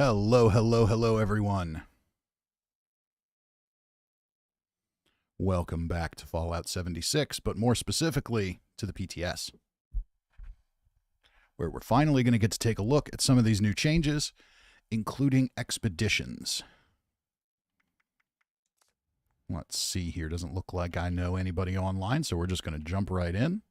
Hello, hello, hello, everyone. Welcome back to Fallout 76, but more specifically to the PTS, where we're finally going to get to take a look at some of these new changes, including expeditions. Let's see here. Doesn't look like I know anybody online, so we're just going to jump right in.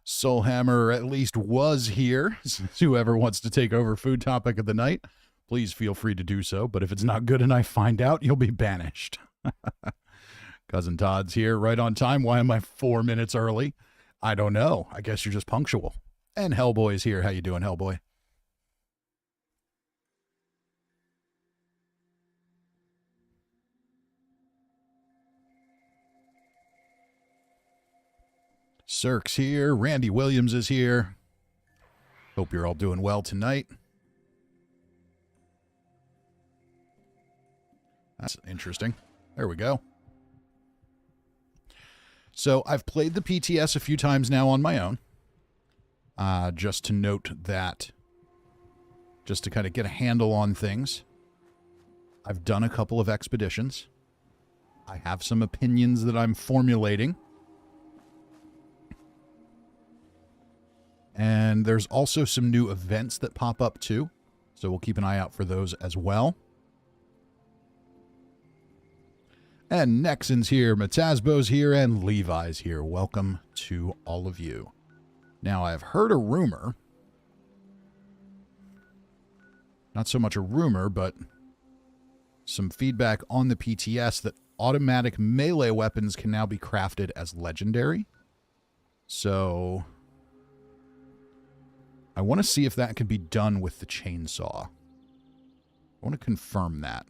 Soulhammer at least was here. Whoever wants to take over food topic of the night, please feel free to do so. But if it's not good and I find out, you'll be banished. Cousin Todd's here right on time. Why am I 4 minutes early? I don't know. I guess you're just punctual. And Hellboy's here. How you doing, Hellboy? Cirque's here. Randy Williams is here. Hope you're all doing well tonight. That's interesting. There we go. So I've played the PTS a few times now on my own. Just to note that, just to kind of get a handle on things, I've done a couple of expeditions. I have some opinions that I'm formulating. And there's also some new events that pop up too, so we'll keep an eye out for those as well. And Nexon's here, Matazbo's here, and Levi's here. Welcome to all of you. Now, I've heard a rumor, not so much a rumor, but some feedback on the PTS that automatic melee weapons can now be crafted as legendary. So I want to see if that can be done with the chainsaw. I want to confirm that.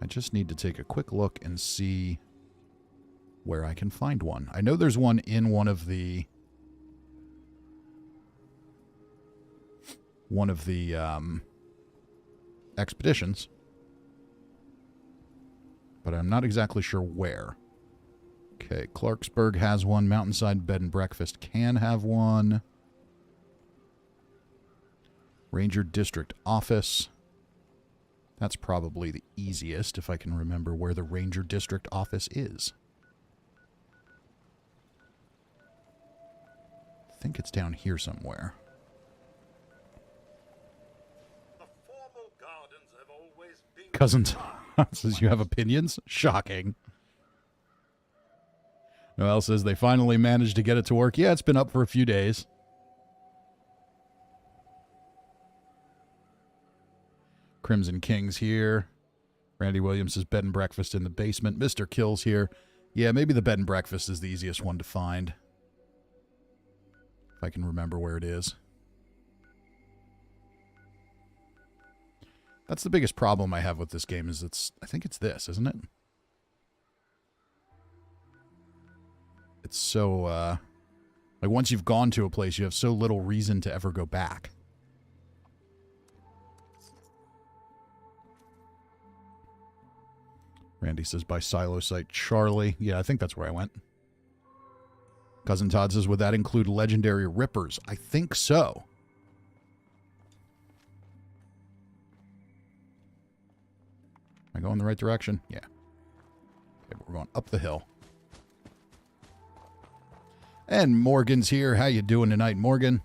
I just need to take a quick look and see where I can find one. I know there's one in one of the expeditions, but I'm not exactly sure where. Okay, Clarksburg has one. Mountainside Bed and Breakfast can have one. Ranger District Office. That's probably the easiest if I can remember where the Ranger District Office is. I think it's down here somewhere. The formal gardens have always been... Cousin Todd says you have opinions? Shocking. Noel says they finally managed to get it to work. Yeah, it's been up for a few days. Crimson King's here. Randy Williams says bed and breakfast in the basement. Mr. Kill's here. Yeah, maybe the bed and breakfast is the easiest one to find. If I can remember where it is. That's the biggest problem I have with this game is I think it's this, isn't it? It's so, like once you've gone to a place, you have so little reason to ever go back. Randy says by Silo Site Charlie. Yeah, I think that's where I went. Cousin Todd says, would that include legendary rippers? I think so. Am I going the right direction? Yeah. Okay, we're going up the hill. And Morgan's here. How you doing tonight, Morgan?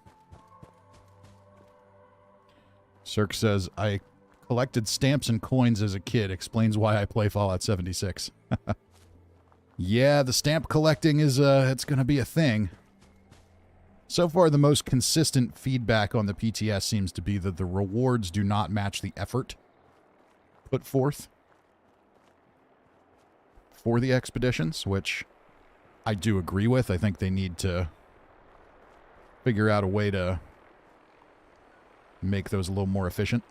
Cirque says, I collected stamps and coins as a kid. Explains why I play Fallout 76. Yeah, the stamp collecting is, it's going to be a thing. So far, the most consistent feedback on the PTS seems to be that the rewards do not match the effort put forth for the expeditions, which I do agree with. I think they need to figure out a way to make those a little more efficient.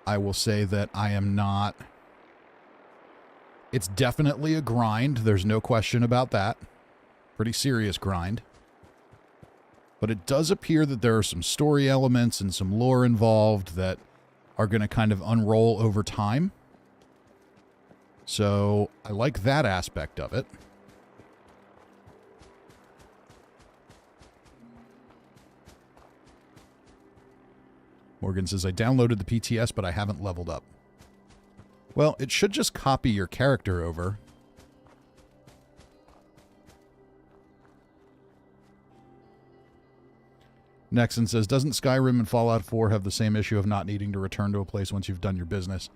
I will say that I am not... It's definitely a grind. There's no question about that. Pretty serious grind. But it does appear that there are some story elements and some lore involved that are going to kind of unroll over time. So I like that aspect of it. Morgan says, I downloaded the PTS, but I haven't leveled up. Well, it should just copy your character over. Nexon says, doesn't Skyrim and Fallout 4 have the same issue of not needing to return to a place once you've done your business?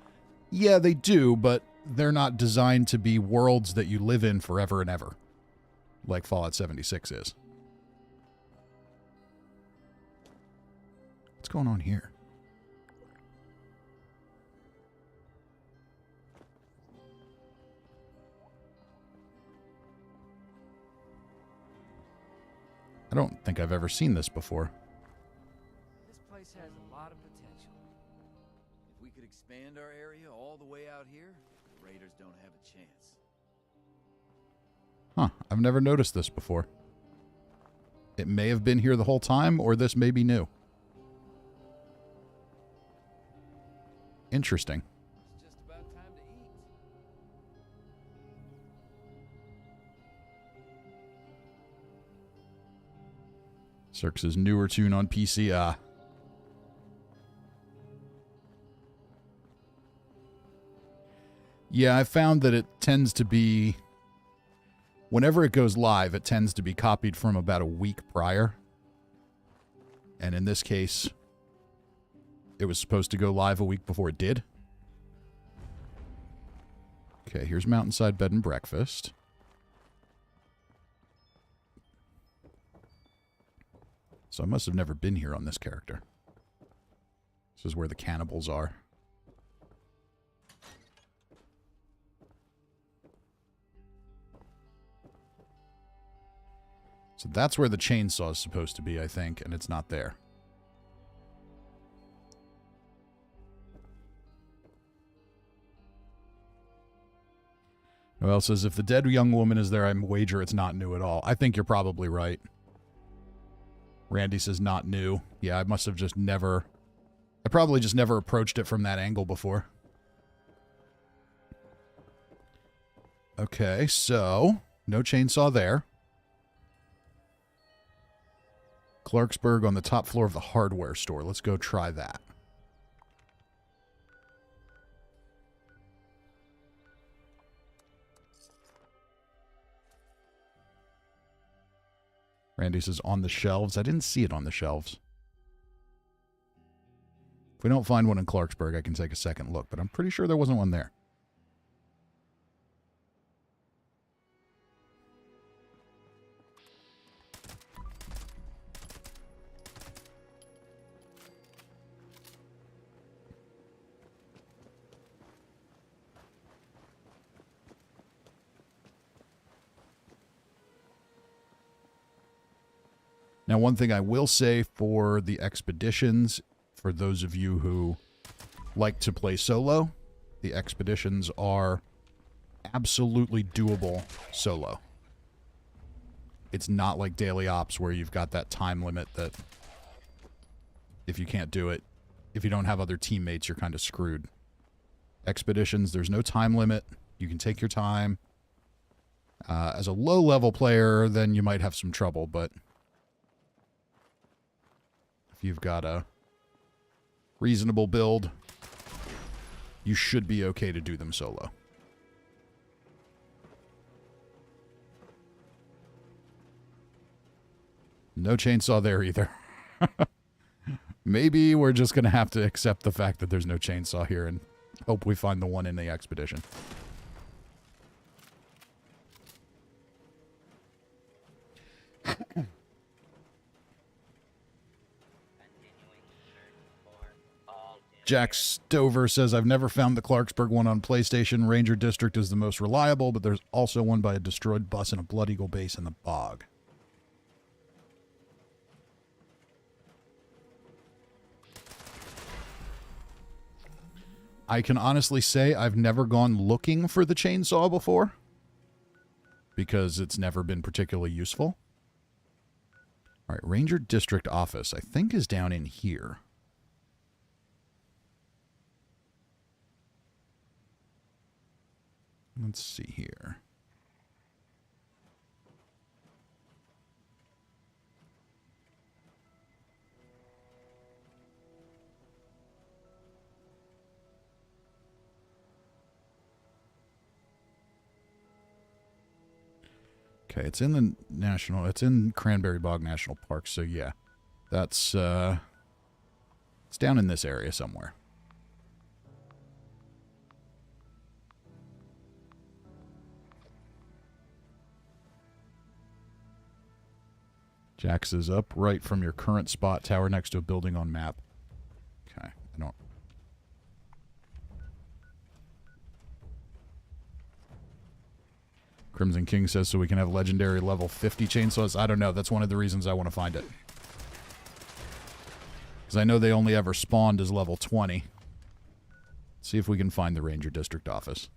Yeah, they do, but they're not designed to be worlds that you live in forever and ever, like Fallout 76 is. What's going on here? I don't think I've ever seen this before. This place has a lot of potential. If we could expand our area all the way out here, the Raiders don't have a chance. Huh, I've never noticed this before. It may have been here the whole time, or this may be new. Interesting. It's just about time to eat. Cirx's newer tune on PC. Yeah, I found that it tends to be... Whenever it goes live, it tends to be copied from about a week prior. And in this case, it was supposed to go live a week before it did. Okay, here's Mountainside Bed and Breakfast. So I must have never been here on this character. This is where the cannibals are. So that's where the chainsaw is supposed to be, I think, and it's not there. Noelle says, if the dead young woman is there, I wager it's not new at all. I think you're probably right. Randy says not new. Yeah, I must have just never... I probably just never approached it from that angle before. Okay, so... no chainsaw there. Clarksburg on the top floor of the hardware store. Let's go try that. Randy says on the shelves. I didn't see it on the shelves. If we don't find one in Clarksburg, I can take a second look, but I'm pretty sure there wasn't one there. Now, one thing I will say for the expeditions, for those of you who like to play solo, the expeditions are absolutely doable solo. It's not like daily ops where you've got that time limit that if you can't do it, if you don't have other teammates, you're kind of screwed. Expeditions, there's no time limit. You can take your time. As a low-level player, then you might have some trouble, but... if you've got a reasonable build, you should be okay to do them solo. No chainsaw there either. Maybe we're just going to have to accept the fact that there's no chainsaw here and hope we find the one in the expedition. Jack Stover says, I've never found the Clarksburg one on PlayStation. Ranger District is the most reliable, but there's also one by a destroyed bus and a Blood Eagle base in the bog. I can honestly say I've never gone looking for the chainsaw before, because it's never been particularly useful. All right, Ranger District office, I think, is down in here. Let's see here. Okay, it's in the national, it's in Cranberry Bog National Park, so yeah. That's, it's down in this area somewhere. Jax is up right from your current spot, tower next to a building on map. Okay, I don't... Crimson King says so we can have legendary level 50 chainsaws. I don't know. That's one of the reasons I want to find it. Because I know they only ever spawned as level 20. See if we can find the Ranger District office.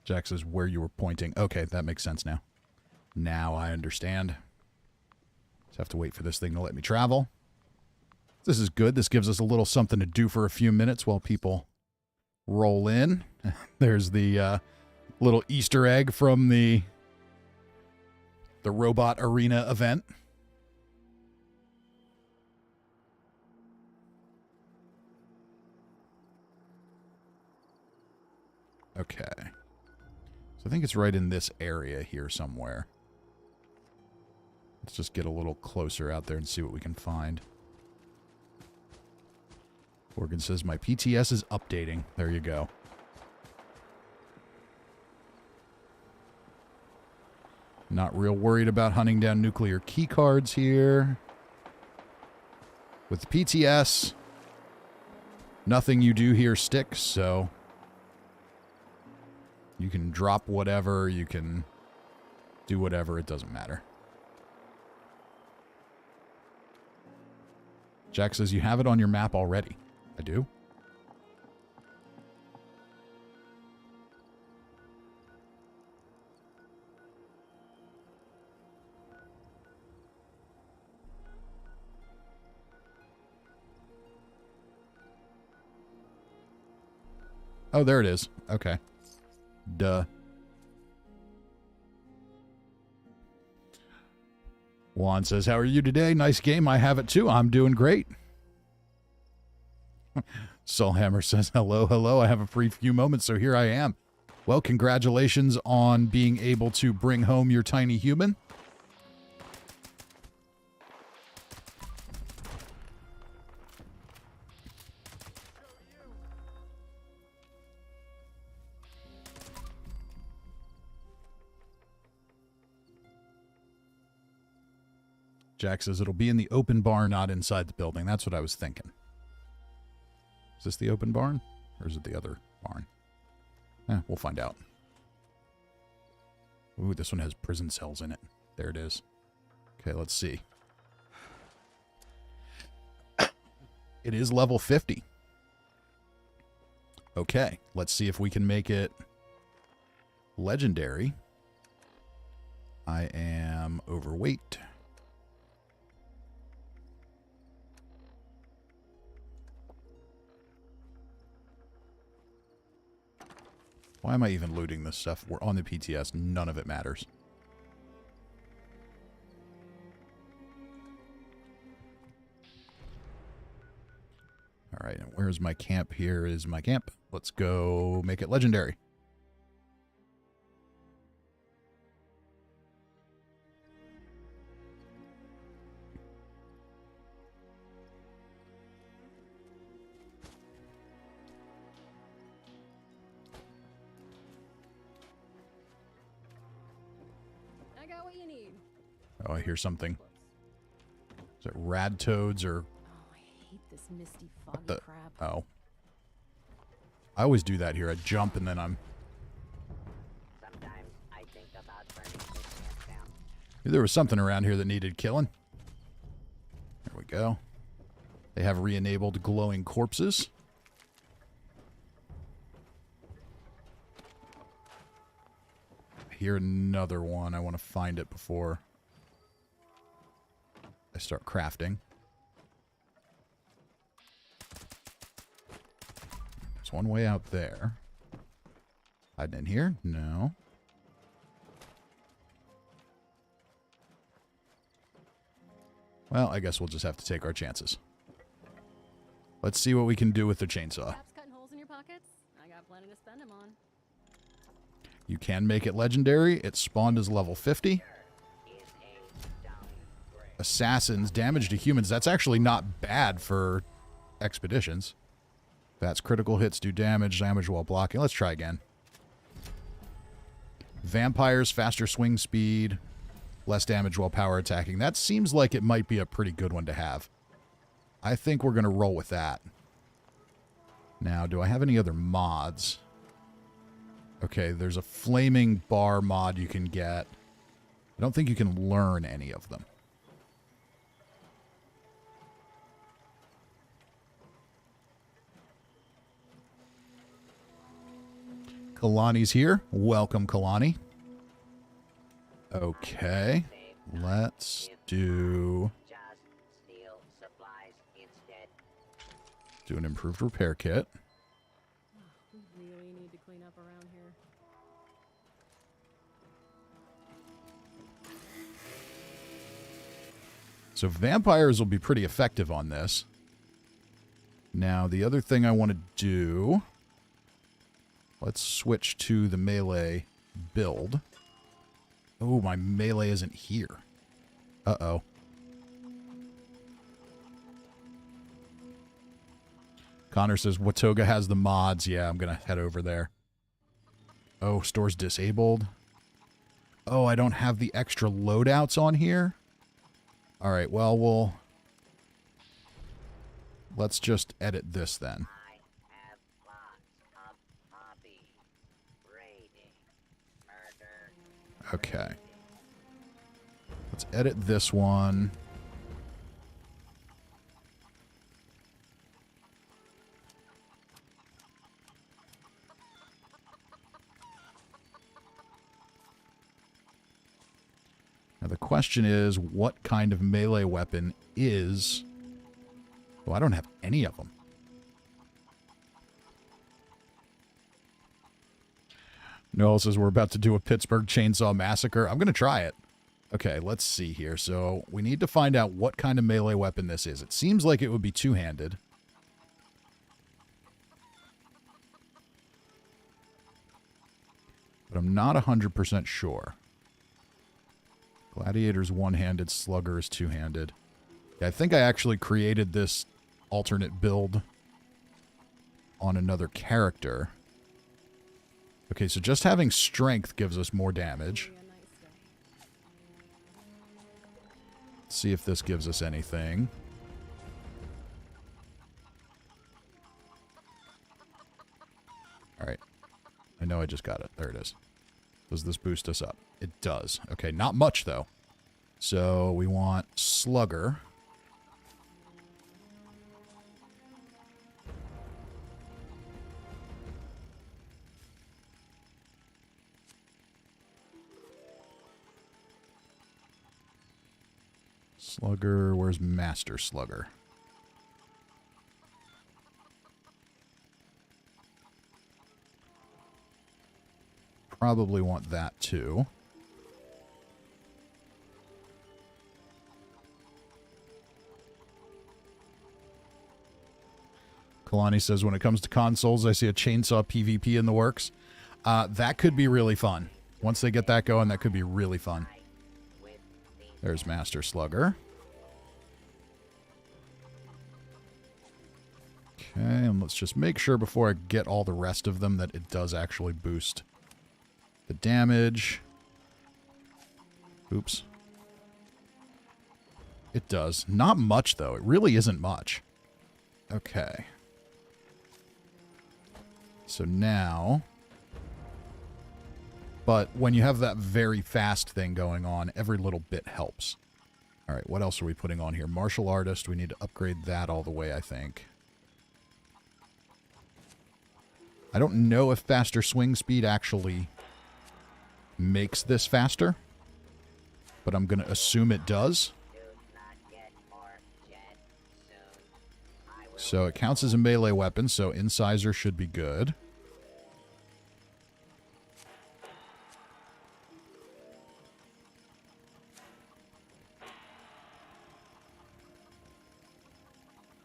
Jack says where you were pointing. Okay, that makes sense now. Now I understand. Just have to wait for this thing to let me travel. This is good. This gives us a little something to do for a few minutes while people roll in. There's the little Easter egg from the Robot Arena event. Okay. So I think it's right in this area here somewhere. Let's just get a little closer out there and see what we can find. Morgan says, my PTS is updating. There you go. Not real worried about hunting down nuclear key cards here. With the PTS, nothing you do here sticks, so you can drop whatever, you can do whatever, it doesn't matter. Jack says, you have it on your map already. I do? Oh, there it is. Okay. Duh. Juan says, how are you today? Nice game. I have it too. I'm doing great. Soulhammer says, hello, hello. I have a free few moments, so here I am. Well, congratulations on being able to bring home your tiny human. Jack says it'll be in the open barn, not inside the building. That's what I was thinking. Is this the open barn? Or is it the other barn? We'll find out. Ooh, this one has prison cells in it. There it is. Okay, let's see. It is level 50. Okay, let's see if we can make it legendary. I am overweight. Why am I even looting this stuff? We're on the PTS. None of it matters. All right, and where's my camp? Here is my camp. Let's go make it legendary. Oh, I hear something. Is it rad toads or... Oh, I hate this misty, foggy what the... crap. Oh. I always do that here. I jump and then I'm... Sometimes I think about burning this camp down. There was something around here that needed killing. There we go. They have re-enabled glowing corpses. I hear another one. I want to find it before I start crafting. There's one way out there. Hiding in here? No. Well, I guess we'll just have to take our chances. Let's see what we can do with the chainsaw. Perhaps cutting holes in your pockets? I got plenty to spend them on. You can make it legendary. It spawned as level 50. Assassins, damage to humans. That's actually not bad for expeditions. That's critical hits do damage while blocking. Let's try again. Vampires, faster swing speed, less damage while power attacking. That seems like it might be a pretty good one to have. I think we're going to roll with that. Now, do I have any other mods? Okay, there's a flaming bar mod you can get. I don't think you can learn any of them. Kalani's here. Welcome, Kalani. Okay. Let's do an improved repair kit. We really need to clean up around here. So vampires will be pretty effective on this. Now, the other thing I want to do... Let's switch to the melee build. Oh, my melee isn't here. Uh-oh. Connor says Watoga has the mods. Yeah, I'm going to head over there. Oh, store's disabled. Oh, I don't have the extra loadouts on here. All right, well, let's just edit this then. Okay. Let's edit this one. Now the question is, what kind of melee weapon is... Well, I don't have any of them. Noel says we're about to do a Pittsburgh Chainsaw Massacre. I'm going to try it. Okay, let's see here. So we need to find out what kind of melee weapon this is. It seems like it would be two-handed. But I'm not 100% sure. Gladiator's one-handed, Slugger is two-handed. Yeah, I think I actually created this alternate build on another character. Okay, so just having strength gives us more damage. Let's see if this gives us anything. Alright. I know I just got it. There it is. Does this boost us up? It does. Okay, not much, though. So we want Slugger. Slugger, where's Master Slugger? Probably want that too. Kalani says, when it comes to consoles, I see a chainsaw PvP in the works. That could be really fun. Once they get that going, that could be really fun. There's Master Slugger. Okay, and let's just make sure before I get all the rest of them that it does actually boost the damage. Oops. It does. Not much, though. It really isn't much. Okay. So now... But when you have that very fast thing going on, every little bit helps. All right, what else are we putting on here? Martial Artist. We need to upgrade that all the way, I think. I don't know if faster swing speed actually makes this faster, but I'm going to assume it does. So it counts as a melee weapon, so Incisor should be good.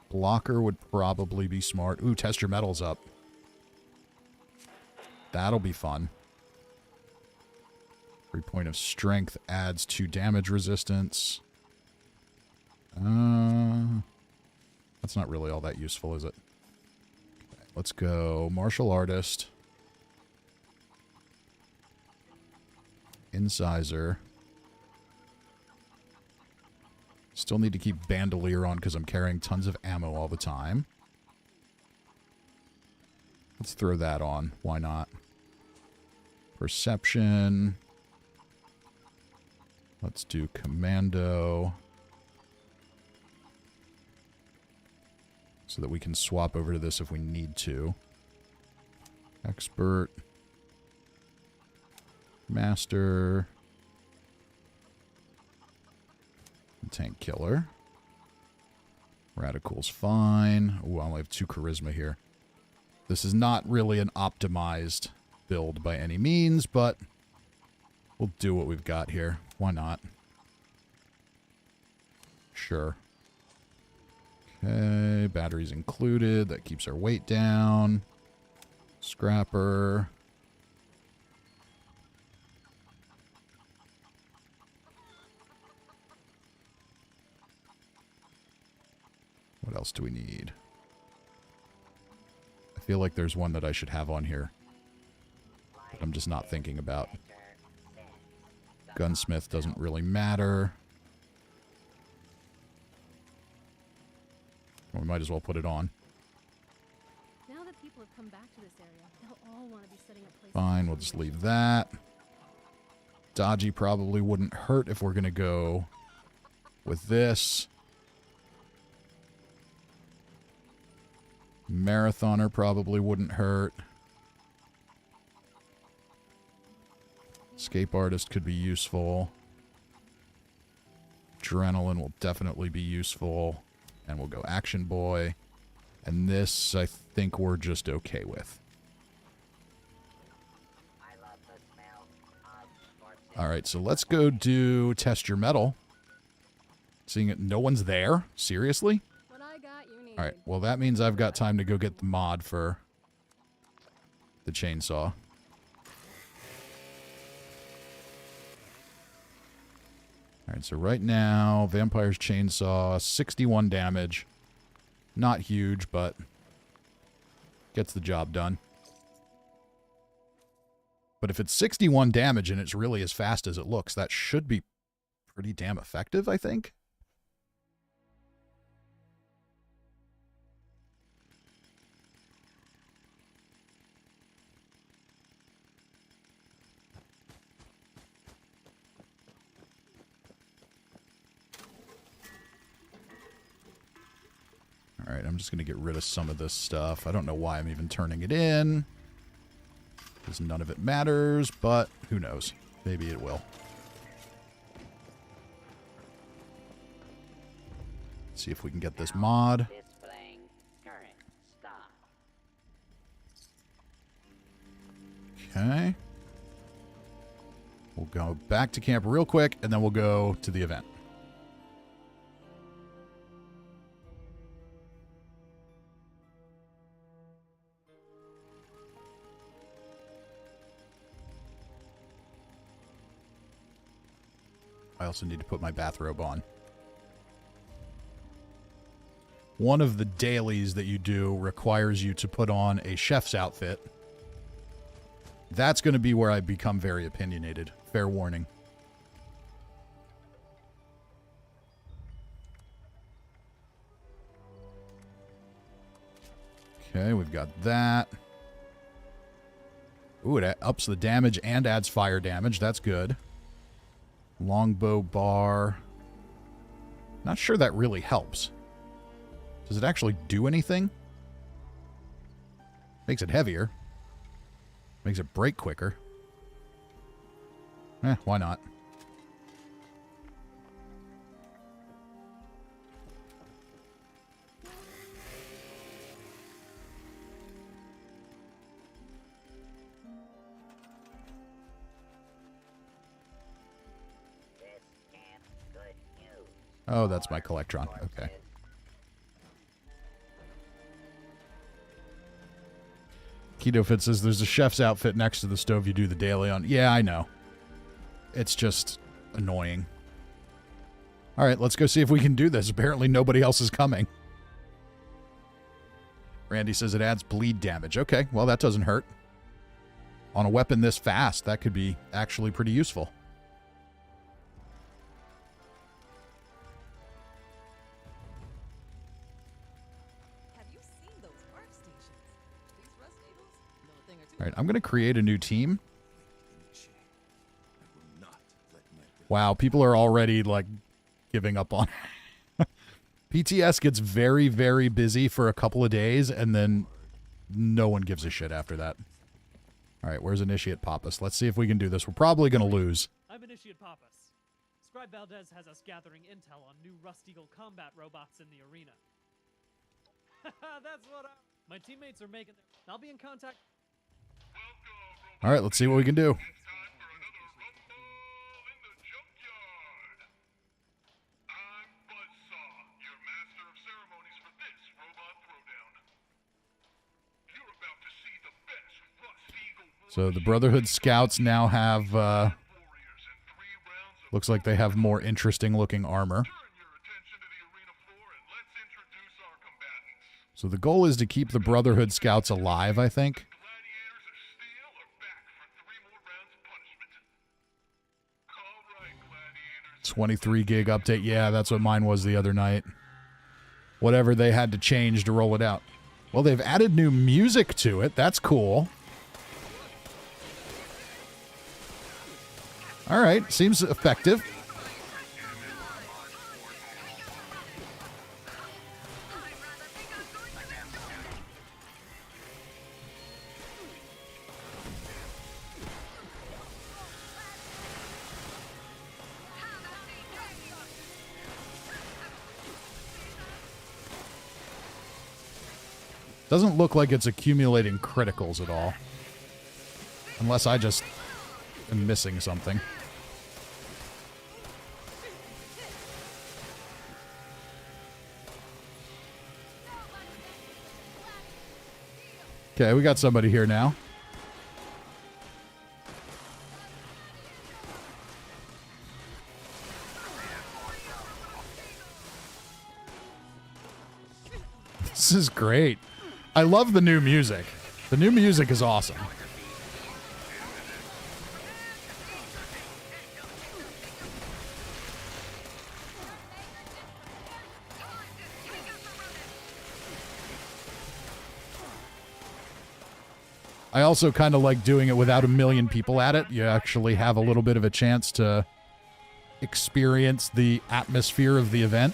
Blocker would probably be smart. Ooh, test your metals up. That'll be fun. 3 point of strength adds 2 damage resistance. That's not really all that useful, is it? Okay, let's go martial artist. Incisor. Still need to keep bandolier on because I'm carrying tons of ammo all the time. Let's throw that on. Why not? Perception. Let's do commando. So that we can swap over to this if we need to. Expert. Master. Tank killer. Radical's fine. Ooh, I only have 2 charisma here. This is not really an optimized build by any means, but we'll do what we've got here. Why not? Sure. Okay, batteries included. That keeps our weight down. Scrapper. What else do we need? I feel like there's one that I should have on here that I'm just not thinking about. Gunsmith doesn't really matter. Well, we might as well put it on. Now that people have come back to this area, they'll all want to be setting up places. Fine, we'll just leave that. Dodgy probably wouldn't hurt if we're going to go with this. Marathoner probably wouldn't hurt. Escape artist could be useful. Adrenaline will definitely be useful. And we'll go action boy. And this, I think we're just okay with. Alright, so let's go do test your metal. Seeing it, no one's there? Seriously? What I got, you need. Alright, well that means I've got time to go get the mod for the chainsaw. Alright, so right now, Vampire's Chainsaw, 61 damage. Not huge, but gets the job done. But if it's 61 damage and it's really as fast as it looks, that should be pretty damn effective, I think. Alright, I'm just going to get rid of some of this stuff. I don't know why I'm even turning it in. Because none of it matters, but who knows? Maybe it will. See if we can get this mod. Displaying current stop. Okay. We'll go back to camp real quick, and then we'll go to the event. I also need to put my bathrobe on. One of the dailies that you do requires you to put on a chef's outfit. That's going to be where I become very opinionated. Fair warning. Okay, we've got that. Ooh, it ups the damage and adds fire damage. That's good. Longbow bar. Not sure that really helps. Does it actually do anything? Makes it heavier. Makes it break quicker. Why not? Oh, that's my Collectron. Okay. Keto Fit says there's a chef's outfit next to the stove you do the daily on. Yeah, I know. It's just annoying. All right, let's go see if we can do this. Apparently nobody else is coming. Randy says it adds bleed damage. Okay, well, that doesn't hurt. On a weapon this fast, that could be actually pretty useful. Have you seen those workstations? These rust needles? Know a thing or two. All right, I'm going to create a new team. Wow, people are already, like, giving up on it. PTS gets very, very busy for a couple of days, and then no one gives a shit after that. All right, where's Initiate Pappas? Let's see if we can do this. We're probably going to lose. I'm Initiate Pappas. Scribe Valdez has us gathering intel on new Rust Eagle combat robots in the arena. That's what my teammates are making. I'll be in contact. All right, let's see what we can do. So the Brotherhood Scouts now have, looks like they have more interesting looking armor. So the goal is to keep the Brotherhood Scouts alive, I think. 23 gig update. Yeah, that's what mine was the other night. Whatever they had to change to roll it out. Well, they've added new music to it. That's cool. All right, seems effective. Doesn't look like it's accumulating criticals at all. Unless I just am missing something. Okay, we got somebody here now. This is great. I love the new music. The new music is awesome. I also kind of like doing it without a million people at it. You actually have a little bit of a chance to experience the atmosphere of the event.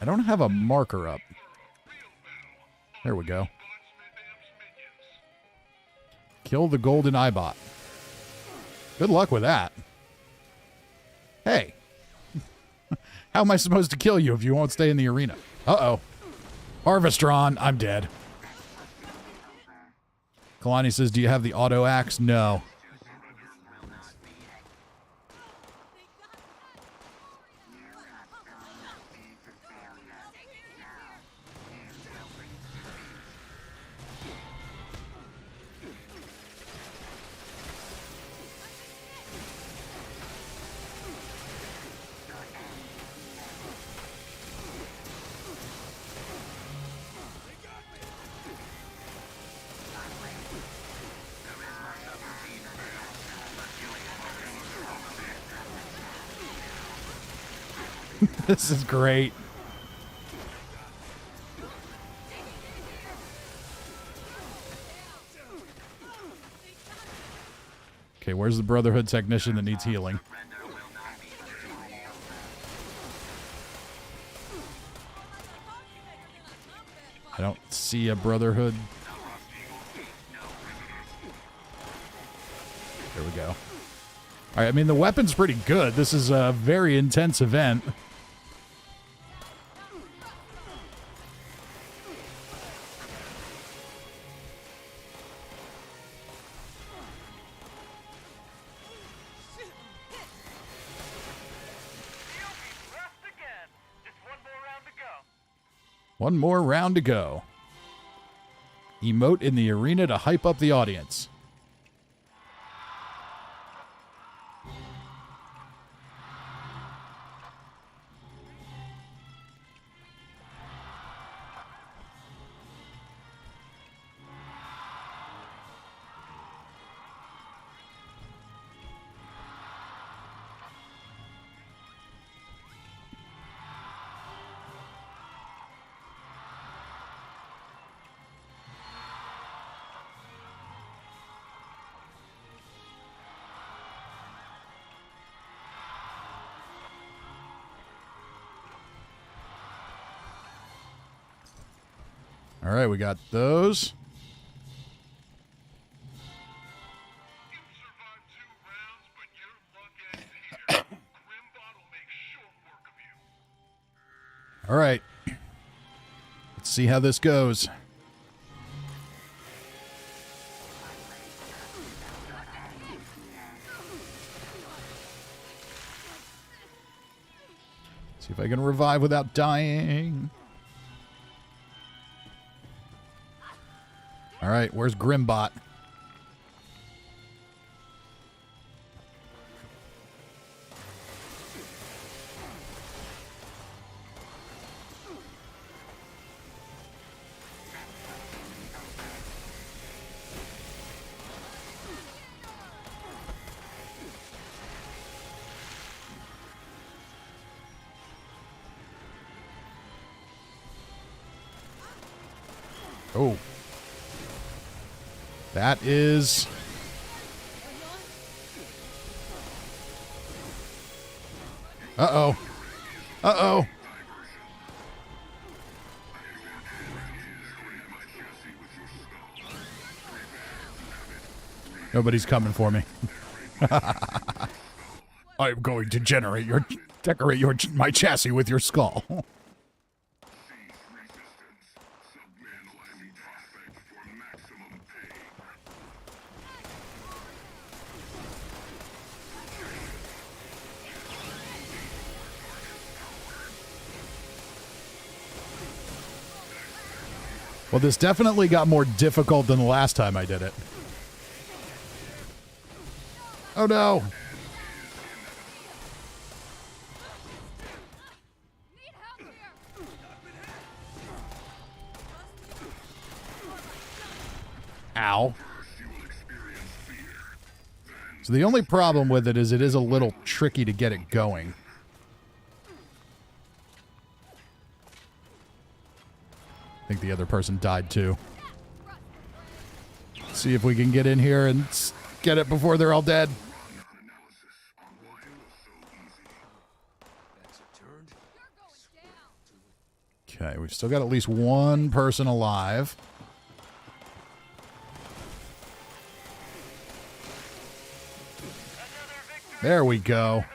I don't have a marker up. There we go. Kill the golden eyebot. Good luck with that. Hey. How am I supposed to kill you if you won't stay in the arena? Uh-oh. Harvestron, I'm dead. Kalani says, do you have the auto axe? No. This is great. Okay, where's the Brotherhood technician that needs healing? I don't see a Brotherhood. There we go. All right, I mean, the weapon's pretty good. This is a very intense event. One more round to go. Emote in the arena to hype up the audience. All right, we got those. All right. Let's see how this goes. See if I can revive without dying. All right, where's Grimbot? Oh. That is... Uh-oh. Uh-oh. Nobody's coming for me. I'm going to decorate my chassis with your skull. Well, this definitely got more difficult than the last time I did it. Oh, no. Ow. So the only problem with it is a little tricky to get it going. I think the other person died too. See if we can get in here and get it before they're all dead. Okay, we've still got at least one person alive. There we go.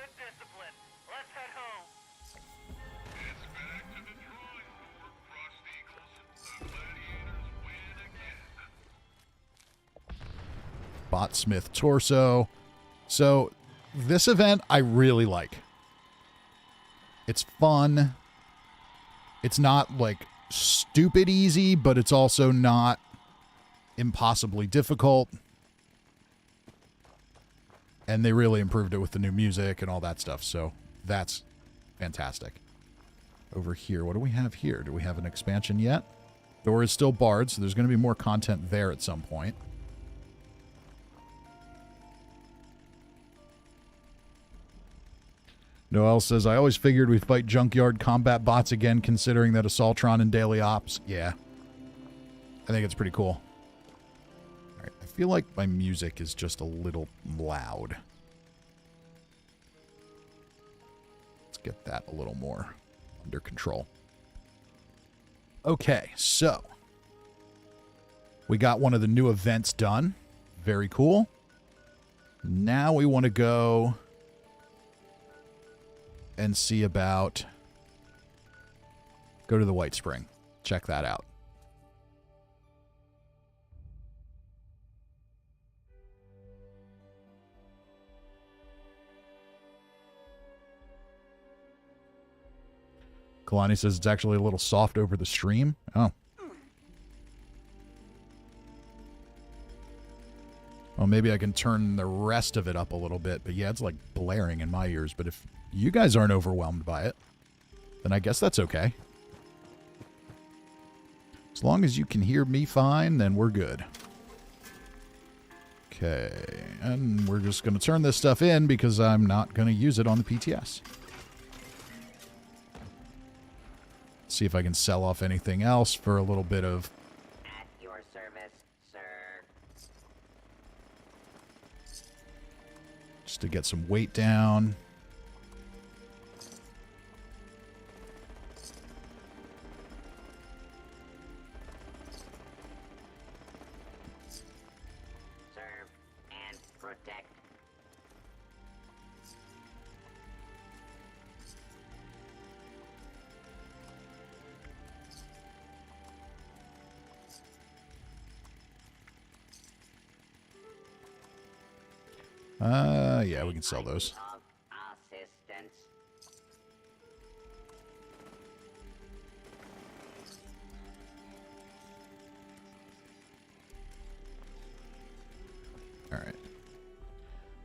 Botsmith torso. So this event I really like. It's fun. It's not like stupid easy, but it's also not impossibly difficult. And they really improved it with the new music and all that stuff. So that's fantastic. Over here, what do we have here? Do we have an expansion yet? Door is still barred, so there's going to be more content there at some point. Noel says, I always figured we'd fight junkyard combat bots again, considering that Assaultron and Daily Ops. Yeah. I think it's pretty cool. All right, I feel like my music is just a little loud. Let's get that a little more under control. Okay, so we got one of the new events done. Very cool. Now we want to go and see about... Go to the White Spring. Check that out. Kalani says it's actually a little soft over the stream. Oh. Well, maybe I can turn the rest of it up a little bit. But yeah, it's like blaring in my ears. But if you guys aren't overwhelmed by it, then I guess that's okay. As long as you can hear me fine, then we're good. Okay. And we're just going to turn this stuff in because I'm not going to use it on the PTS. See if I can sell off anything else for a little bit of... At your service, sir. Just to get some weight down. Serve and protect. Yeah, we can sell those. Of assistance. All right.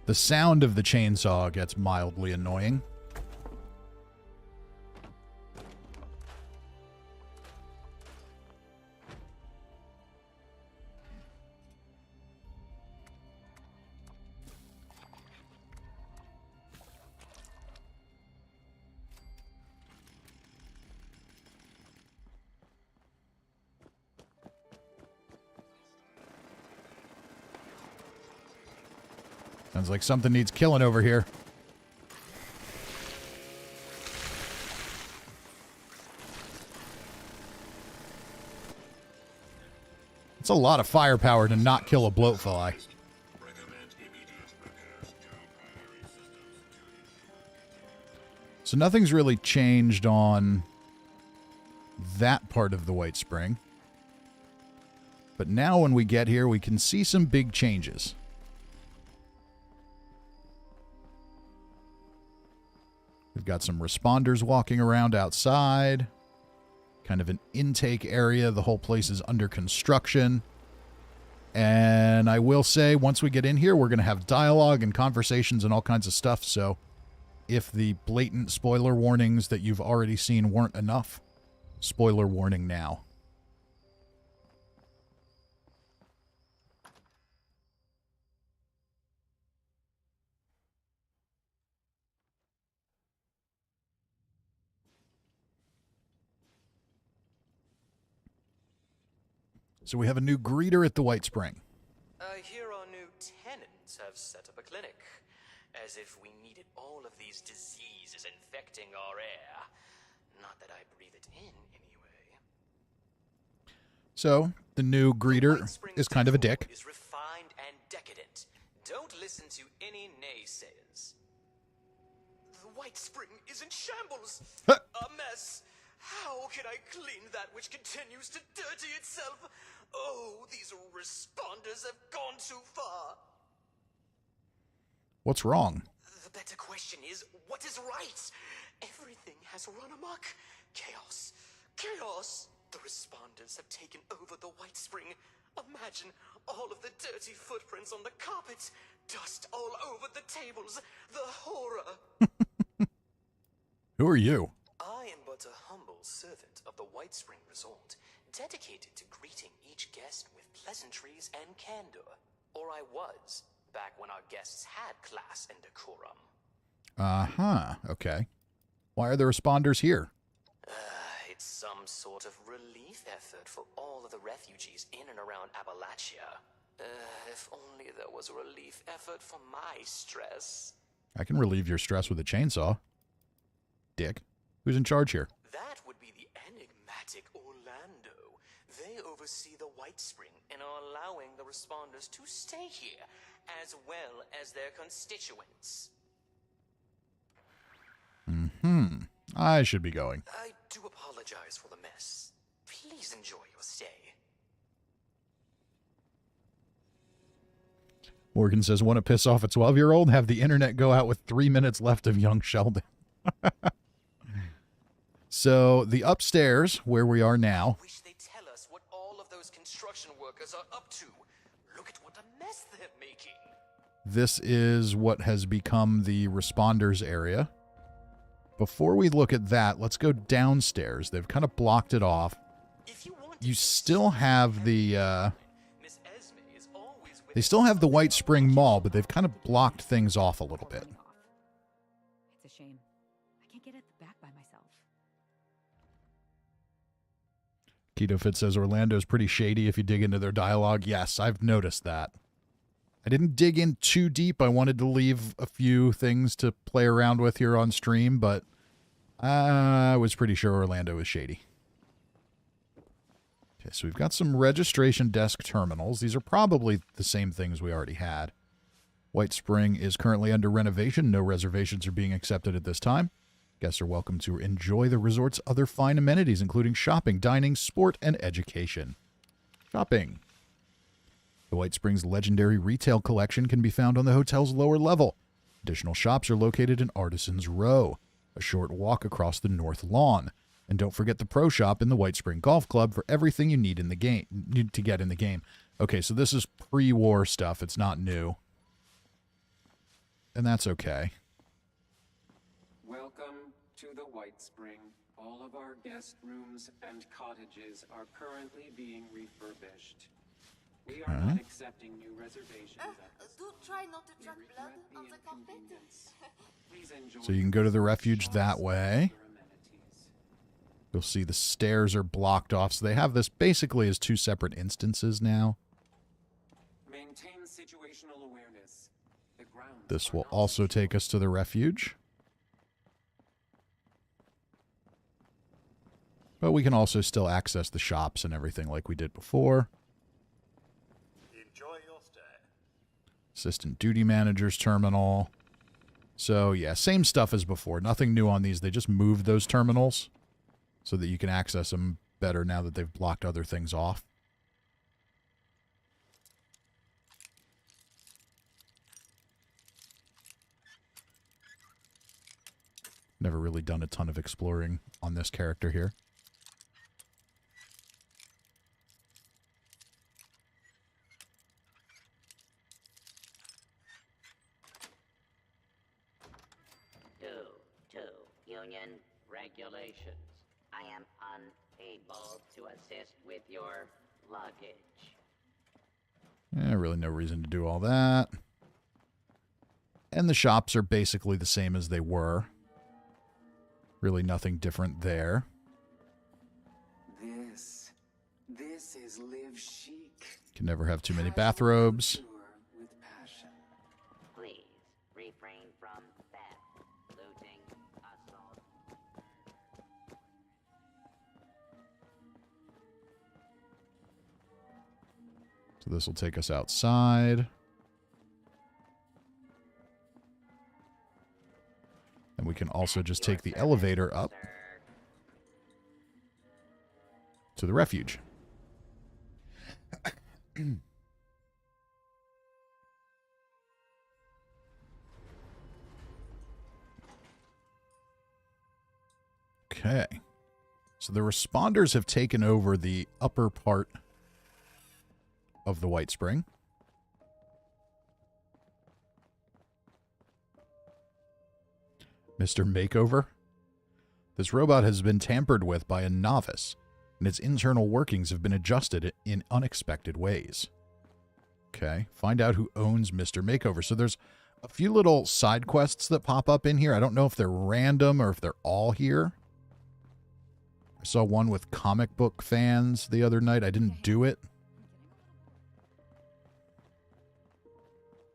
The sound of the chainsaw gets mildly annoying. Sounds like something needs killing over here. It's a lot of firepower to not kill a bloatfly. So nothing's really changed on that part of the White Spring. But now when we get here, we can see some big changes. We've got some responders walking around outside. Kind of an intake area. The whole place is under construction. And I will say, once we get in here, we're going to have dialogue and conversations and all kinds of stuff. So if the blatant spoiler warnings that you've already seen weren't enough, spoiler warning now. So we have a new greeter at the White Spring. I hear our new tenants have set up a clinic. As if we needed all of these diseases infecting our air. Not that I breathe it in, anyway. So, the new greeter is kind of a dick. Is refined and decadent. Don't listen to any naysayers. The White Spring is in shambles. A mess. How can I clean that which continues to dirty itself? Oh, these responders have gone too far. What's wrong? The better question is, what is right? Everything has run amok. Chaos. Chaos. The responders have taken over the White Spring. Imagine all of the dirty footprints on the carpet. Dust all over the tables. The horror. Who are you? I am but a humble servant of the White Spring Resort, dedicated to greeting each guest with pleasantries and candor. Or I was, back when our guests had class and decorum. Uh-huh, okay. Why are the responders here? It's some sort of relief effort for all of the refugees in and around Appalachia. If only there was a relief effort for my stress. I can relieve your stress with a chainsaw. Dick. Who's in charge here? That would be the enigmatic Orlando, They oversee the White Spring and are allowing the responders to stay here, as well as their constituents. I should be going. I do apologize for the mess. Please enjoy your stay. Morgan says, want to piss off a 12-year-old? Have the internet go out with 3 minutes left of young Sheldon. So, the upstairs, where we are now. Wish they'd tell us what all of those construction workers are up to. Look at what a mess they're making. This is what has become the responders area. Before we look at that, let's go downstairs. They've kind of blocked it off. If you want You still have the, they still have the White Spring Mall, but they've kind of blocked things off a little bit. It's a shame. I can't get at the back by myself. Keto Fit says Orlando's pretty shady if you dig into their dialogue. Yes, I've noticed that. I didn't dig in too deep. I wanted to leave a few things to play around with here on stream, but I was pretty sure Orlando was shady. Okay, so we've got some registration desk terminals. These are probably the same things we already had. White Spring is currently under renovation. No reservations are being accepted at this time. Guests are welcome to enjoy the resort's other fine amenities, including shopping, dining, sport, and education. Shopping. The White Springs legendary retail collection can be found on the hotel's lower level. Additional shops are located in Artisans Row, a short walk across the north lawn. And don't forget the pro shop in the White Spring Golf Club for everything you need in the game to get in the game. Okay, so this is pre-war stuff. It's not new. And that's okay. Welcome to the White Spring. All of our guest rooms and cottages are currently being refurbished. We are not accepting new reservations at this Do try not to We drop regret blood on the carpet. inconvenience. Please enjoy So you can go to the refuge that way. your amenities. You'll see the stairs are blocked off. So they have this basically as two separate instances now. Maintain situational awareness. The grounds This are will not also take us to the refuge. But we can also still access the shops and everything like we did before. Enjoy your stay. Assistant duty manager's terminal. So yeah, same stuff as before. Nothing new on these. They just moved those terminals so that you can access them better now that they've blocked other things off. Never really done a ton of exploring on this character here. Union regulations. I am unable to assist with your luggage. Really no reason to do all that. And the shops are basically the same as they were. Really nothing different there. This is live chic. Can never have too many bathrobes. With passion. Please refrain from theft, looting, assault. So this will take us outside. And we can also just take the elevator up to the refuge. Okay. So the responders have taken over the upper part of the White Spring. Mr. Makeover? This robot has been tampered with by a novice, and its internal workings have been adjusted in unexpected ways. Okay, find out who owns Mr. Makeover. So there's a few little side quests that pop up in here. I don't know if they're random or if they're all here. I saw one with comic book fans the other night. I didn't do it.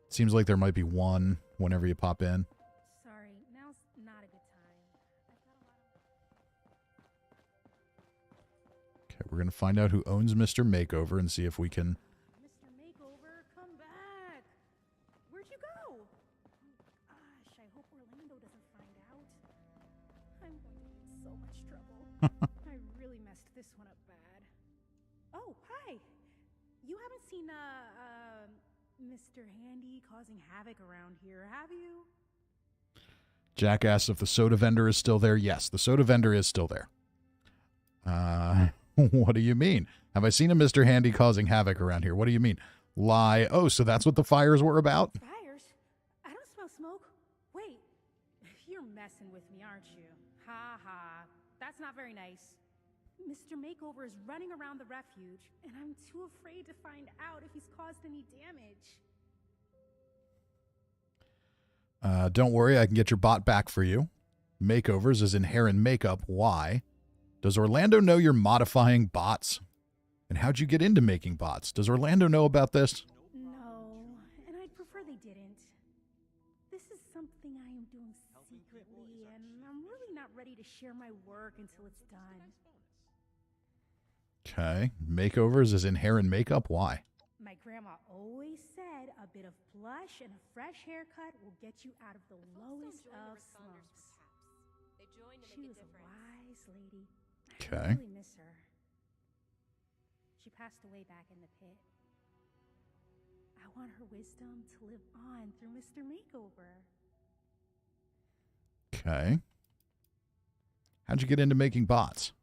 Seems like there might be one whenever you pop in. Sorry, now's not a good time. I've got a lot Okay, we're going to find out who owns Mr. Makeover and see if we can... Mr. Makeover, come back! Where'd you go? Gosh, I hope Orlando doesn't find out. I'm going to be in so much trouble. I really messed this one up bad. Oh, hi! You haven't seen, Mr. Handy causing havoc around here, have you? Jack asks if the soda vendor is still there. Yes, the soda vendor is still there. What do you mean? Have I seen a Mr. Handy causing havoc around here? What do you mean? Lie. Oh, so that's what the fires were about? Fires? I don't smell smoke. Wait, you're messing with me, aren't you? Ha ha. That's not very nice. Mr. Makeover is running around the refuge, and I'm too afraid to find out if he's caused any damage. Don't worry, I can get your bot back for you. Makeovers is in hair and makeup. Why? Does Orlando know you're modifying bots? And how'd you get into making bots? Does Orlando know about this? No, and I'd prefer they didn't. This is something I am doing secretly, and I'm really not ready to share my work until it's done. Okay. Makeovers is in hair and makeup. Why? My grandma always said a bit of blush and a fresh haircut will get you out of the lowest of slumps. She was a wise lady. Okay. I really miss her. She passed away back in the pit. I want her wisdom to live on through Mr. Makeover. Okay. How'd you get into making bots?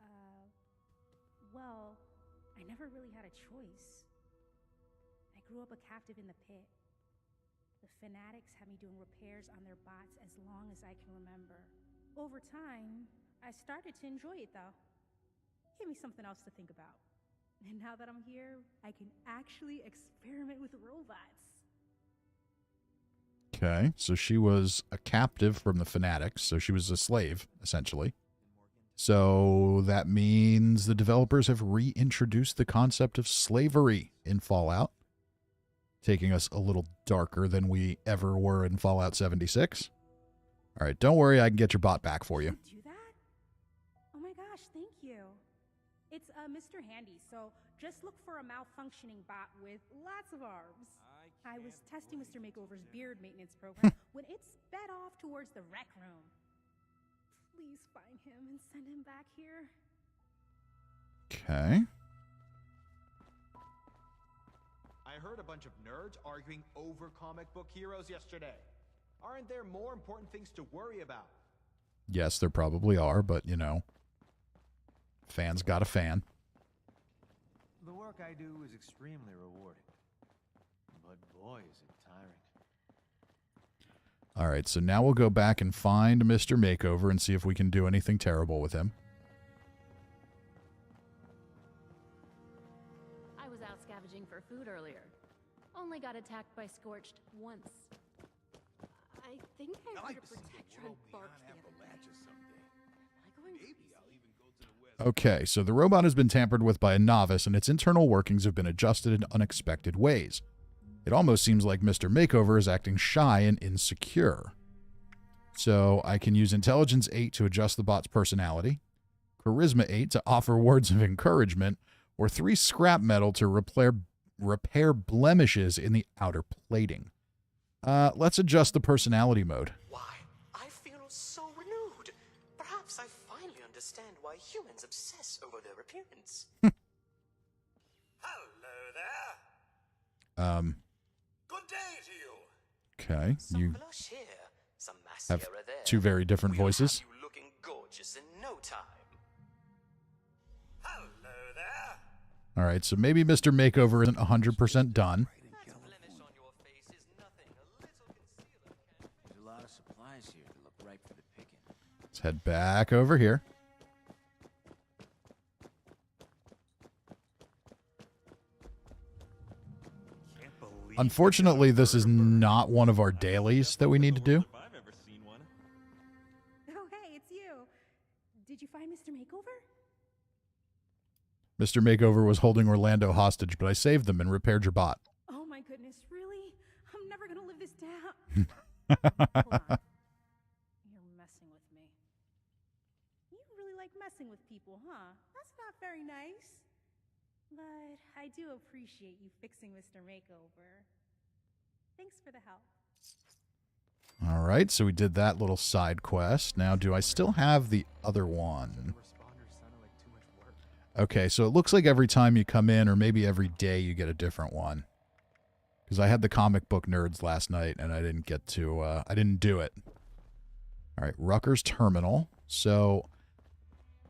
Well, I never really had a choice. I grew up a captive in the pit. The fanatics had me doing repairs on their bots as long as I can remember. Over time, I started to enjoy it though. Gave me something else to think about. And now that I'm here, I can actually experiment with robots. Okay, so she was a captive from the fanatics, so she was a slave, essentially. So that means the developers have reintroduced the concept of slavery in Fallout, taking us a little darker than we ever were in Fallout 76. All right, don't worry, I can get your bot back for you. Do that? Oh my gosh, thank you. It's Mr. Handy, so just look for a malfunctioning bot with lots of arms. I was testing Mr. Makeover's beard maintenance program when it sped off towards the rec room. Please find him and send him back here. Okay. I heard a bunch of nerds arguing over comic book heroes yesterday. Aren't there more important things to worry about? Yes, there probably are, but, you know, fans got a fan. The work I do is extremely rewarding. But boy, is it tiring. All right, so now we'll go back and find Mr. Makeover and see if we can do anything terrible with him. I was out scavenging for food earlier. Only got attacked by Scorched once. I think I heard a protector on bark the other day. Okay, so the robot has been tampered with by a novice, and its internal workings have been adjusted in unexpected ways. It almost seems like Mr. Makeover is acting shy and insecure. So I can use Intelligence 8 to adjust the bot's personality, Charisma 8 to offer words of encouragement, or 3 scrap metal to repair blemishes in the outer plating. Let's adjust the personality mode. Why, I feel so renewed. Perhaps I finally understand why humans obsess over their appearance. Hello there. Good day to you. Okay, you Blush here, some have mascara there. 2 very different voices. You looking gorgeous in no time. Hello there. All right, so maybe Mr. Makeover isn't 100% done. There's a lot of supplies here that look ripe for the picking. Let's head back over here. Unfortunately, this is not one of our dailies that we need to do. Oh, hey, it's you. Did you find Mr. Makeover? Mr. Makeover was holding Orlando hostage, but I saved them and repaired your bot. Oh my goodness, really? I'm never gonna live this down. Hold on. You're messing with me. You really like messing with people, huh? That's not very nice. But I do appreciate you fixing Mr. Makeover. Thanks for the help. All right, so we did that little side quest. Now, do I still have the other one? Okay, so it looks like every time you come in, or maybe every day, you get a different one. Because I had the comic book nerds last night, and I didn't get to, I didn't do it. All right, Rutgers Terminal. So,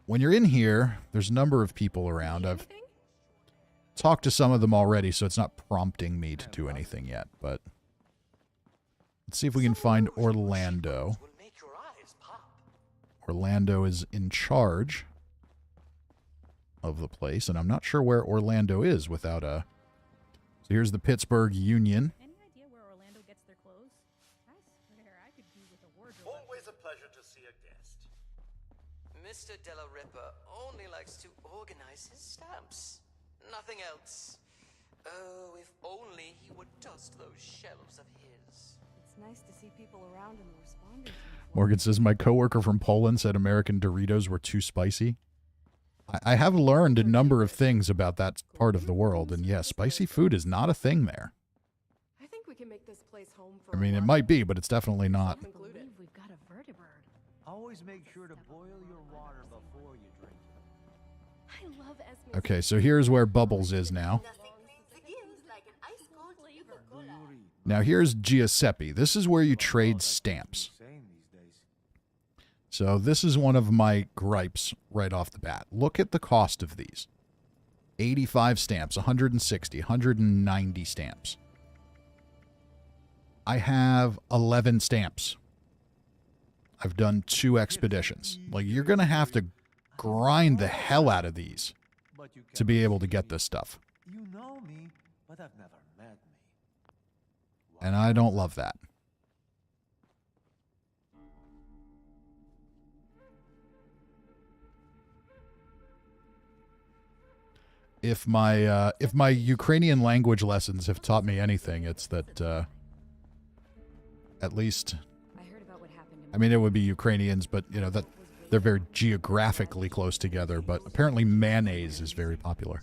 when you're in here, there's a number of people around. I've talked to some of them already, so it's not prompting me to do anything yet, but let's see if we can find Orlando. Orlando is in charge of the place, and I'm not sure where Orlando is without a... So here's the Pittsburgh Union. Any idea where Orlando gets their clothes? I swear I could do with a wardrobe. Always a pleasure to see a guest. Mr. Della Ripper only likes to organize his stamps. Nothing else. Oh, if only he would dust those shelves of his. It's nice to see people around in the responders. Morgan says, my coworker from Poland said American Doritos were too spicy. I have learned a number of things about that part of the world, and yes, spicy food is not a thing there. I think we can make this place home for I mean, it might be, but it's definitely not. I believe we've got a vertibird. Always make sure to boil your water before you drink it. I love Esme's. Okay, so here's where Bubbles is now. Now here's Giuseppe. This is where you trade stamps. So this is one of my gripes right off the bat. Look at the cost of these. 85 stamps, 160, 190 stamps. I have 11 stamps. I've done 2 expeditions. Like, you're going to have to grind the hell out of these to be able to get this stuff. You know me, but I've never met me. And I don't love that. If my Ukrainian language lessons have taught me anything, it's that at least, I mean, it would be Ukrainians, but you know that they're very geographically close together. But apparently, mayonnaise is very popular.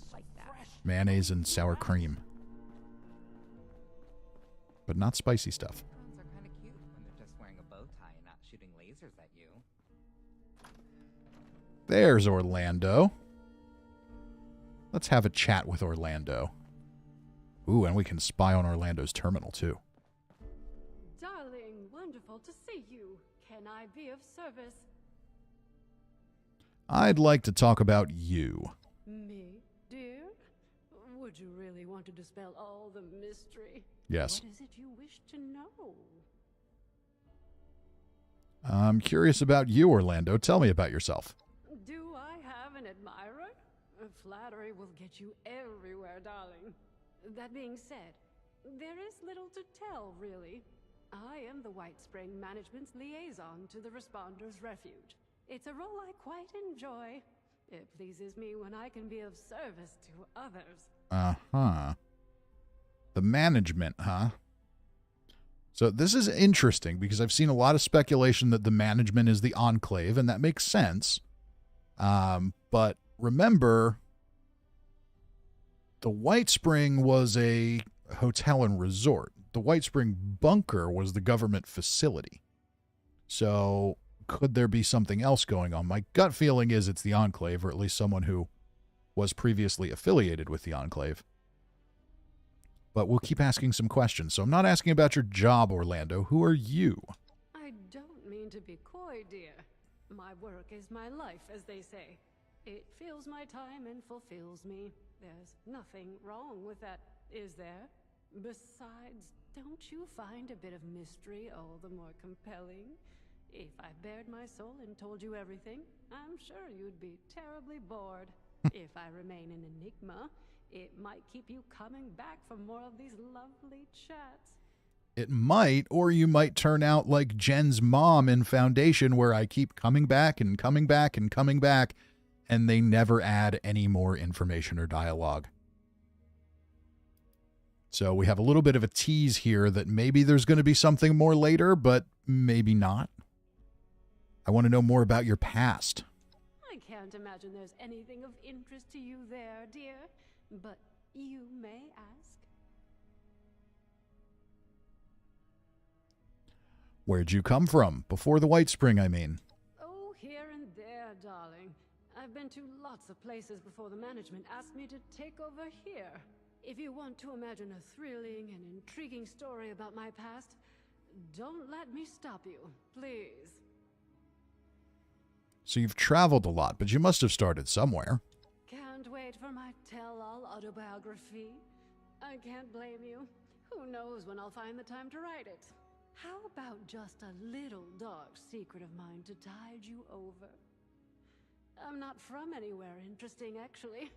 Mayonnaise and sour cream, but not spicy stuff. Clowns are kind of cute when they're just wearing a bow tie and not shooting lasers at you. There's Orlando. Let's have a chat with Orlando. Ooh, and we can spy on Orlando's terminal, too. Darling, wonderful to see you. Can I be of service? I'd like to talk about you. Me, dear? Would you really want to dispel all the mystery? Yes. What is it you wish to know? I'm curious about you, Orlando. Tell me about yourself. Do I have an admirer? Flattery will get you everywhere, darling. That being said, there is little to tell, really. I am the White Spring Management's liaison to the Responders' Refuge. It's a role I quite enjoy. It pleases me when I can be of service to others. Uh-huh. The management, huh? So this is interesting because I've seen a lot of speculation that the management is the Enclave, and that makes sense. But remember, the White Spring was a hotel and resort. The White Spring bunker was the government facility. So could there be something else going on? My gut feeling is it's the Enclave, or at least someone who was previously affiliated with the Enclave. But we'll keep asking some questions. So I'm not asking about your job, Orlando. Who are you? I don't mean to be coy, dear. My work is my life, as they say. It fills my time and fulfills me. There's nothing wrong with that, is there? Besides, don't you find a bit of mystery all the more compelling? If I bared my soul and told you everything, I'm sure you'd be terribly bored. If I remain an enigma, it might keep you coming back for more of these lovely chats. It might, or you might turn out like Jen's mom in Foundation, where I keep coming back and coming back and coming back, and they never add any more information or dialogue. So we have a little bit of a tease here that maybe there's going to be something more later, but maybe not. I want to know more about your past. I can't imagine there's anything of interest to you there, dear. but you may ask. Where'd you come from? Before the White Spring, I mean. Oh, here and there, darling. I've been to lots of places before the management asked me to take over here. If you want to imagine a thrilling and intriguing story about my past, don't let me stop you, please. So you've traveled a lot, but you must have started somewhere. Can't wait for my tell-all autobiography. I can't blame you. Who knows when I'll find the time to write it. How about just a little dark secret of mine to tide you over? I'm not from anywhere interesting, actually.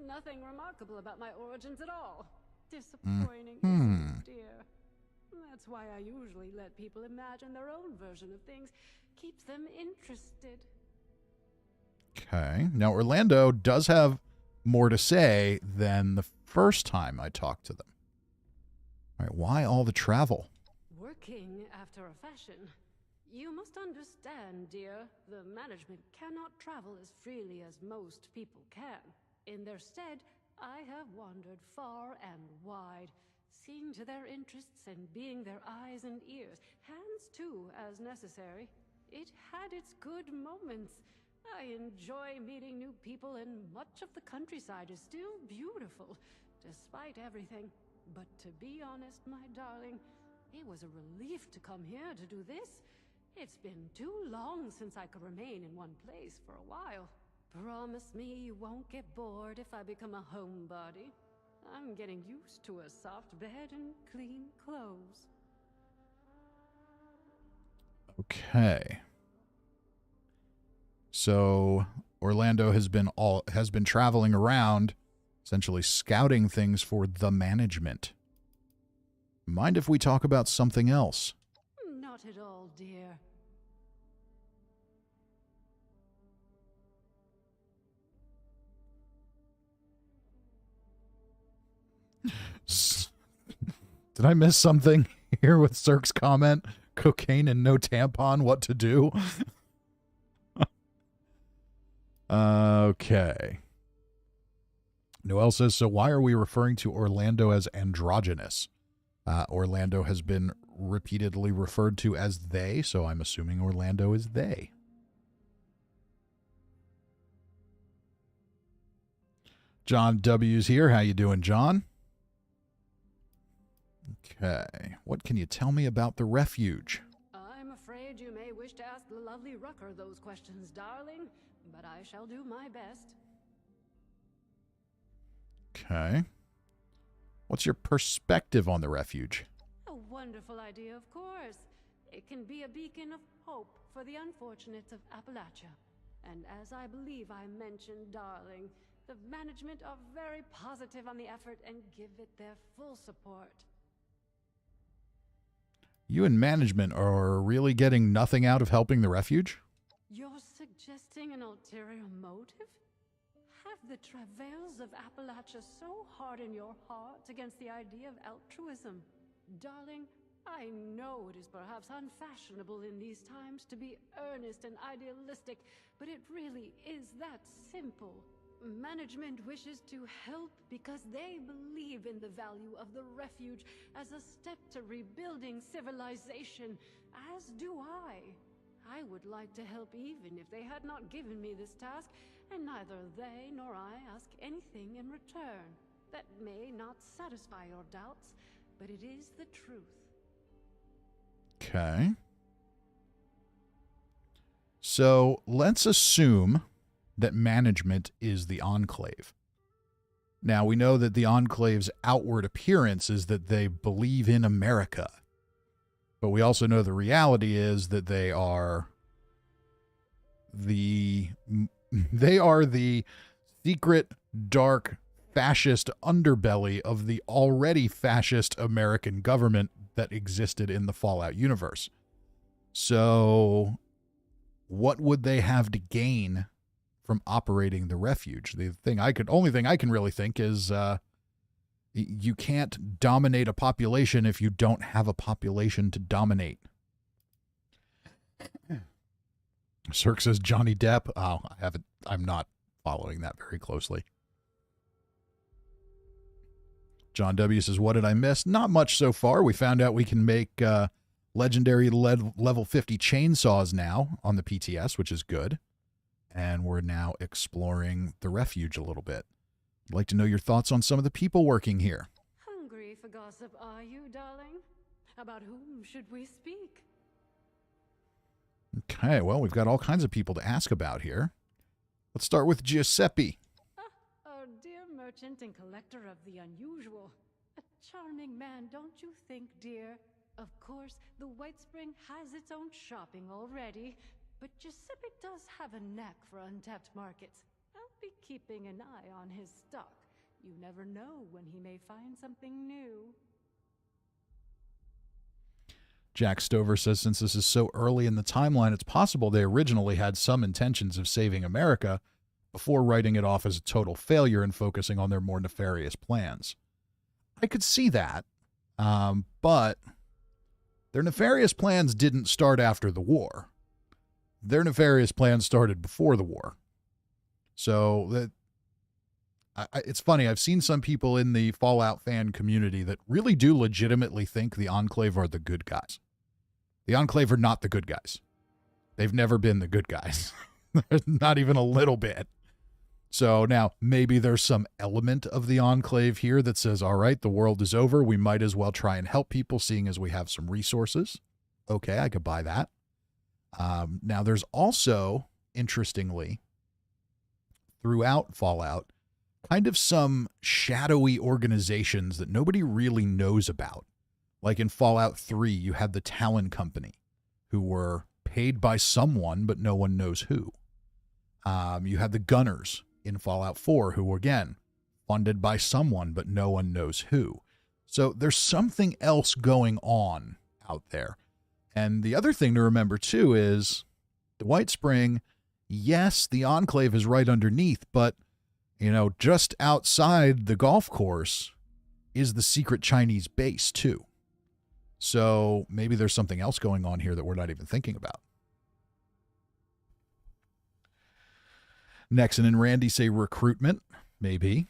Nothing remarkable about my origins at all. Disappointing, isn't it, dear? That's why I usually let people imagine their own version of things. Keeps them interested. Okay. Now, Orlando does have more to say than the first time I talked to them. All right, why all the travel? Working after a fashion. You must understand, dear, the management cannot travel as freely as most people can. In their stead, I have wandered far and wide, seeing to their interests and being their eyes and ears, hands too, as necessary. It had its good moments. I enjoy meeting new people, and much of the countryside is still beautiful, despite everything. But to be honest, my darling, it was a relief to come here to do this. It's been too long since I could remain in one place for a while. Promise me you won't get bored if I become a homebody. I'm getting used to a soft bed and clean clothes. Okay. So Orlando has been traveling around, essentially scouting things for the management. Mind if we talk about something else? Not at all, dear. Did I miss something here with Cirque's comment? Cocaine and no tampon, what to do? Okay. Noel says, so why are we referring to Orlando as androgynous? Orlando has been repeatedly referred to as they, so I'm assuming Orlando is they. John W's here. How you doing, John? Okay. What can you tell me about the refuge? I'm afraid you may wish to ask the lovely Rucker those questions, darling, but I shall do my best. Okay. What's your perspective on the refuge? A wonderful idea, of course. It can be a beacon of hope for the unfortunates of Appalachia. And as I believe I mentioned, darling, the management are very positive on the effort and give it their full support. You and management are really getting nothing out of helping the refuge? You're suggesting an ulterior motive? Have the travails of Appalachia so hardened your heart against the idea of altruism? Darling, I know it is perhaps unfashionable in these times to be earnest and idealistic, but it really is that simple. Management wishes to help because they believe in the value of the refuge as a step to rebuilding civilization, as do I. I would like to help even if they had not given me this task, and neither they nor I ask anything in return. That may not satisfy your doubts, but it is the truth. Okay. So let's assume that management is the Enclave. Now, we know that the Enclave's outward appearance is that they believe in America. But we also know the reality is that they are the secret, dark, fascist underbelly of the already fascist American government that existed in the Fallout universe. So what would they have to gain from operating the refuge? The only thing I can really think is you can't dominate a population if you don't have a population to dominate. Cirque says Johnny Depp. Oh, I'm not following that very closely. John W. says, what did I miss? Not much so far. We found out we can make legendary level 50 chainsaws now on the PTS, which is good. And we're now exploring the refuge a little bit. I'd like to know your thoughts on some of the people working here. Hungry for gossip, are you, darling? About whom should we speak? Okay, well, we've got all kinds of people to ask about here. Let's start with Giuseppe. Oh, dear merchant and collector of the unusual. A charming man, don't you think, dear? Of course, the White Spring has its own shopping already, but Giuseppe does have a knack for untapped markets. I'll be keeping an eye on his stock. You never know when he may find something new. Jack Stover says since this is so early in the timeline, it's possible they originally had some intentions of saving America before writing it off as a total failure and focusing on their more nefarious plans. I could see that, but their nefarious plans didn't start after the war. Their nefarious plans started before the war. So it's funny. I've seen some people in the Fallout fan community that really do legitimately think the Enclave are the good guys. The Enclave are not the good guys. They've never been the good guys. Not even a little bit. So now maybe there's some element of the Enclave here that says, all right, the world is over. We might as well try and help people seeing as we have some resources. Okay, I could buy that. Now there's also, interestingly, throughout Fallout, kind of some shadowy organizations that nobody really knows about. Like in Fallout 3, you had the Talon Company, who were paid by someone, but no one knows who. You had the Gunners in Fallout 4, who were, again, funded by someone, but no one knows who. So there's something else going on out there. And the other thing to remember, too, is the White Spring, yes, the Enclave is right underneath, but, you know, just outside the golf course is the secret Chinese base, too. So maybe there's something else going on here that we're not even thinking about. Nexon and Randy say recruitment. Maybe.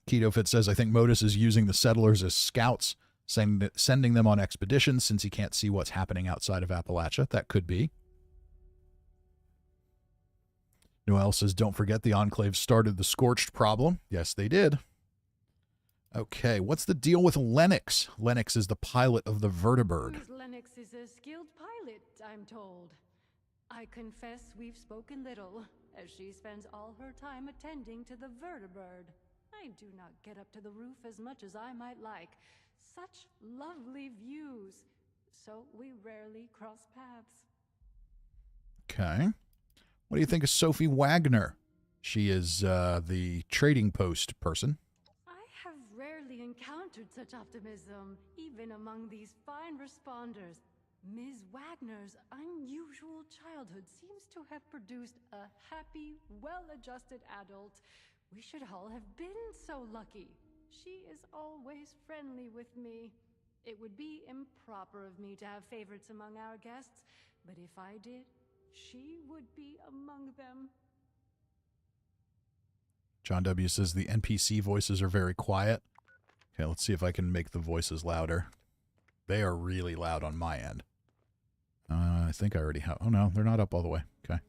KetoFit says, I think Modus is using the settlers as scouts, sending them on expeditions since he can't see what's happening outside of Appalachia. That could be. Noel says, don't forget the Enclave started the Scorched problem. Yes, they did. Okay, what's the deal with Lennox? Lennox is the pilot of the Vertibird. Lennox is a skilled pilot, I'm told. I confess we've spoken little, as she spends all her time attending to the Vertibird. I do not get up to the roof as much as I might like. Such lovely views. So we rarely cross paths. Okay. What do you think of Sophie Wagner? She is the trading post person. I have rarely encountered such optimism, even among these fine responders. Ms. Wagner's unusual childhood seems to have produced a happy, well-adjusted adult. We should all have been so lucky. She is always friendly with me. It would be improper of me to have favorites among our guests, but if I did, she would be among them. John W. says the NPC voices are very quiet. Okay, let's see if I can make the voices louder. They are really loud on my end. I think I already have... Oh, no, they're not up all the way. Okay.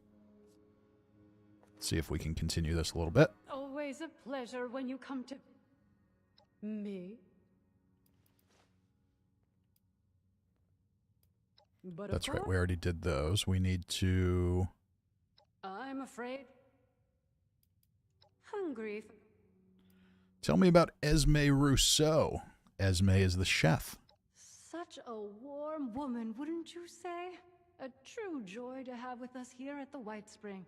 Let's see if we can continue this a little bit. Always a pleasure when you come to... me. But that's right, we already did those. We need to... I'm afraid... hungry. Tell me about Esme Rousseau. Esme is the chef. Such a warm woman, wouldn't you say? A true joy to have with us here at the White Spring.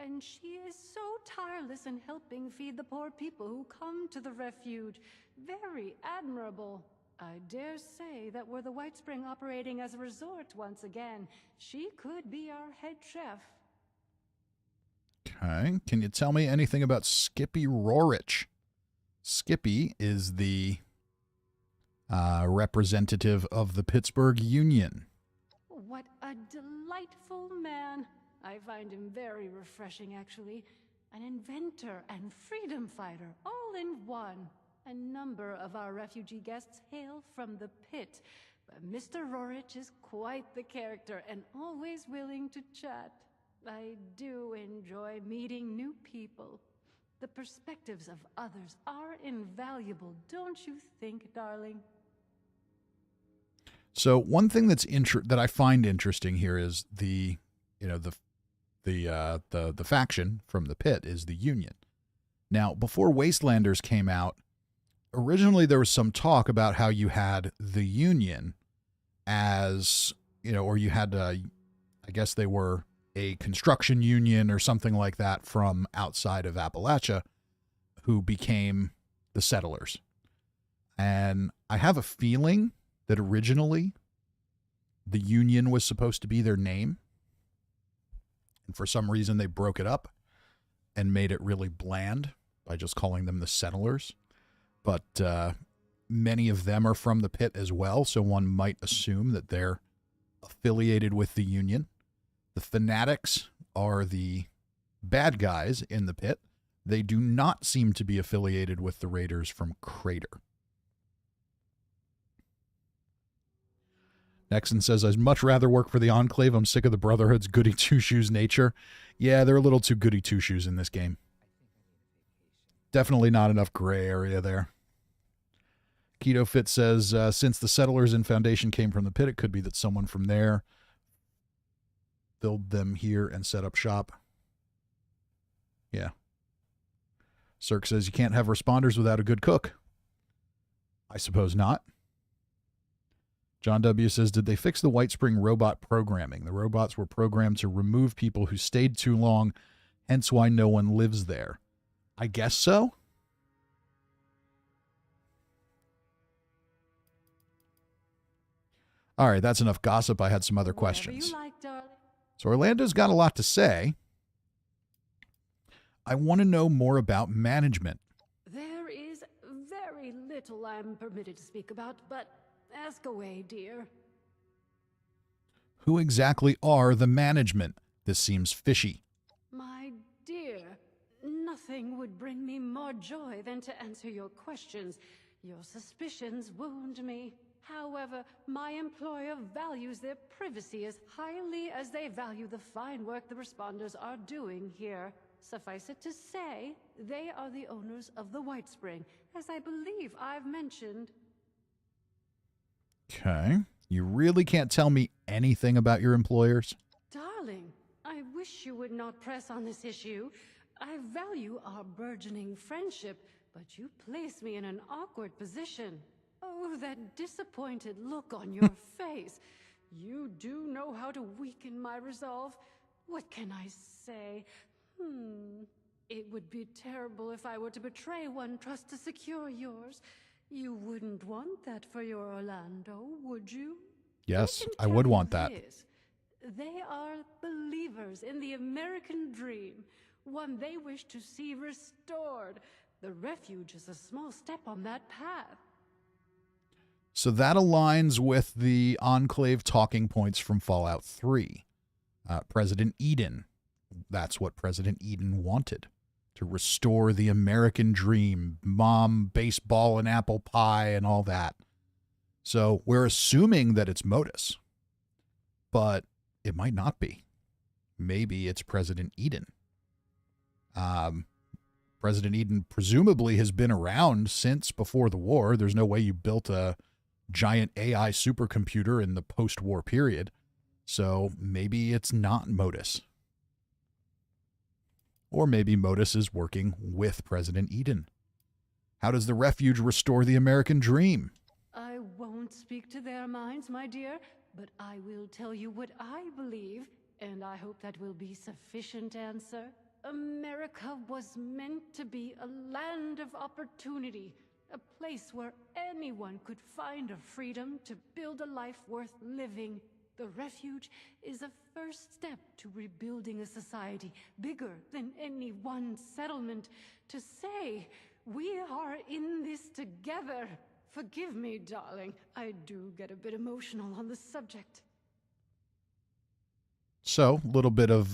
And she is so tireless in helping feed the poor people who come to the refuge. Very admirable. I dare say that were the White Spring operating as a resort once again, she could be our head chef. Okay. Can you tell me anything about Skippy Rorich? Skippy is the representative of the Pittsburgh Union. What a delightful man. I find him very refreshing, actually. An inventor and freedom fighter, all in one. A number of our refugee guests hail from the Pit, but Mr. Rorich is quite the character and always willing to chat. I do enjoy meeting new people. The perspectives of others are invaluable, don't you think, darling? So one thing that I find interesting here is the faction from the Pit is the Union. Now, before Wastelanders came out, originally there was some talk about how you had the Union as, or you had, I guess they were a construction union or something like that from outside of Appalachia who became the settlers. And I have a feeling that originally the Union was supposed to be their name. And for some reason they broke it up and made it really bland by just calling them the settlers. But many of them are from the Pit as well, so one might assume that they're affiliated with the Union. The Fanatics are the bad guys in the Pit. They do not seem to be affiliated with the Raiders from Crater. Nexon says, I'd much rather work for the Enclave. I'm sick of the Brotherhood's goody two-shoes nature. Yeah, they're a little too goody two-shoes in this game. Definitely not enough gray area there. Keto Fit says, since the settlers in Foundation came from the Pit, it could be that someone from there build them here and set up shop. Yeah. Cirque says, you can't have responders without a good cook. I suppose not. John W. says, did they fix the White Spring robot programming? The robots were programmed to remove people who stayed too long, hence why no one lives there. I guess so. All right, that's enough gossip. I had some other questions. So Orlando's got a lot to say. I want to know more about management. There is very little I'm permitted to speak about, but ask away, dear. Who exactly are the management? This seems fishy. My dear, nothing would bring me more joy than to answer your questions. Your suspicions wound me. However, my employer values their privacy as highly as they value the fine work the responders are doing here. Suffice it to say, they are the owners of the White Spring, as I believe I've mentioned. Okay. You really can't tell me anything about your employers? Darling, I wish you would not press on this issue. I value our burgeoning friendship, but you place me in an awkward position. Oh, that disappointed look on your face. You do know how to weaken my resolve. What can I say? It would be terrible if I were to betray one trust to secure yours. You wouldn't want that for your Orlando, would you? Yes, I would want that. They are believers in the American dream, one they wish to see restored. The refuge is a small step on that path. So that aligns with the Enclave talking points from Fallout 3. President Eden. That's what President Eden wanted. To restore the American dream. Mom, baseball, and apple pie, and all that. So we're assuming that it's Modus. But it might not be. Maybe it's President Eden. President Eden presumably has been around since before the war. There's no way you built a giant AI supercomputer in the post-war period. So maybe it's not Modus. Or maybe Modus is working with President Eden. How does the refuge restore the American dream? I won't speak to their minds, my dear, but I will tell you what I believe, and I hope that will be sufficient answer. America was meant to be a land of opportunity, a place where anyone could find a freedom to build a life worth living. The refuge is a first step to rebuilding a society bigger than any one settlement. To say, we are in this together. Forgive me, darling. I do get a bit emotional on the subject. So, a little bit of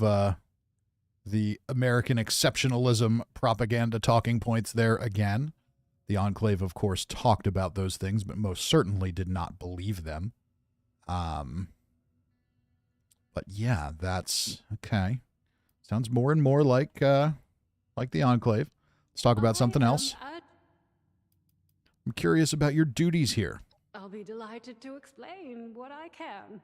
the American exceptionalism propaganda talking points there again. The Enclave, of course, talked about those things, but most certainly did not believe them. But yeah, that's okay. Sounds more and more like the Enclave. Let's talk about something else. I'm curious about your duties here. I'll be delighted to explain what I can.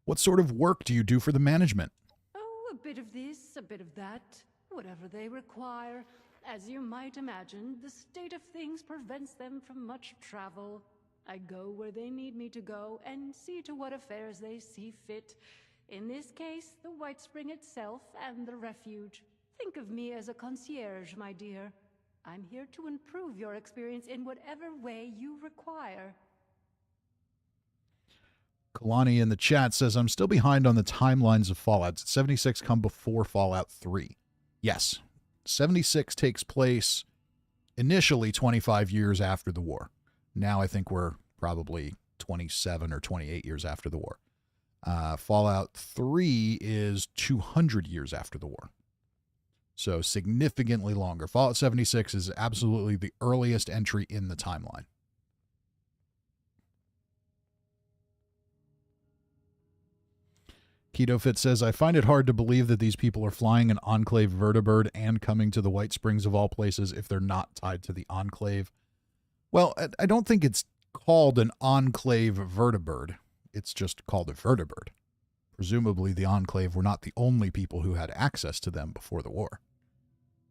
What sort of work do you do for the management? Oh, a bit of this, a bit of that, whatever they require. As you might imagine, the state of things prevents them from much travel. I go where they need me to go and see to what affairs they see fit. In this case, the White Spring itself and the refuge. Think of me as a concierge, my dear. I'm here to improve your experience in whatever way you require. Kalani in the chat says, I'm still behind on the timelines of Fallout. Did 76 come before Fallout 3? Yes. 76 takes place initially 25 years after the war. Now I think we're probably 27 or 28 years after the war. Fallout 3 is 200 years after the war. So significantly longer. Fallout 76 is absolutely the earliest entry in the timeline. KetoFit says, I find it hard to believe that these people are flying an Enclave vertibird and coming to the White Springs of all places if they're not tied to the Enclave. Well, I don't think it's called an Enclave vertibird. It's just called a vertibird. Presumably the Enclave were not the only people who had access to them before the war.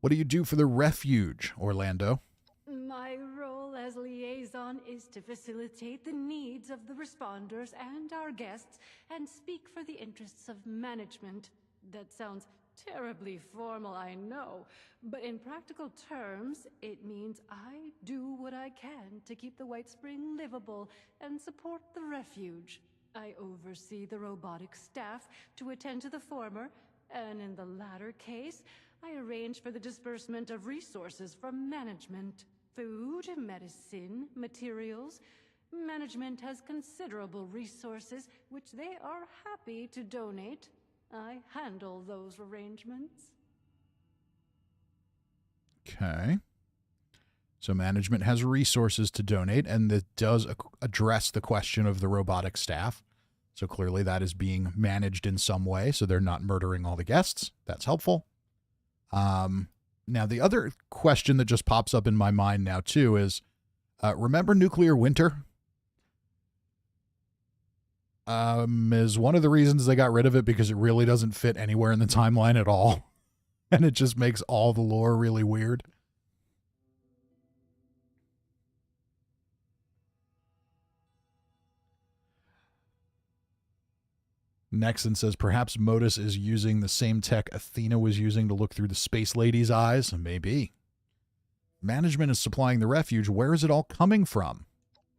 What do you do for the refuge, Orlando? My role as liaison is to facilitate the needs of the responders and our guests and speak for the interests of management. That sounds terribly formal, I know, but in practical terms, it means I do what I can to keep the White Spring livable and support the refuge. I oversee the robotic staff to attend to the former, and in the latter case, I arrange for the disbursement of resources from management. Food, medicine, materials. Management has considerable resources, which they are happy to donate. I handle those arrangements. Okay. So management has resources to donate, and that does address the question of the robotic staff. So clearly that is being managed in some way, so they're not murdering all the guests. That's helpful. Now, the other question that just pops up in my mind now, too, is remember Nuclear Winter? Is one of the reasons they got rid of it because it really doesn't fit anywhere in the timeline at all. And it just makes all the lore really weird. Nexon says, perhaps Modus is using the same tech Athena was using to look through the Space Lady's eyes. Maybe. Management is supplying the refuge. Where is it all coming from?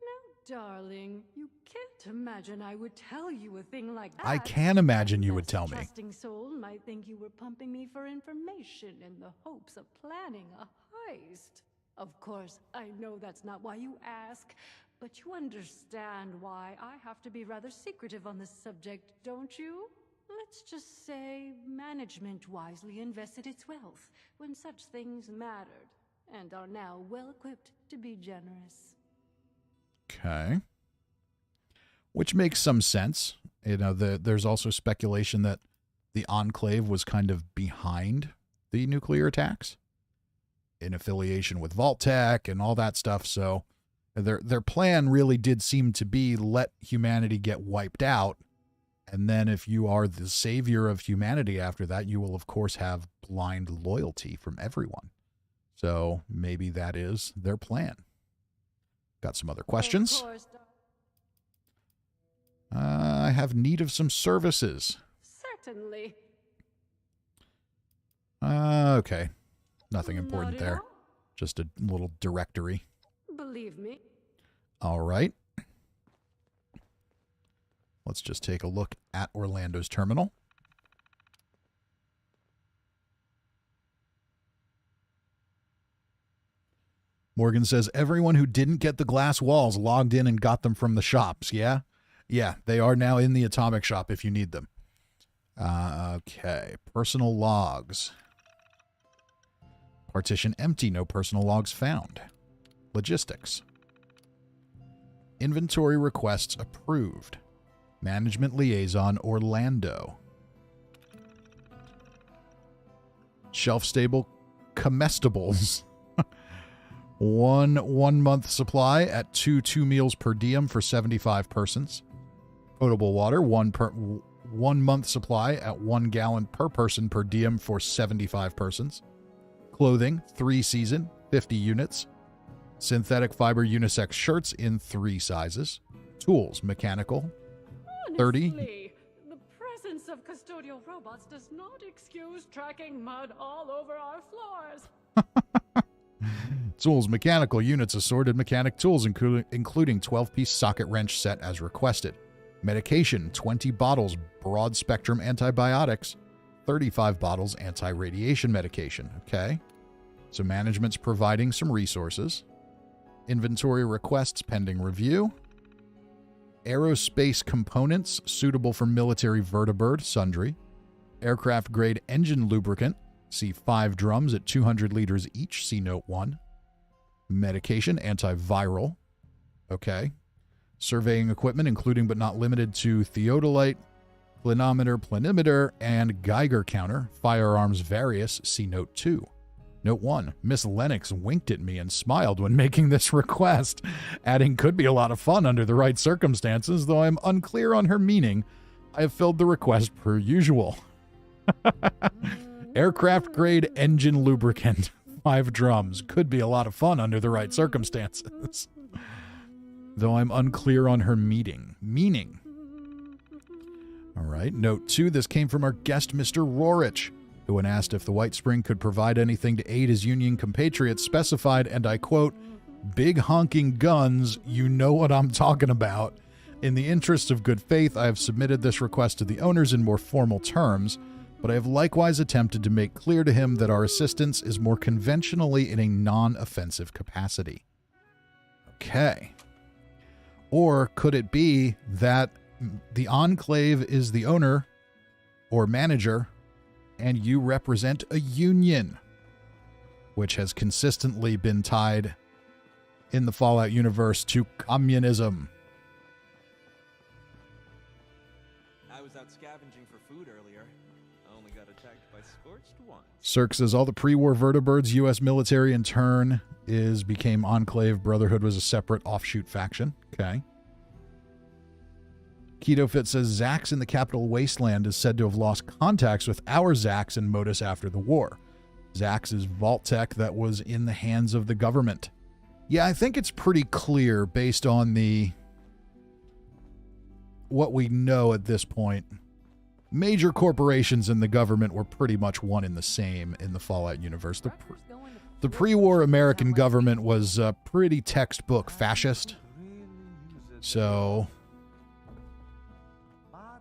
Now, darling, you can't imagine I would tell you a thing like that. I can imagine you would tell me. Trusting soul might think you were pumping me for information in the hopes of planning a heist. Of course, I know that's not why you ask, but you understand why I have to be rather secretive on this subject, don't you? Let's just say management wisely invested its wealth when such things mattered, and are now well-equipped to be generous. Okay. Which makes some sense. You know, there's also speculation that the Enclave was kind of behind the nuclear attacks in affiliation with Vault-Tec and all that stuff. So their plan really did seem to be let humanity get wiped out. And then if you are the savior of humanity after that, you will, of course, have blind loyalty from everyone. So maybe that is their plan. Got some other questions? I have need of some services. Certainly. Okay. Nothing important Not at there. all. Just a little directory. Believe me. All right. Let's just take a look at Orlando's terminal. Morgan says, everyone who didn't get the glass walls logged in and got them from the shops, yeah? Yeah, they are now in the atomic shop if you need them. Okay, personal logs. Partition empty, no personal logs found. Logistics. Inventory requests approved. Management liaison Orlando. Shelf-stable comestibles. one month supply at two meals per diem for 75 persons. Potable water, one month supply at 1 gallon per person per diem for 75 persons. Clothing, 3 season, 50 units. Synthetic fiber unisex shirts in 3 sizes. Tools, mechanical, 30. Honestly, the presence of custodial robots does not excuse tracking mud all over our floors. Tools, mechanical units, assorted mechanic tools, including 12-piece socket wrench set as requested. Medication, 20 bottles, broad-spectrum antibiotics, 35 bottles anti-radiation medication. Okay. So management's providing some resources. Inventory requests pending review. Aerospace components suitable for military vertibird, sundry. Aircraft-grade engine lubricant. See 5 drums at 200 liters each. See Note 1. Medication, antiviral. Okay. Surveying equipment, including but not limited to theodolite, planimeter, planimeter, and Geiger counter. Firearms various. See Note 2. Note 1. Miss Lennox winked at me and smiled when making this request, adding could be a lot of fun under the right circumstances, though I'm unclear on her meaning. I have filled the request per usual. Aircraft-grade engine lubricant. 5 drums. Could be a lot of fun under the right circumstances. Though I'm unclear on her meaning. All right. Note 2. This came from our guest, Mr. Rorich, who, when asked if the White Spring could provide anything to aid his Union compatriots, specified, and I quote, "Big honking guns, you know what I'm talking about. In the interest of good faith, I have submitted this request to the owners in more formal terms, but I have likewise attempted to make clear to him that our assistance is more conventionally in a non-offensive capacity." Okay. Or could it be that the Enclave is the owner or manager and you represent a union, which has consistently been tied in the Fallout universe to communism? I was out scavenging for food earlier. I only got attacked by scorched once. Cirque says all the pre-war vertibirds, U.S. military in turn became Enclave. Brotherhood was a separate offshoot faction. Okay. Keto Fit says Zax in the Capital Wasteland is said to have lost contacts with our Zax and Modus after the war. Zax is vault tech that was in the hands of the government. Yeah, I think it's pretty clear based on what we know at this point. Major corporations and the government were pretty much one and the same in the Fallout universe. The pre-war American government was pretty textbook fascist. So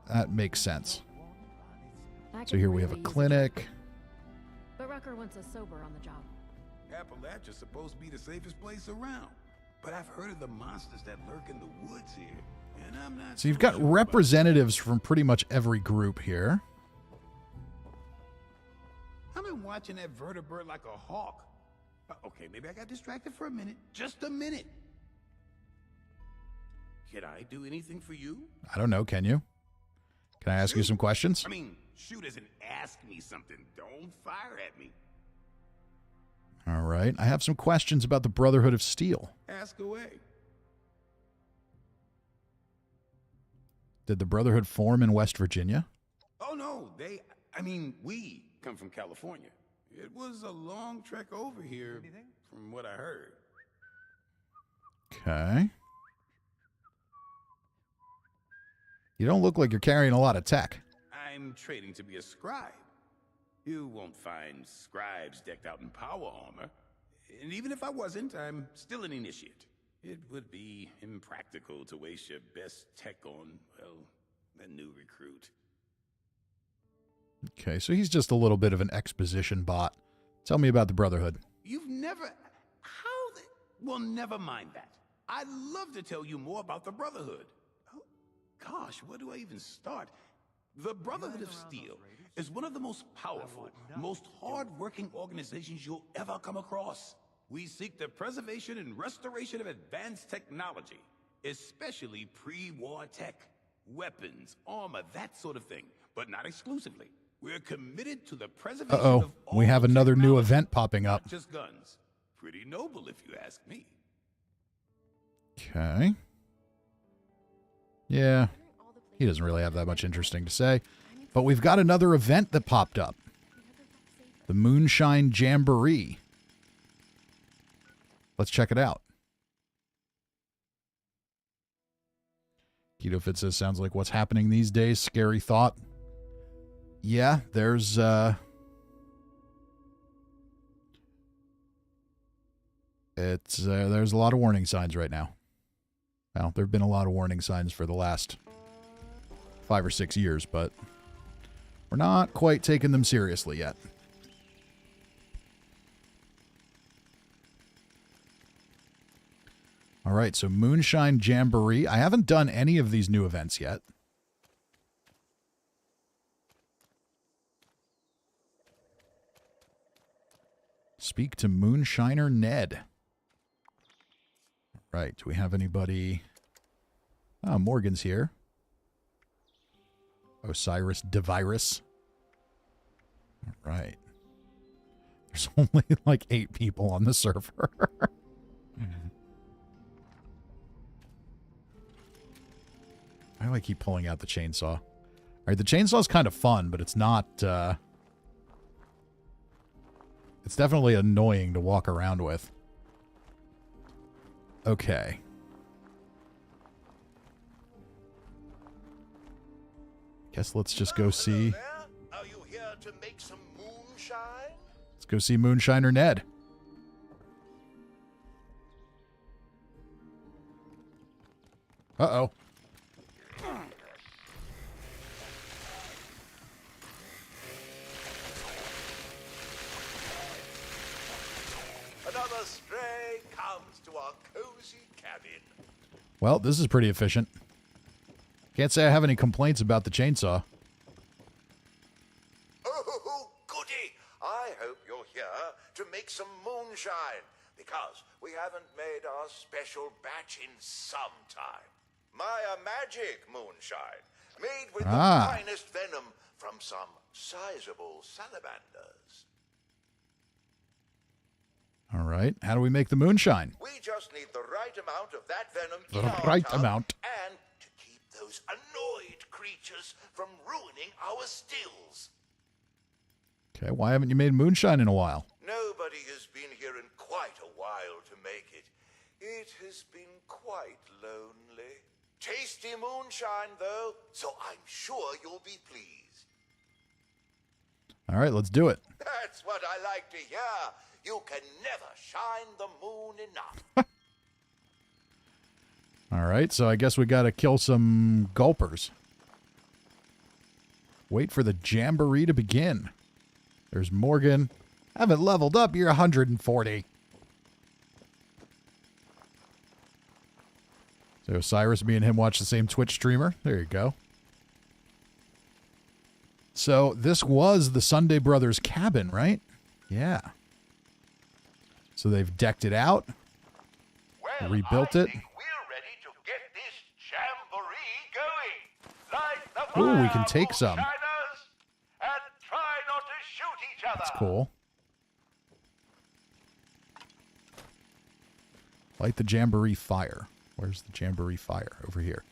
that makes sense. So here we have a clinic. But Rucker wants us sober on the job. Appalachia's supposed to be the safest place around. But I've heard of the monsters that lurk in the woods here. And I'm not So you've got representatives from pretty much every group here. I've been watching that vertibird like a hawk. Okay, maybe I got distracted for a minute. Just a minute. Can I do anything for you? I don't know, can you? Can I ask you some questions? I mean, shoot as in ask me something. Don't fire at me. All right. I have some questions about the Brotherhood of Steel. Ask away. Did the Brotherhood form in West Virginia? Oh, no. We come from California. It was a long trek over here, from what I heard. Okay. You don't look like you're carrying a lot of tech. I'm trading to be a scribe. You won't find scribes decked out in power armor. And even if I wasn't, I'm still an initiate. It would be impractical to waste your best tech on, well, a new recruit. Okay, so he's just a little bit of an exposition bot. Tell me about the Brotherhood. You've never... Well, never mind that. I'd love to tell you more about the Brotherhood. Oh, gosh, where do I even start? The Brotherhood of Steel is one of the most powerful, most hard-working organizations you'll ever come across. We seek the preservation and restoration of advanced technology, especially pre-war tech, weapons, armor, that sort of thing, but not exclusively. We're committed to the preservation of all we have another new technology, event popping up. not just guns. Pretty noble, if you ask me. Okay. Yeah. He doesn't really have that much interesting to say. But we've got another event that popped up. The Moonshine Jamboree. Let's check it out. Keto Fit says, sounds like what's happening these days. Scary thought. Yeah, there's there's a lot of warning signs right now. Well, there have been a lot of warning signs for the last 5 or 6 years, but we're not quite taking them seriously yet. All right, so Moonshine Jamboree. I haven't done any of these new events yet. Speak to Moonshiner Ned. All right, do we have anybody? Oh, Morgan's here. Osiris DeVirus. All right. There's only like 8 people on the server. Why do I keep pulling out the chainsaw? All right, the chainsaw's kind of fun, but it's not... it's definitely annoying to walk around with. Okay. Guess let's just go see... Are you here to make some moonshine? Let's go see Moonshiner Ned. Uh-oh. Another stray comes to our cozy cabin. Well, this is pretty efficient. Can't say I have any complaints about the chainsaw. Oh, goody! I hope you're here to make some moonshine, because we haven't made our special batch in some time. My magic moonshine, made with the finest venom from some sizable salamanders. All right. How do we make the moonshine? We just need the right amount of that venom The in our right tub amount. and to keep those annoyed creatures from ruining our stills. Okay, why haven't you made moonshine in a while? Nobody has been here in quite a while to make it. It has been quite lonely. Tasty moonshine, though, so I'm sure you'll be pleased. All right, let's do it. That's what I like to hear. You can never shine the moon enough. All right, so I guess we got to kill some gulpers. Wait for the jamboree to begin. There's Morgan. Haven't leveled up, you're 140. So Osiris, me and him watch the same Twitch streamer. There you go. So this was the Sunday Brothers cabin, right? Yeah. So they've decked it out, rebuilt it. Ooh, we can take some. That's cool. Light the jamboree fire. Where's the jamboree fire? Over here.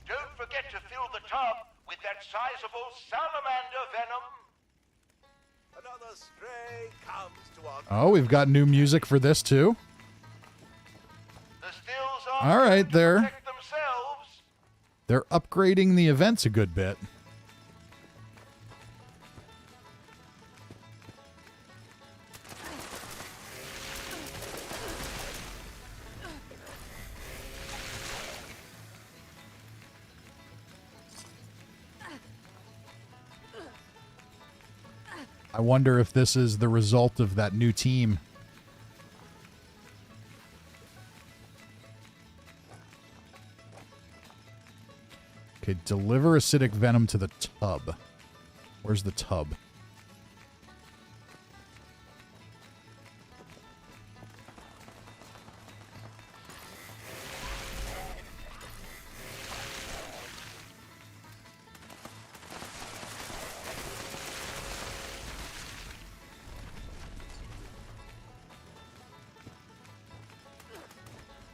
Don't forget to fill the tub with that sizable salamander venom. Another stray comes to our... Oh, we've got new music for this too. The stills are All right, they're themselves. They're upgrading the events a good bit. I wonder if this is the result of that new team. Okay, deliver acidic venom to the tub. Where's the tub?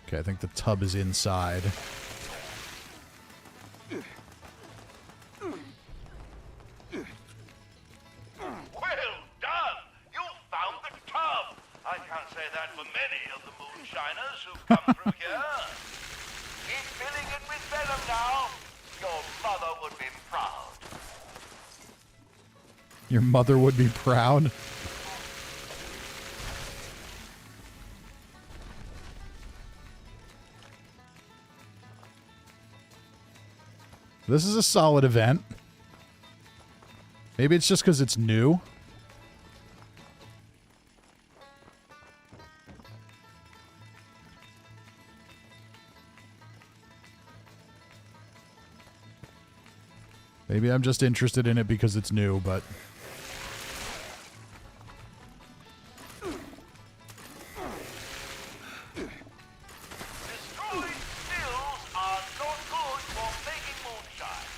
Okay, I think the tub is inside. Well done! You found the tub! I can't say that for many of the moonshiners who've come through here. Keep filling it with venom now. Your mother would be proud. Your mother would be proud. This is a solid event. Maybe it's just because it's new. Maybe I'm just interested in it because it's new, but... Destroyed stills are not good for making moonshine.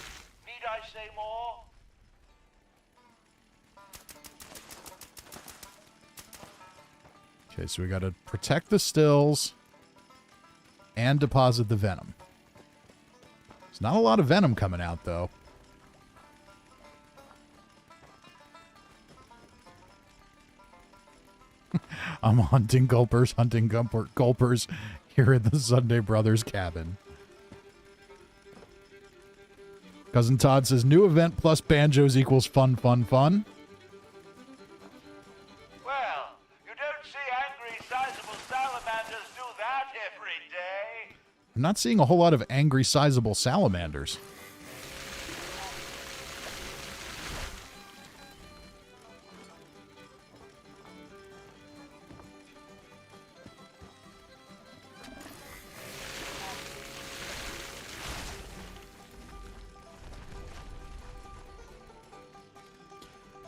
Need I say more? Okay, so we gotta protect the stills and deposit the venom. There's not a lot of venom coming out, though. I'm hunting gulpers here at the Sunday Brothers cabin. Cousin Todd says, new event plus banjos equals fun, fun, fun. Well, you don't see angry, sizable salamanders do that every day. I'm not seeing a whole lot of angry, sizable salamanders.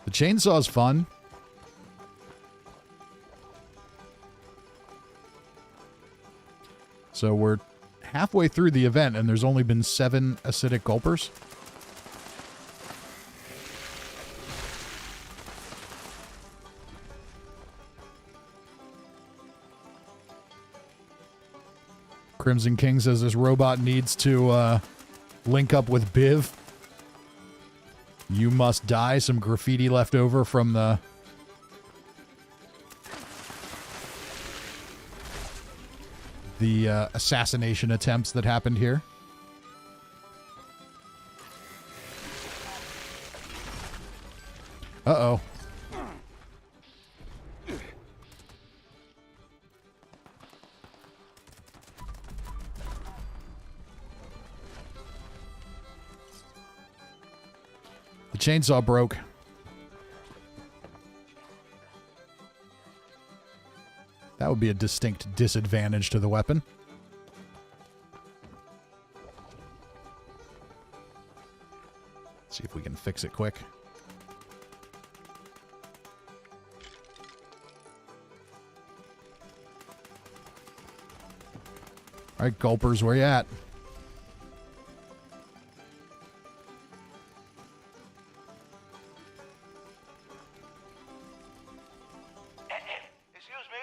The chainsaw's fun. So we're halfway through the event and there's only been 7 acidic gulpers. Crimson King says this robot needs to link up with Biv. You must die. Some graffiti left over from the assassination attempts that happened here. Uh-oh. The chainsaw broke. That would be a distinct disadvantage to the weapon. Let's see if we can fix it quick. All right, gulpers, where you at? Excuse me,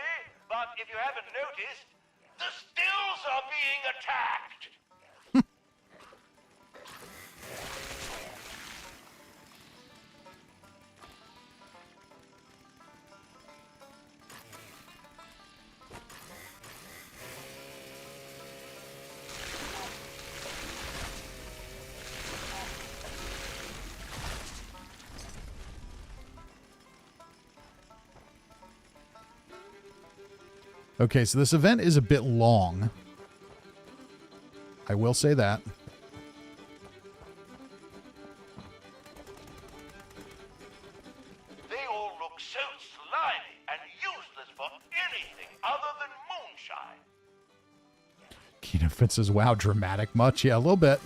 but if you haven't noticed, the stills are being attacked. Okay, so this event is a bit long. I will say that. They all look so slimy and useless for anything other than moonshine. Keena Fitz says, wow, dramatic much? Yeah, a little bit.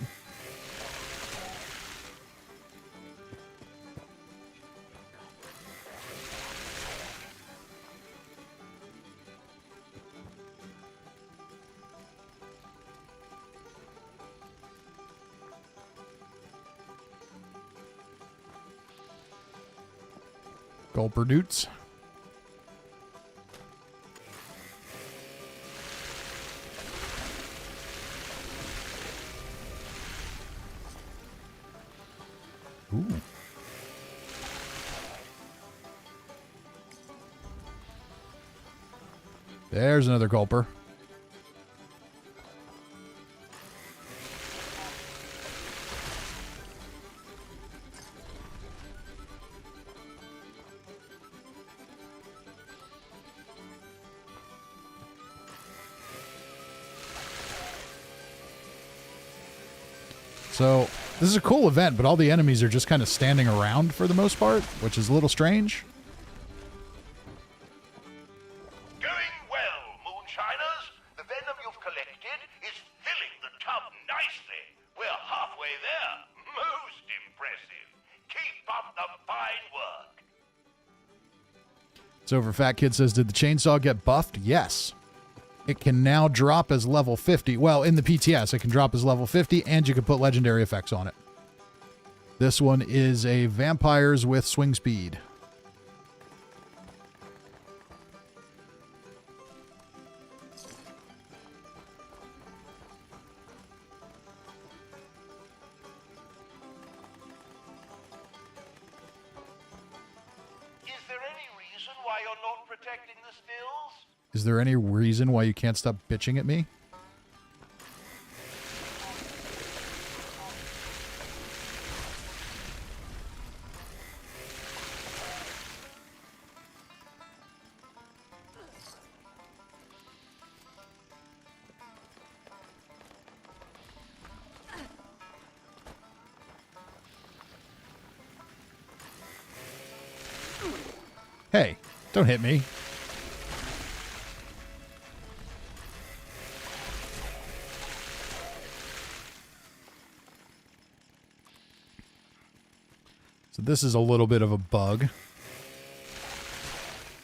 Gulper Doots. Ooh. There's another Gulper. So, this is a cool event, but all the enemies are just kind of standing around for the most part, which is a little strange. Going well, Moonshiners. The venom you've collected is filling the tub nicely. We're halfway there. Most impressive. Keep up the fine work. So, for Fat Kid says, did the chainsaw get buffed? Yes. It can now drop as level 50. Well, in the PTS, it can drop as level 50, and you can put legendary effects on it. This one is a vampires with swing speed. Is there any reason why you're not protecting the stills? Is there any reason why you can't stop bitching at me? Hey, don't hit me. So this is a little bit of a bug.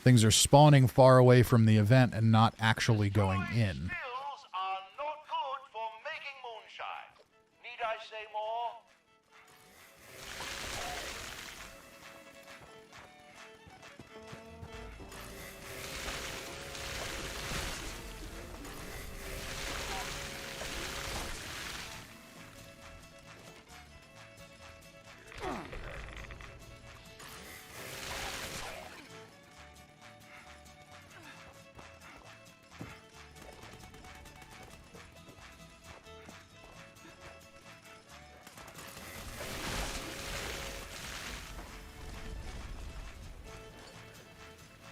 Things are spawning far away from the event and not actually going in. Stills are not good for making moonshine. Need I say more?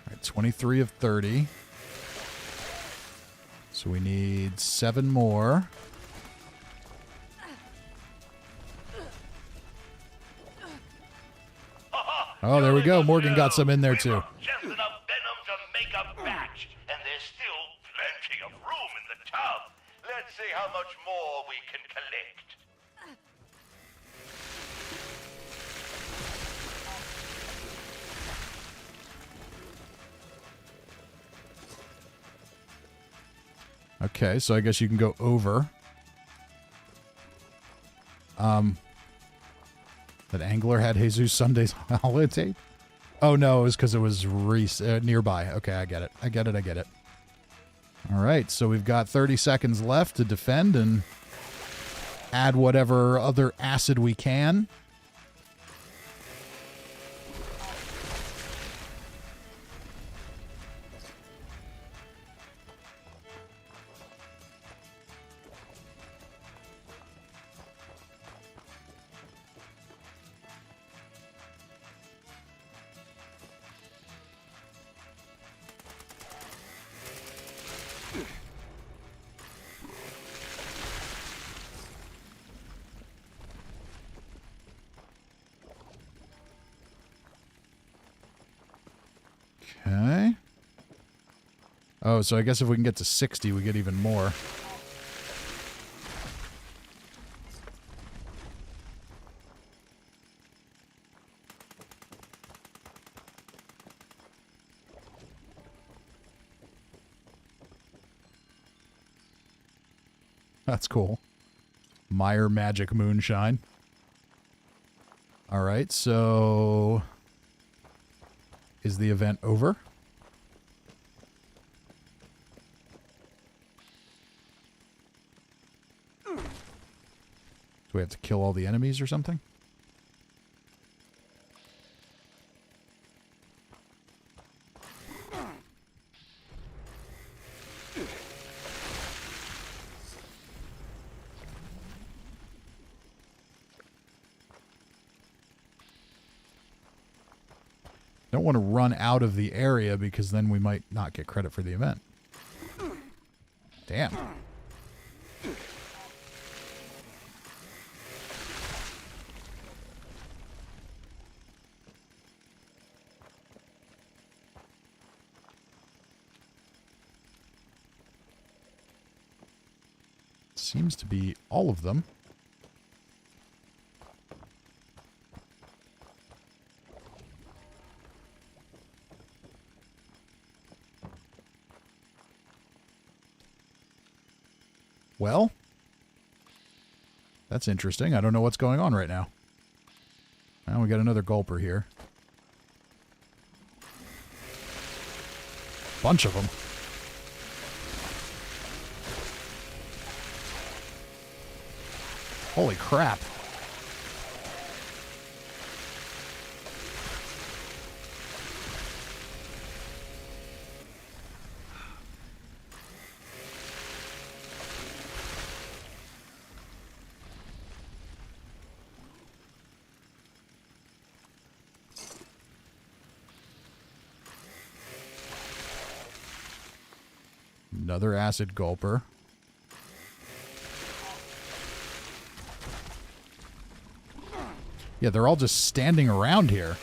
All right, 23 of 30. So we need 7 more. Oh, there we go. Morgan got some in there too. Just enough venom to make a batch, and there's still plenty of room in the tub. Let's see how much more we can collect. Okay, so I guess you can go over. That angler had Jesus Sunday's holiday tape? Oh, no, it was because it was nearby. Okay, I get it. I get it. All right, so we've got 30 seconds left to defend and add whatever other acid we can. Okay. Oh, so I guess if we can get to 60, we get even more. That's cool. Meyer Magic Moonshine. All right, so Is the event over? Do we have to kill all the enemies or something? Don't want to run out of the area because then we might not get credit for the event. Damn. Seems to be all of them. Well, that's interesting. I don't know what's going on right now. Now we got another gulper here. Bunch of them. Holy crap. Another acid gulper. Yeah, they're all just standing around here.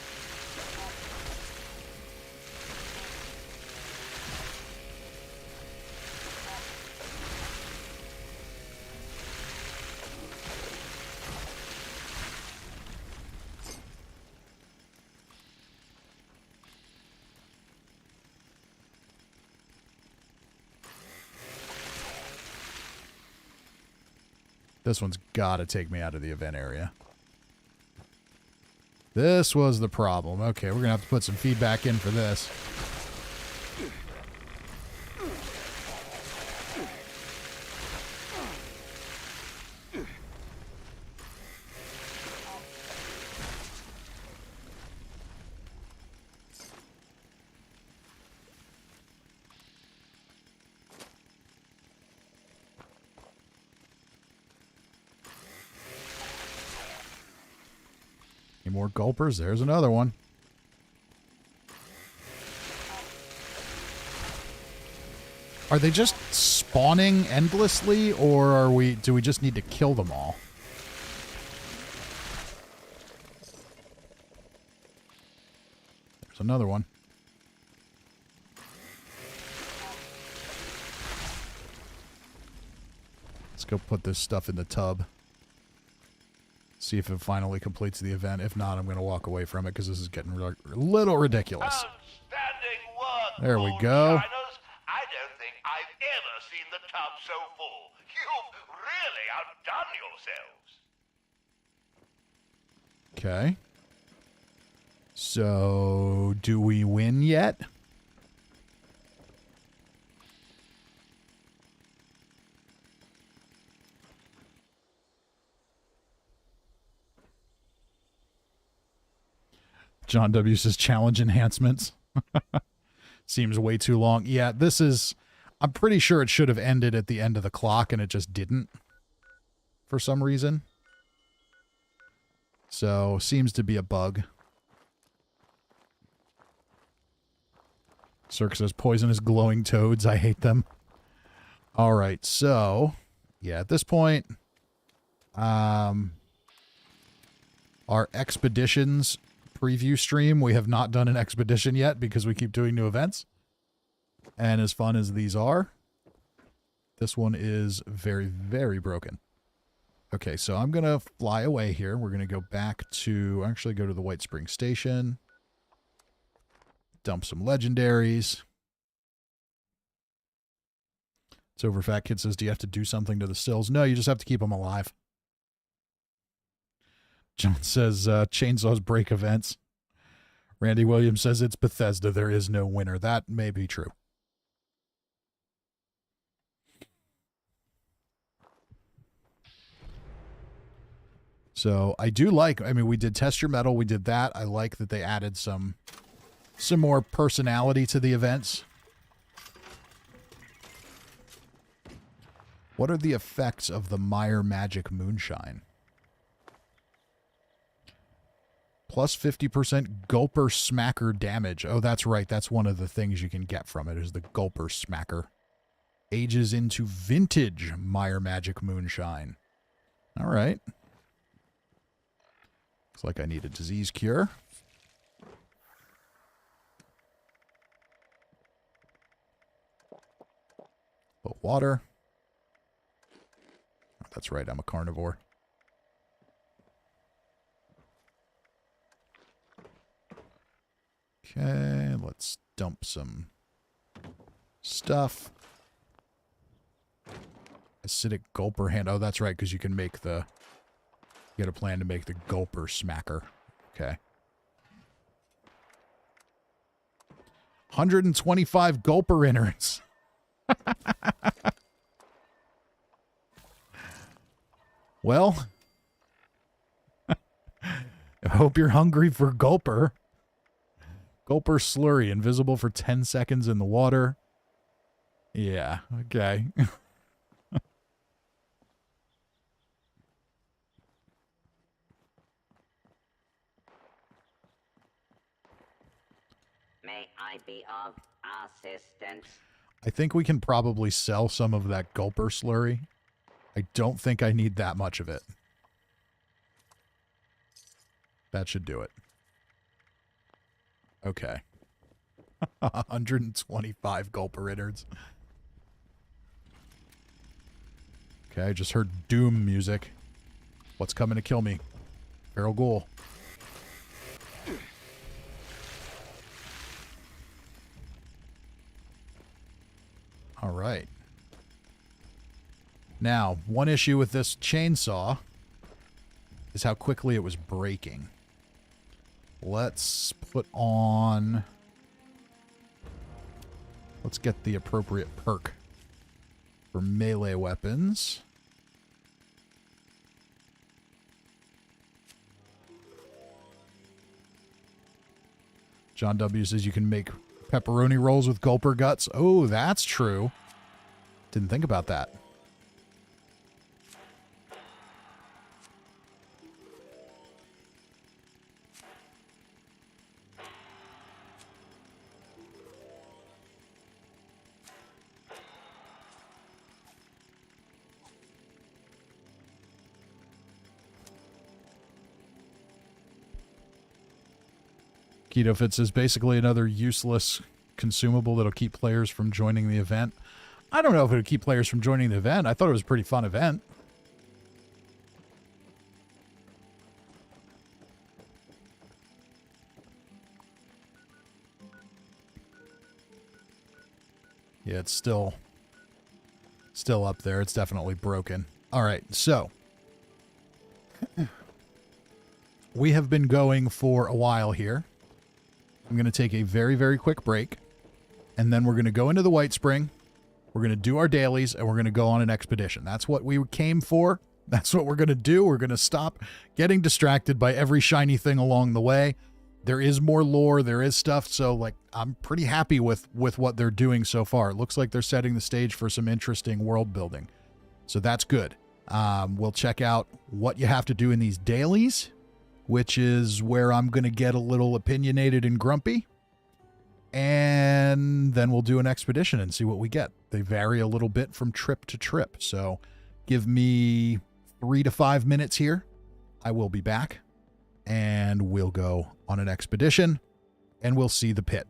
This one's got to take me out of the event area. This was the problem. Okay, we're going to have to put some feedback in for this. Any more gulpers? There's another one. Are they just spawning endlessly, or do we just need to kill them all? There's another one. Let's go put this stuff in the tub. See if it finally completes the event. If not, I'm going to walk away from it because this is getting a little ridiculous. Outstanding work, There we go. I don't think I've ever seen the tub so full. You've really outdone yourselves. Okay. So, do we win yet? John W. says challenge enhancements. Seems way too long. Yeah, this is... I'm pretty sure it should have ended at the end of the clock, and it just didn't. For some reason. So, seems to be a bug. Cirque says poisonous glowing toads. I hate them. Alright, so... Yeah, at this point... our expeditions... preview stream. We have not done an expedition yet because we keep doing new events. And as fun as these are, this one is very, very broken. Okay, so I'm going to fly away here. We're going to go back to, actually go to the White Spring Station. Dump some legendaries. It's over. Fat Kid says, do you have to do something to the stills? No, you just have to keep them alive. John says, chainsaws break events. Randy Williams says it's Bethesda. There is no winner. That may be true. So I do like, I mean, we did Test Your Metal. We did that. I like that they added some more personality to the events. What are the effects of the Meyer Magic Moonshine? Plus 50% Gulper Smacker damage. Oh, that's right. That's one of the things you can get from it is the Gulper Smacker. Ages into vintage Meyer Magic Moonshine. All right. Looks like I need a disease cure. But water. Oh, that's right. I'm a carnivore. Okay, let's dump some stuff. Acidic Gulper hand. Oh, that's right, because you can make the... You got a plan to make the Gulper Smacker. Okay. 125 Gulper innards. Well, I hope you're hungry for Gulper. Gulper Slurry, invisible for 10 seconds in the water. Yeah, okay. May I be of assistance? I think we can probably sell some of that Gulper Slurry. I don't think I need that much of it. That should do it. Okay. 125 Gulper innards. Okay, I just heard Doom music. What's coming to kill me? Feral Ghoul. All right. Now, one issue with this chainsaw is how quickly it was breaking. Let's put on... Let's get the appropriate perk for melee weapons. John W. says you can make pepperoni rolls with Gulper guts. Oh, that's true. Didn't think about that. Keto Fits is basically another useless consumable that'll keep players from joining the event. I don't know if it would keep players from joining the event. I thought it was a pretty fun event. Yeah, it's still up there. It's definitely broken. All right, so we have been going for a while here. I'm going to take a very, very quick break, and then we're going to go into the White Spring. We're going to do our dailies, and we're going to go on an expedition. That's what we came for. That's what we're going to do. We're going to stop getting distracted by every shiny thing along the way. There is more lore. There is stuff. So, like, I'm pretty happy with what they're doing so far. It looks like they're setting the stage for some interesting world building. So that's good. We'll check out what you have to do in these dailies, which is where I'm going to get a little opinionated and grumpy. And then we'll do an expedition and see what we get. They vary a little bit from trip to trip. So give me 3 to 5 minutes here. I will be back. And we'll go on an expedition. And we'll see the pit.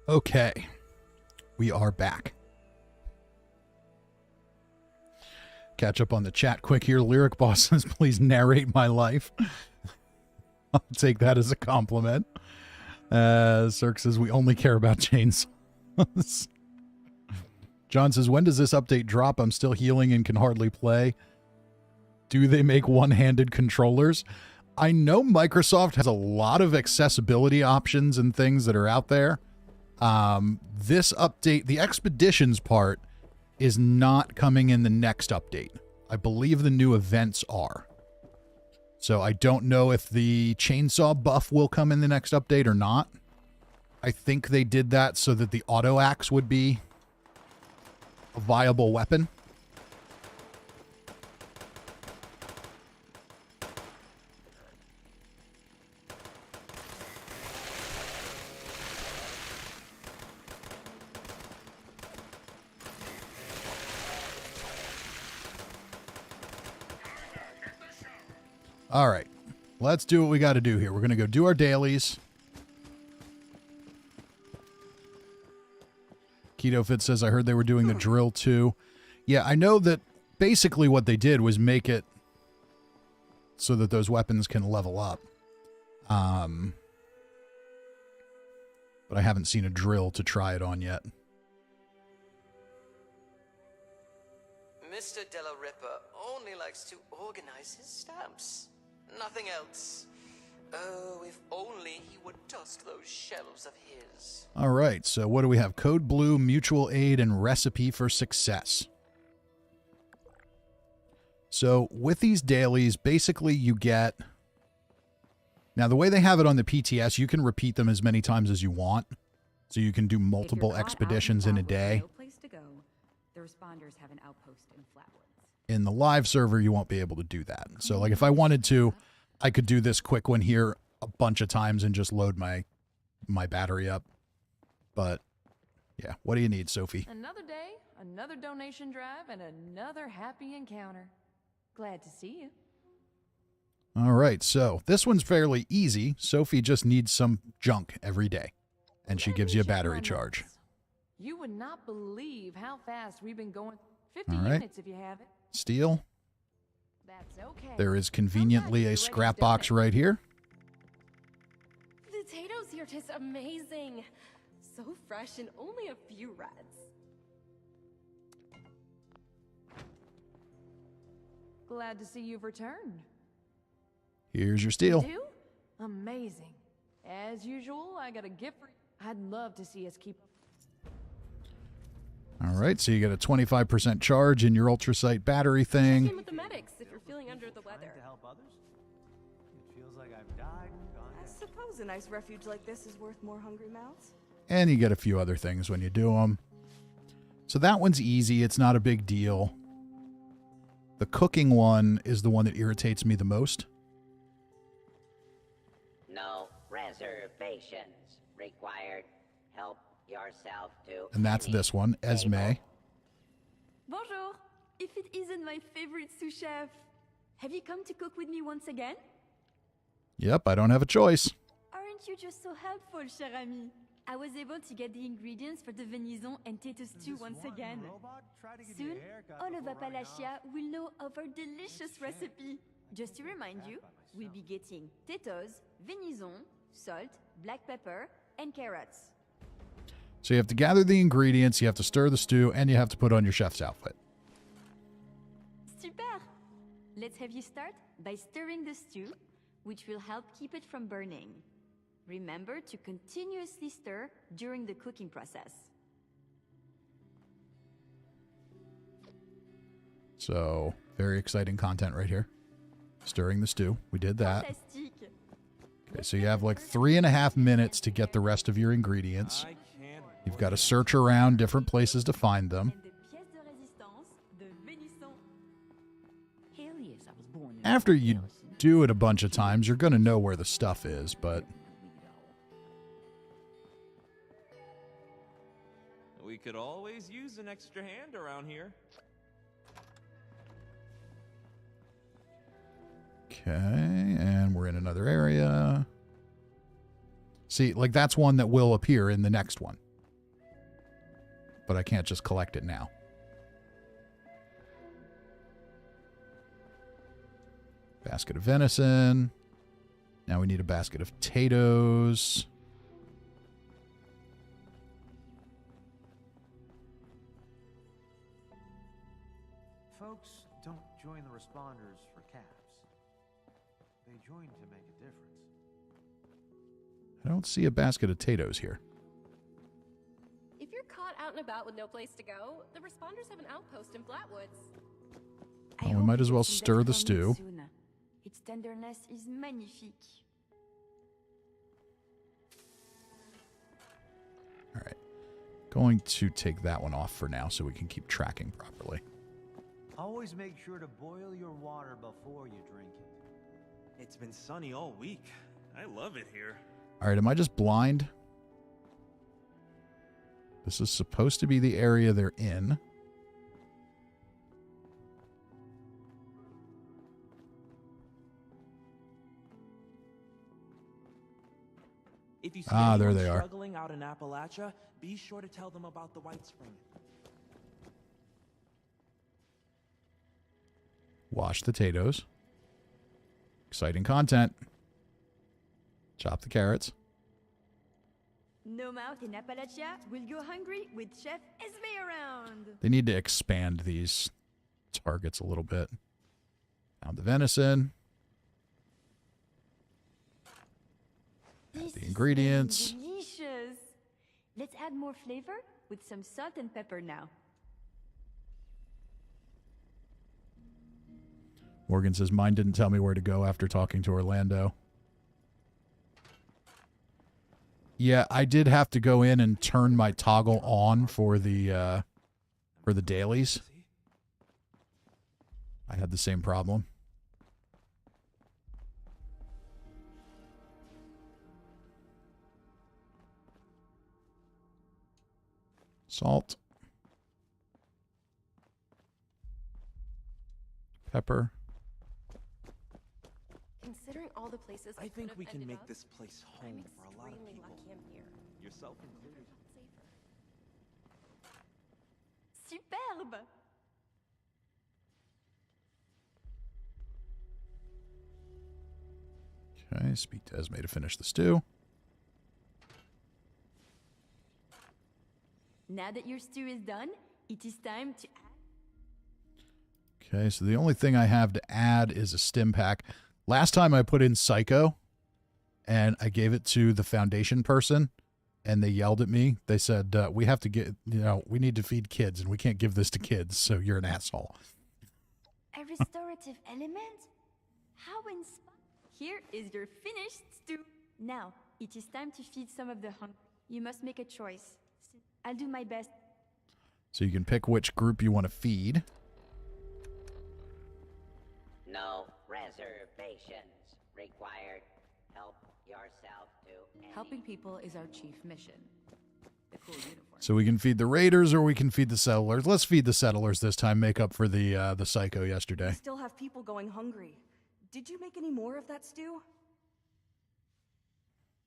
Okay. We are back. Catch up on the chat quick here. Lyric Boss says, please narrate my life. I'll take that as a compliment. Cirque says, we only care about chainsaws. John says, when does this update drop? I'm still healing and can hardly play. Do they make one-handed controllers? I know Microsoft has a lot of accessibility options and things that are out there. This update, the expeditions part, is not coming in the next update. I believe the new events are. So I don't know if the chainsaw buff will come in the next update or not. I think they did that so that the auto axe would be a viable weapon. All right, let's do what we got to do here. We're going to go do our dailies. Keto Fit says, I heard they were doing the drill too. Yeah, I know that basically what they did was make it so that those weapons can level up. But I haven't seen a drill to try it on yet. Mr. Della Ripper only likes to organize his stamps. Nothing else. Oh, if only he would dust those shelves of his. All right, so what do we have? Code Blue, Mutual Aid, and Recipe for Success. So with these dailies, basically you get... Now, the way they have it on the PTS, you can repeat them as many times as you want. So you can do multiple expeditions in a day. No place to go. The responders have an outpost in Flatwoods. In the live server, you won't be able to do that. So, like, if I wanted to, I could do this quick one here a bunch of times and just load my battery up. But, yeah. What do you need, Sophie? Another day, another donation drive, and another happy encounter. Glad to see you. All right, so this one's fairly easy. Sophie just needs some junk every day, and she gives you a battery charge. You would not believe how fast we've been going. 50 All right. units if you have it. Steel. That's okay. There is conveniently a scrap box right here. The potatoes here taste amazing. So fresh and only a few reds. Glad to see you've returned. Here's your steel. You do? Amazing. As usual, I got a gift for you. I'd love to see us keep. All right, so you get a 25% charge in your ultrasight battery thing. Check in with the medics if you're feeling under the weather. To help others? It feels like I've died and gone. I suppose a nice refuge like this is worth more hungry mouths. And you get a few other things when you do them. So that one's easy. It's not a big deal. The cooking one is the one that irritates me the most. No reservations required. Help yourself to. And that's this one, Esme. Bonjour. If it isn't my favorite sous chef, have you come to cook with me once again? Yep, I don't have a choice. Aren't you just so helpful, cher ami? I was able to get the ingredients for the venison and tato stew once again. Soon, all of Appalachia will know of our delicious recipe. Just to remind you, we'll be getting tatoes, venison, salt, black pepper, and carrots. So you have to gather the ingredients, you have to stir the stew, and you have to put on your chef's outfit. Super! Let's have you start by stirring the stew, which will help keep it from burning. Remember to continuously stir during the cooking process. So, very exciting content right here. Stirring the stew. We did that. Fantastique. Okay, so you have like 3.5 minutes to get the rest of your ingredients. You've got to search around different places to find them. After you do it a bunch of times, you're going to know where the stuff is, but... We could always use an extra hand around here. Okay, and we're in another area. See, like that's one that will appear in the next one. but I can't just collect it now. Basket of venison. Now we need a basket of potatoes. Folks don't join the responders for calves. They join to make a difference. I don't see a basket of potatoes here. If you're caught out and about with no place to go, the responders have an outpost in Flatwoods. Well, we might as well stir the stew. Its tenderness is magnifique. All right. Going to take that one off for now so we can keep tracking properly. Always make sure to boil your water before you drink it. It's been sunny all week. I love it here. All right, am I just blind? This is supposed to be the area they're in. If you see there anyone they are. struggling out in Appalachia, be sure to tell them about the White Spring. Wash the potatoes. Exciting content. Chop the carrots. No mouth in Appalachia will go hungry with Chef Esme around. They need to expand these targets a little bit. Now the venison. Add the ingredients. Delicious. Let's add more flavor with some salt and pepper now. Morgan says, mine didn't tell me where to go after talking to Orlando. Yeah, I did have to go in and turn my toggle on for the dailies. I had the same problem. Salt. Pepper. Considering all the places I think we can make up, this place home for a lot of extremely people. lucky I'm here. Yourself included. Superbe. Okay, speak to Esme to finish the stew. Now that your stew is done, it is time to add. Okay, so the only thing I have to add is a stim pack. Last time I put in Psycho, and I gave it to the foundation person, and they yelled at me. They said, we have to get, we need to feed kids, and we can't give this to kids, so you're an asshole. A restorative element? How inspiring. Here is your finished stew. Now, it is time to feed some of the hungry. You must make a choice. I'll do my best. So you can pick which group you want to feed. No reservations required. Help yourself to any. Helping people is our chief mission. The cool uniform. So we can feed the raiders or we can feed the settlers. Let's feed the settlers this time, make up for the Psycho yesterday. We still have people going hungry. Did you make any more of that stew?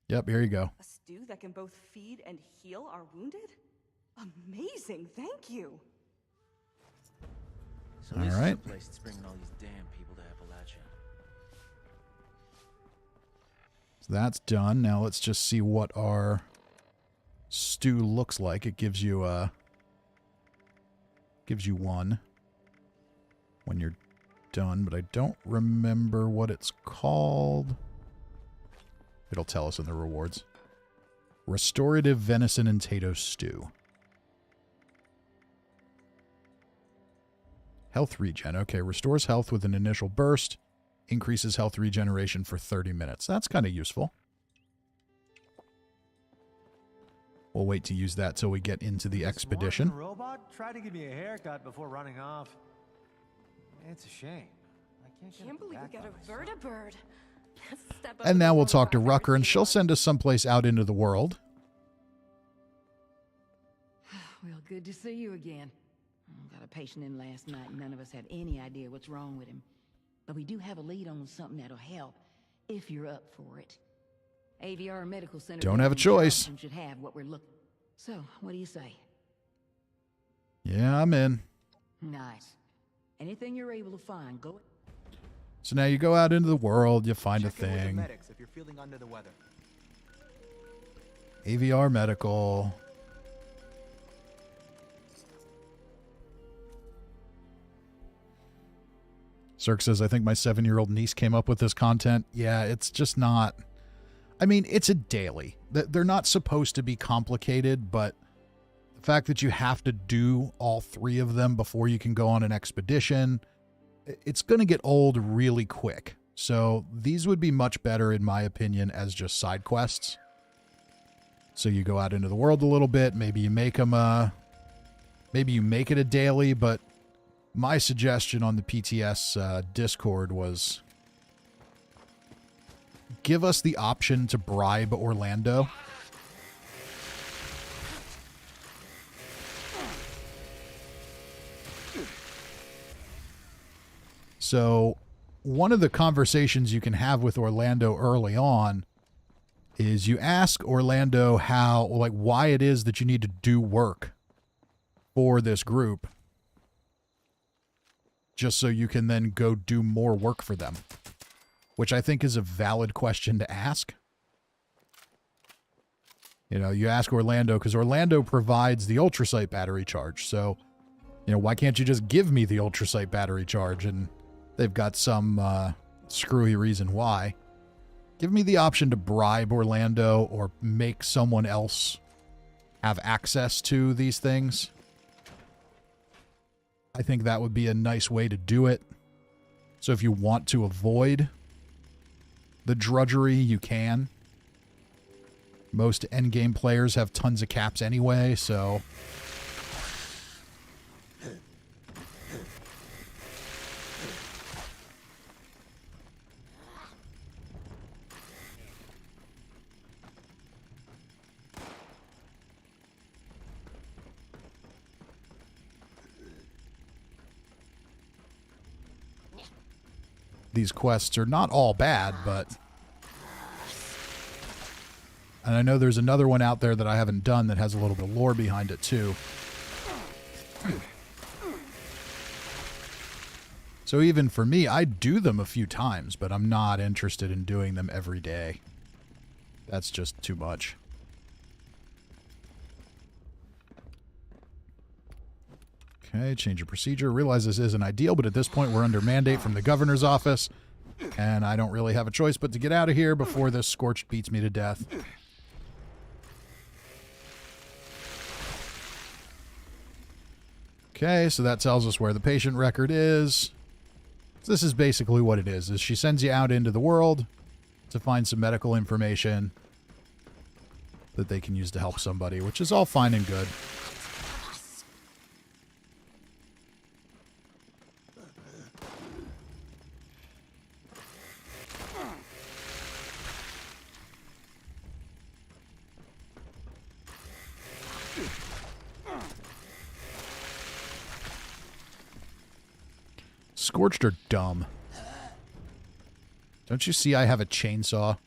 Yep, here you go. A stew that can both feed and heal our wounded? Amazing, thank you. So All this right. is the place that's bringing all these damn people to Appalachia. So that's done. Now let's just see what our stew looks like. It gives you one when you're done, but I don't remember what it's called. It'll tell us in the rewards. Restorative venison and potato stew. Health regen. Okay, restores health with an initial burst. Increases health regeneration for 30 minutes. That's kind of useful. We'll wait to use that till we get into the expedition. The robot tried to give me a haircut before running off. It's a shame. I Can't believe we got a vertibird. That's a step up And in now the we'll robot talk to I've Rucker, ever and seen. she'll send us someplace out into the world. Well, good to see you again. Got a patient in last night, and none of us had any idea what's wrong with him. But we do have a lead on something that'll help, if you're up for it. AVR Medical Center Don't have a down in choice. Charleston should have what we're looking. So, what do you say? Yeah, I'm in. Nice. Anything you're able to find, go. So now you go out into the world, you find Check a in with the thing. medics if you're feeling under the weather. AVR medical. Cirque says, I think my 7-year-old niece came up with this content. Yeah, it's just not... I mean, it's a daily. They're not supposed to be complicated, but the fact that you have to do all 3 of them before you can go on an expedition, it's going to get old really quick. So these would be much better, in my opinion, as just side quests. So you go out into the world a little bit. Maybe you make them maybe you make it a daily, but my suggestion on the PTS Discord was give us the option to bribe Orlando. So one of the conversations you can have with Orlando early on is you ask Orlando why it is that you need to do work for this group, just so you can then go do more work for them, which I think is a valid question to ask. You know, you ask Orlando because Orlando provides the ultrasight battery charge. So, you know, why can't you just give me the ultrasight battery charge? And they've got some screwy reason why. Give me the option to bribe Orlando or make someone else have access to these things. I think that would be a nice way to do it. So if you want to avoid the drudgery, you can. Most endgame players have tons of caps anyway, so... These quests are not all bad, but... And I know there's another one out there that I haven't done that has a little bit of lore behind it, too. So even for me, I do them a few times, but I'm not interested in doing them every day. That's just too much. Okay, change of procedure. Realize this isn't ideal, but at this point we're under mandate from the governor's office, and I don't really have a choice but to get out of here before this Scorched beats me to death. Okay, so that tells us where the patient record is. So this is basically what it is she sends you out into the world to find some medical information that they can use to help somebody, which is all fine and good. Scorched are dumb. Don't you see I have a chainsaw?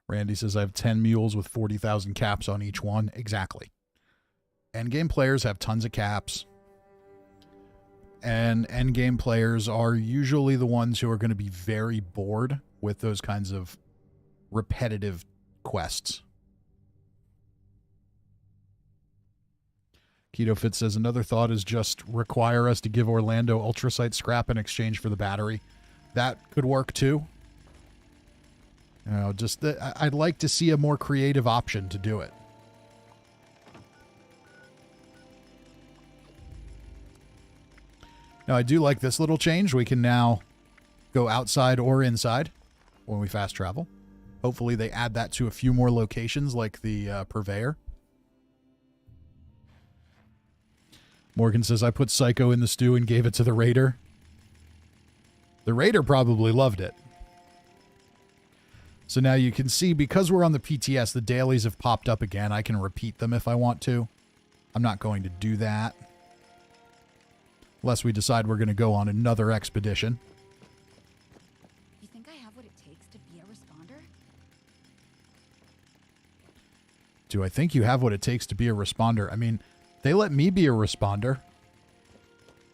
Randy says I have 10 mules with 40,000 caps on each one. Exactly. Endgame players have tons of caps. And endgame players are usually the ones who are going to be very bored with those kinds of repetitive quests. Keto Fit says another thought is just require us to give Orlando ultrasight scrap in exchange for the battery. That could work too. You know, just I'd like to see a more creative option to do it. Now, I do like this little change. We can now go outside or inside when we fast travel. Hopefully they add that to a few more locations like the Purveyor. Morgan says, I put Psycho in the stew and gave it to the Raider. The Raider probably loved it. So now you can see, because we're on the PTS, the dailies have popped up again. I can repeat them if I want to. I'm not going to do that. Unless we decide we're going to go on another expedition. You think I have what it takes to be a responsible Do I think you have what it takes to be a responder? I mean, they let me be a responder.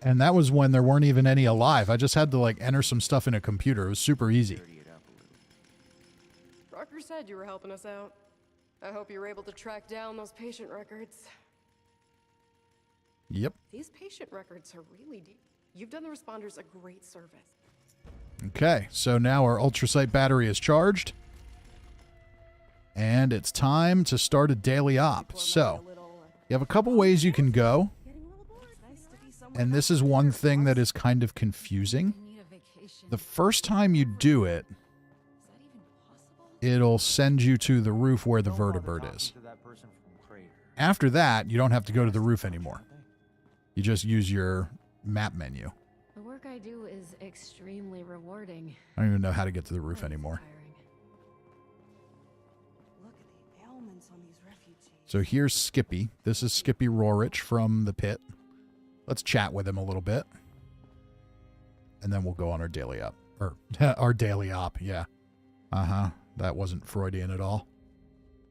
And that was when there weren't even any alive. I just had to, like, enter some stuff in a computer. It was super easy. Rucker said you were helping us out. I hope you were able to track down those patient records. Yep. These patient records are really deep. You've done the responders a great service. Okay, so now our ultrasight battery is charged. And it's time to start a daily op. So, you have a couple ways you can go. And this is one thing that is kind of confusing. The first time you do it, it'll send you to the roof where the vertibird is. After that, you don't have to go to the roof anymore. You just use your map menu. The work I do is extremely rewarding. I don't even know how to get to the roof anymore. So here's Skippy. This is Skippy Rorich from the Pit. Let's chat with him a little bit. And then we'll go on our daily op. Or, our daily op, yeah. Uh-huh. That wasn't Freudian at all.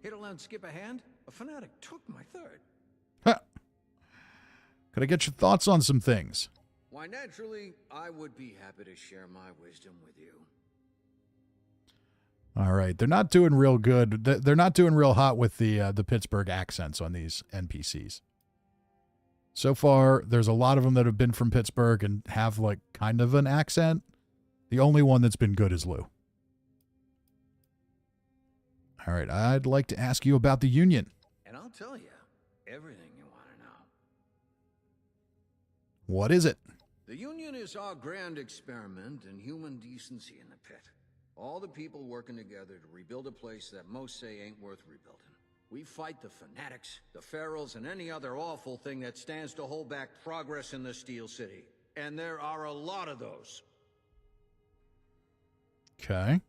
Hit a loud skip a hand? A fanatic took my third. Huh. Could I get your thoughts on some things? Why, naturally, I would be happy to share my wisdom with you. All right. They're not doing real good. They're not doing real hot with the Pittsburgh accents on these NPCs. So far, there's a lot of them that have been from Pittsburgh and have, like, kind of an accent. The only one that's been good is Lou. All right, I'd like to ask you about the Union. And I'll tell you everything you want to know. What is it? The Union is our grand experiment in human decency in the Pit. All the people working together to rebuild a place that most say ain't worth rebuilding. We fight the fanatics, the ferals, and any other awful thing that stands to hold back progress in the Steel City. And there are a lot of those. Okay.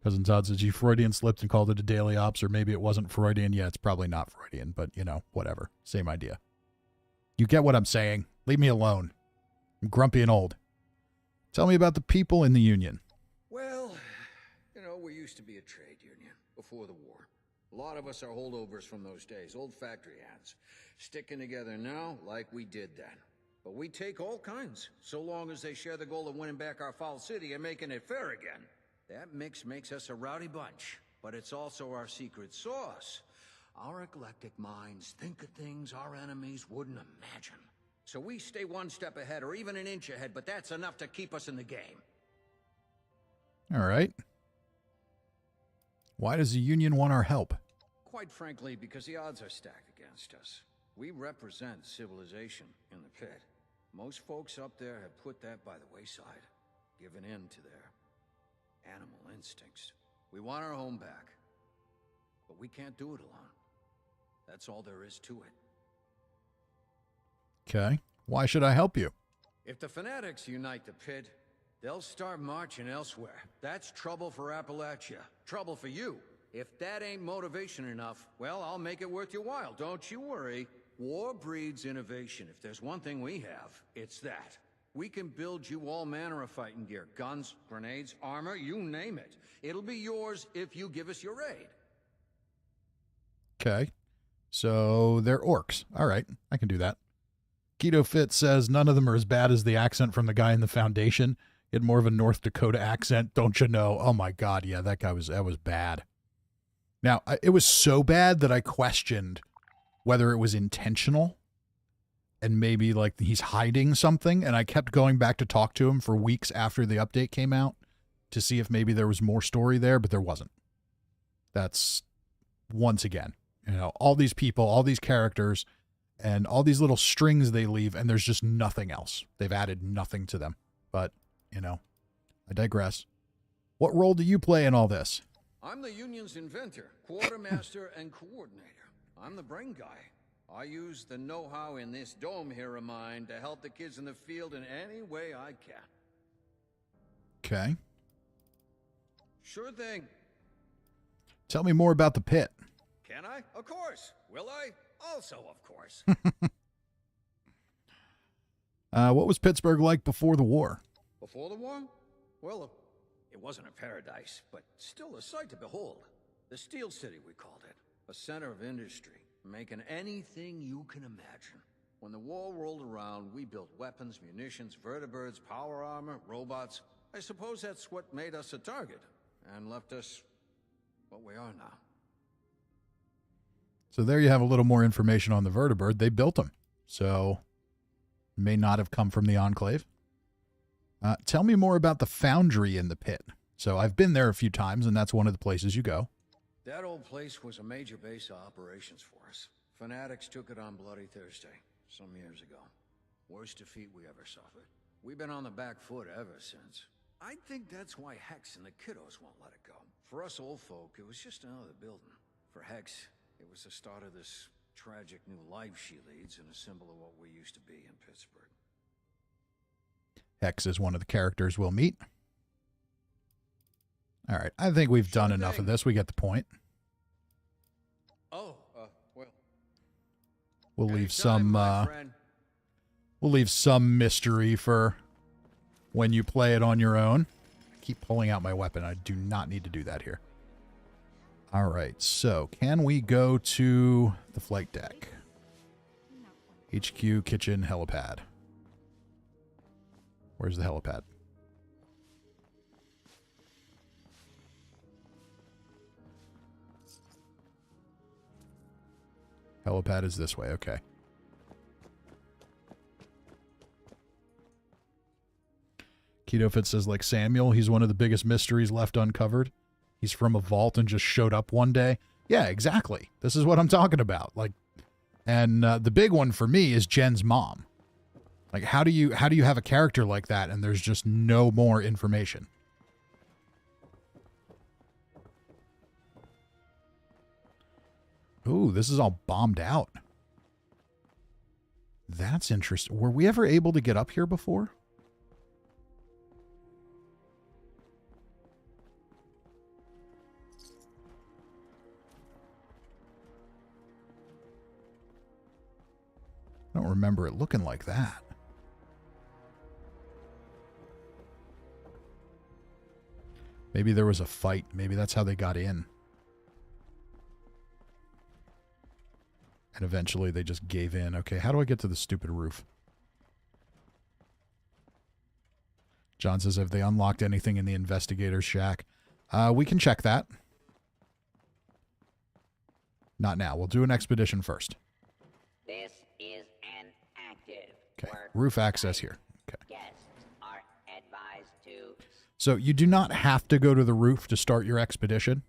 Cousin Todd says, you Freudian slipped and called it a daily ops, or maybe it wasn't Freudian. Yeah, it's probably not Freudian, but, you know, whatever. Same idea. You get what I'm saying. Leave me alone. I'm grumpy and old. Tell me about the people in the Union. Well, you know, we used to be a trade union before the war. A lot of us are holdovers from those days, old factory hands, sticking together now like we did then. But we take all kinds, so long as they share the goal of winning back our foul city and making it fair again. That mix makes us a rowdy bunch, but it's also our secret sauce. Our eclectic minds think of things our enemies wouldn't imagine. So we stay one step ahead or even an inch ahead, but that's enough to keep us in the game. All right. Why does the Union want our help? Quite frankly, because the odds are stacked against us. We represent civilization in the Pit. Most folks up there have put that by the wayside, given in to their animal instincts. We want our home back, but we can't do it alone. That's all there is to it. Okay. Why should I help you? If the fanatics unite the Pit, they'll start marching elsewhere. That's trouble for Appalachia. Trouble for you. If that ain't motivation enough, well, I'll make it worth your while. Don't you worry. War breeds innovation. If there's one thing we have, it's that. We can build you all manner of fighting gear. Guns, grenades, armor, you name it. It'll be yours if you give us your aid. Okay. So they're orcs. All right. I can do that. Keto Fit says none of them are as bad as the accent from the guy in the Foundation. He had more of a North Dakota accent, don't you know? Oh my God. Yeah, that was bad. Now, it was so bad that I questioned whether it was intentional and maybe like he's hiding something. And I kept going back to talk to him for weeks after the update came out to see if maybe there was more story there, but there wasn't. That's once again, you know, all these people, all these characters, and all these little strings they leave, and there's just nothing else. They've added nothing to them. But, you know, I digress. What role do you play in all this? I'm the Union's inventor, quartermaster, and coordinator. I'm the brain guy. I use the know-how in this dome here of mine to help the kids in the field in any way I can. Okay. Sure thing. Tell me more about the Pit. Can I? Of course. Will I? Also, of course. What was Pittsburgh like before the war? Before the war? Well, It wasn't a paradise, but still a sight to behold. The Steel City, we called it. A center of industry, making anything you can imagine. When the war rolled around, we built weapons, munitions, vertibirds, power armor, robots. I suppose that's what made us a target, and left us what we are now. So there you have a little more information on the vertibird. They built them. So may not have come from the Enclave. Tell me more about the foundry in the pit. So I've been there a few times, and that's one of the places you go. That old place was a major base of operations for us. Fanatics took it on Bloody Thursday, some years ago. Worst defeat we ever suffered. We've been on the back foot ever since. I think that's why Hex and the kiddos won't let it go. For us old folk, it was just another building. For Hex, it was the start of this tragic new life she leads and a symbol of what we used to be in Pittsburgh. Hex is one of the characters we'll meet. All right, I think we've done enough of this. We get the point. Oh, well. We'll leave some we'll leave some mystery for when you play it on your own. I keep pulling out my weapon. I do not need to do that here. All right, so can we go to the flight deck? HQ, kitchen, helipad. Where's the helipad? Helipad is this way, okay. Keto Fit says, like Samuel, he's one of the biggest mysteries left uncovered. He's from a vault and just showed up one day. Yeah, exactly. This is what I'm talking about. Like, and the big one for me is Jen's mom. Like, how do you have a character like that and there's just no more information? Ooh, this is all bombed out. That's interesting. Were we ever able to get up here before? I don't remember it looking like that. Maybe there was a fight. Maybe that's how they got in. And eventually they just gave in. Okay, how do I get to the stupid roof? John says, have they unlocked anything in the investigator's shack? We can check that. Not now. We'll do an expedition first. This is an active. Okay, roof access here. Okay. Guests are advised to. So you do not have to go to the roof to start your expedition.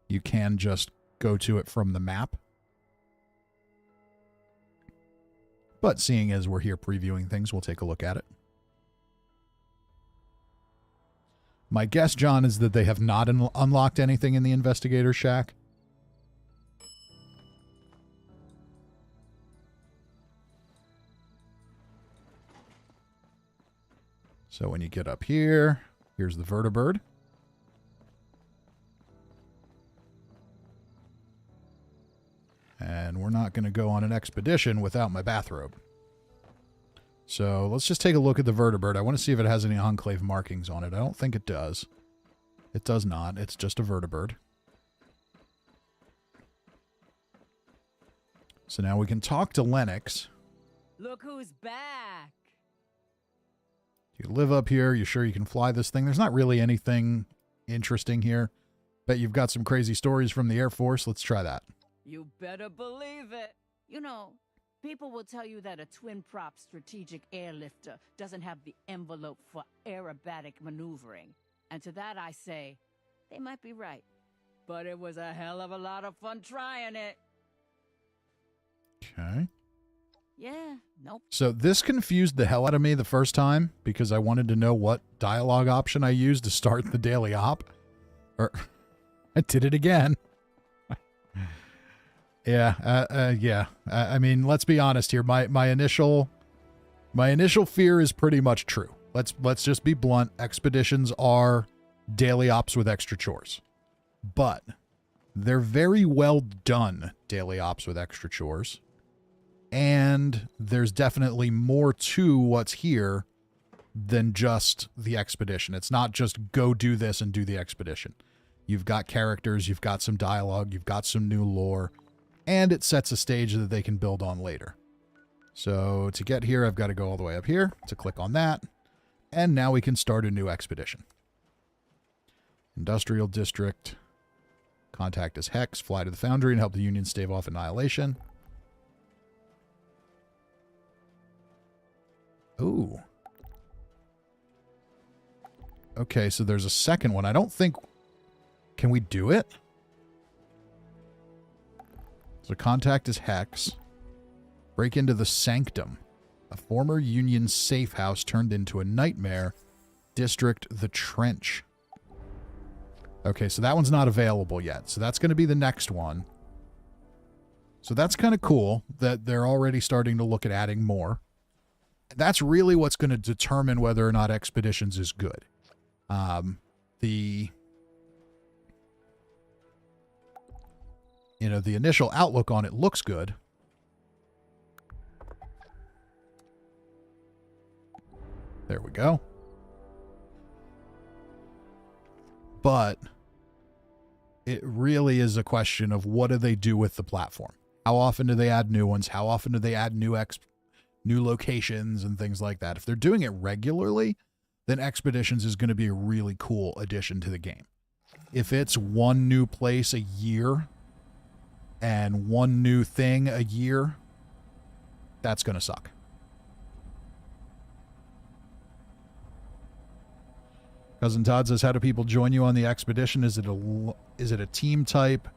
You can just go to it from the map. But seeing as we're here previewing things, we'll take a look at it. My guess, John, is that they have not unlocked anything in the investigator's shack. So when you get up here, here's the vertibird. And we're not going to go on an expedition without my bathrobe. So let's just take a look at the vertibird. I want to see if it has any Enclave markings on it. I don't think it does. It does not. It's just a vertibird. So now we can talk to Lennox. Look who's back. You live up here. You sure you can fly this thing? There's not really anything interesting here. Bet you've got some crazy stories from the Air Force. Let's try that. You better believe it. You know, people will tell you that a twin-prop strategic airlifter doesn't have the envelope for aerobatic maneuvering. And to that I say, they might be right. But it was a hell of a lot of fun trying it. Okay. Yeah, nope. So this confused the hell out of me the first time because I wanted to know what dialogue option I used to start the daily op. Or I did it again. Yeah. I mean, let's be honest here. My initial fear is pretty much true. Let's just be blunt. Expeditions are daily ops with extra chores. But they're very well done daily ops with extra chores. And there's definitely more to what's here than just the expedition. It's not just go do this and do the expedition. You've got characters, you've got some dialogue, you've got some new lore, and it sets a stage that they can build on later. So to get here, I've got to go all the way up here to click on that. And now we can start a new expedition. Industrial District. Contact as Hex. Fly to the Foundry and help the Union stave off annihilation. Ooh. Okay, so there's a second one. I don't think... Can we do it? So contact as Hex. Break into the Sanctum. A former Union safe house turned into a nightmare. District the Trench. Okay, so that one's not available yet. So that's going to be the next one. So that's kind of cool that they're already starting to look at adding more. That's really what's going to determine whether or not Expeditions is good. The initial outlook on it looks good. There we go. But it really is a question of what do they do with the platform? How often do they add new ones? How often do they add new locations and things like that? If they're doing it regularly, then Expeditions is going to be a really cool addition to the game. If it's one new place a year and one new thing a year, that's going to suck. Cousin Todd says, how do people join you on the expedition? Is it a team type?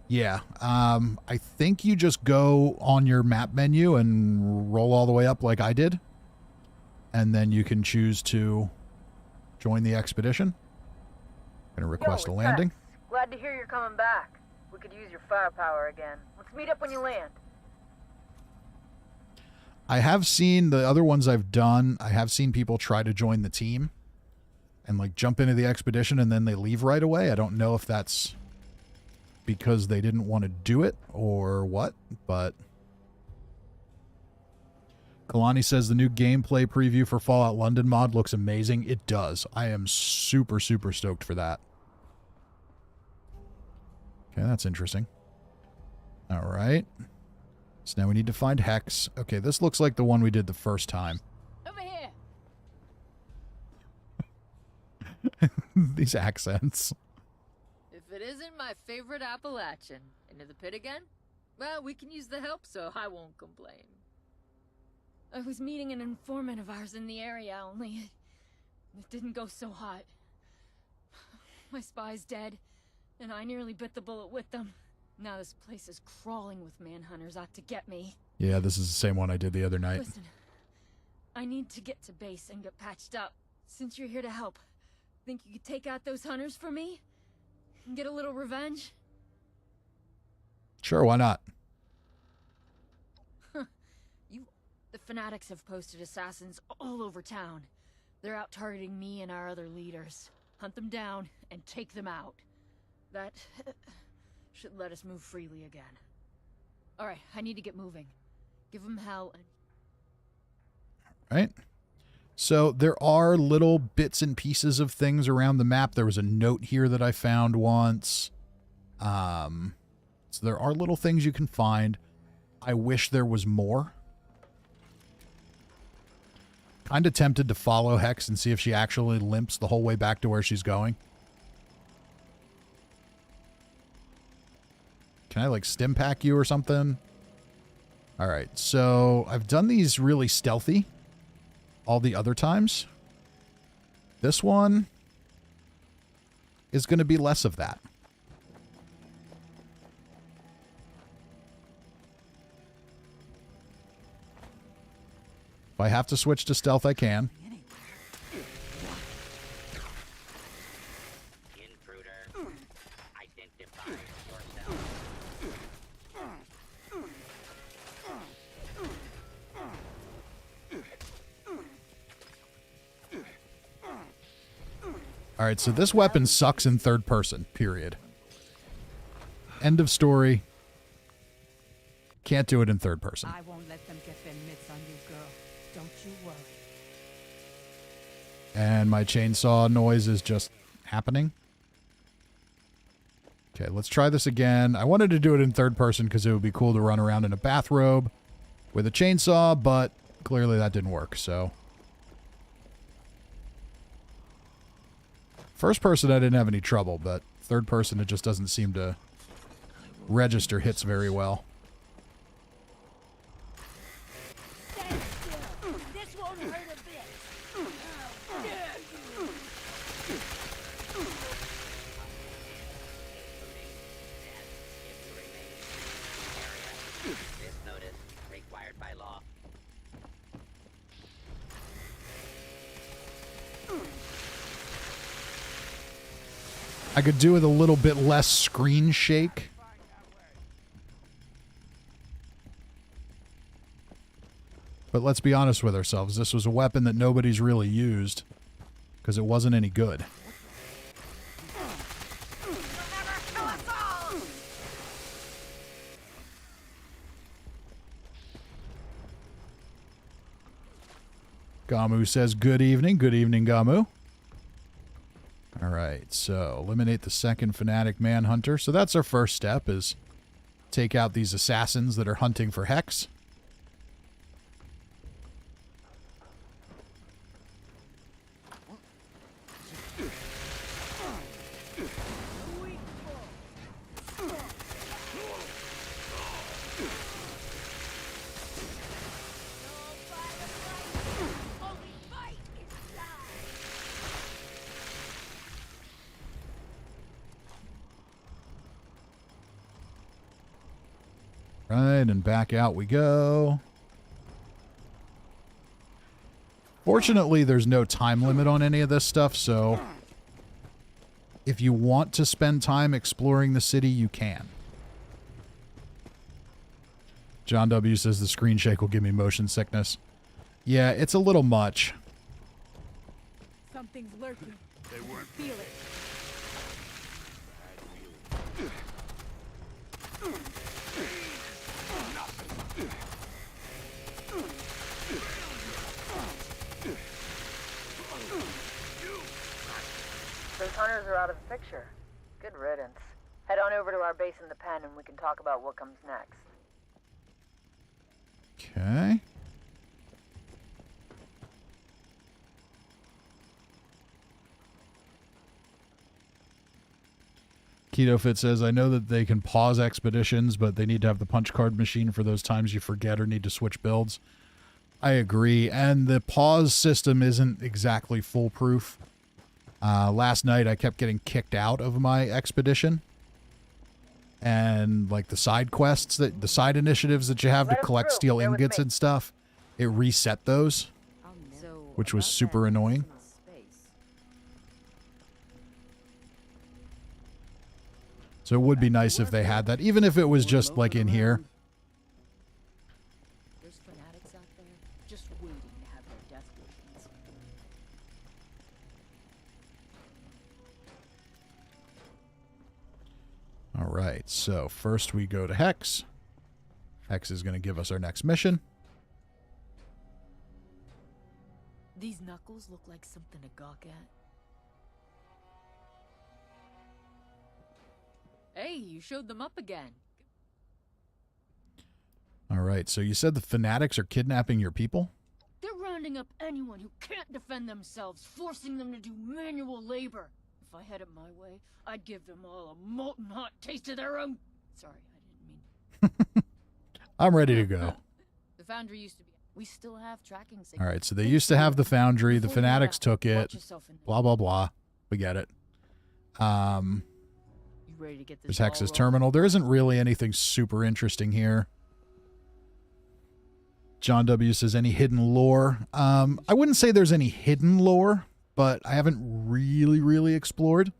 Yeah. I think you just go on your map menu and roll all the way up like I did. And then you can choose to join the expedition. Gonna request a landing. Glad to hear you're coming back. We could use your firepower again. Let's meet up when you land. I have seen the other ones I've done. I have seen people try to join the team and like jump into the expedition and then they leave right away. I don't know if that's because they didn't want to do it or what, but Kalani says the new gameplay preview for Fallout London mod looks amazing. It does. I am super, super stoked for that. Okay, that's interesting. All right. So now we need to find Hex. Okay, this looks like the one we did the first time. Over here. These accents. If it isn't my favorite Appalachian, into the pit again? Well, we can use the help, so I won't complain. I was meeting an informant of ours in the area, only it didn't go so hot. My spy's dead, and I nearly bit the bullet with them. Now this place is crawling with manhunters out to get me. Yeah, this is the same one I did the other night. Listen, I need to get to base and get patched up. Since you're here to help, think you could take out those hunters for me? And get a little revenge? Sure, why not? The fanatics have posted assassins all over town. They're out targeting me and our other leaders. Hunt them down and take them out. That should let us move freely again. Alright, I need to get moving. Give them hell and... Right. So there are little bits and pieces of things around the map. There was a note here that I found once. So there are little things you can find. I wish there was more. Kind of tempted to follow Hex and see if she actually limps the whole way back to where she's going. Can I like stim pack you or something? All right, so I've done these really stealthy all the other times. This one is going to be less of that. If I have to switch to stealth, I can. All right, so this weapon sucks in third person, period. End of story. Can't do it in third person. I won't let them get their mitts on you, girl. Don't you worry. And my chainsaw noise is just happening. Okay, let's try this again. I wanted to do it in third person because it would be cool to run around in a bathrobe with a chainsaw, but clearly that didn't work, so. First person I didn't have any trouble, but third person it just doesn't seem to register hits very well. This won't hurt a bit. This notice required by law. I could do with a little bit less screen shake. But let's be honest with ourselves. This was a weapon that nobody's really used because it wasn't any good. Gamu says, good evening. Good evening, Gamu. All right, so eliminate the second fanatic manhunter. So that's our first step, is take out these assassins that are hunting for Hex. Right, and back out we go. Fortunately, there's no time limit on any of this stuff, so if you want to spend time exploring the city, you can. John W. says the screen shake will give me motion sickness. Yeah, it's a little much. Something's lurking. They weren't. Feel it. Those hunters are out of the picture. Good riddance. Head on over to our base in the pen and we can talk about what comes next. Okay. Keto Fit says, I know that they can pause expeditions, but they need to have the punch card machine for those times you forget or need to switch builds. I agree. And the pause system isn't exactly foolproof. Last night I kept getting kicked out of my expedition. And like the side quests, the side initiatives that you have to collect steel ingots and stuff, it reset those, which was super annoying. So it would be nice if they had that, even if it was just like in here. There's fanatics out there just waiting to have their death wishes. All right, so first we go to Hex. Hex is going to give us our next mission. These knuckles look like something to gawk at. Hey, you showed them up again. All right, so you said the fanatics are kidnapping your people? They're rounding up anyone who can't defend themselves, forcing them to do manual labor. If I had it my way, I'd give them all a molten hot taste of their own. Sorry, I didn't mean. I'm ready to go. The foundry used to be. We still have tracking signals. All right, so they used to have the foundry. The fanatics took it. Blah, blah, blah. We get it. Ready to get this There's Hex's terminal. There isn't really anything super interesting here. John W. says, any hidden lore? I wouldn't say there's any hidden lore, but I haven't really explored.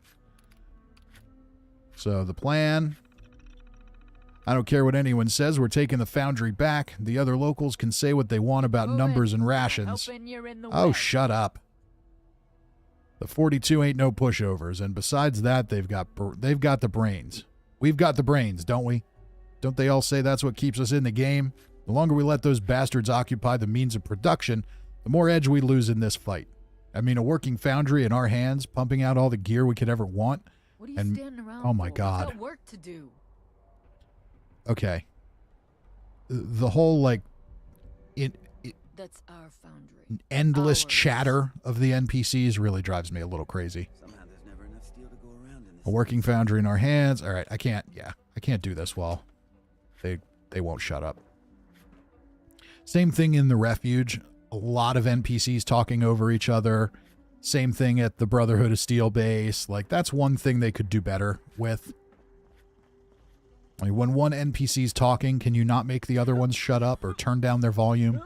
So the plan, I don't care what anyone says. We're taking the foundry back. The other locals can say what they want about numbers and rations. Oh, shut up. The 42 ain't no pushovers, and besides that, they've got the brains. We've got the brains, don't we? Don't they all say that's what keeps us in the game? The longer we let those bastards occupy the means of production, the more edge we lose in this fight. I mean, a working foundry in our hands, pumping out all the gear we could ever want. What are you and standing around oh my for? god. We've got work to do. The whole like That's our foundry. endless chatter of the NPCs really drives me a little crazy. A working foundry in our hands. All right, I can't do this while they won't shut up. Same thing in the refuge. A lot of NPCs talking over each other. Same thing at the Brotherhood of Steel base. Like, that's one thing they could do better with. I mean, when one NPC's talking, can you not make the other ones shut up or turn down their volume?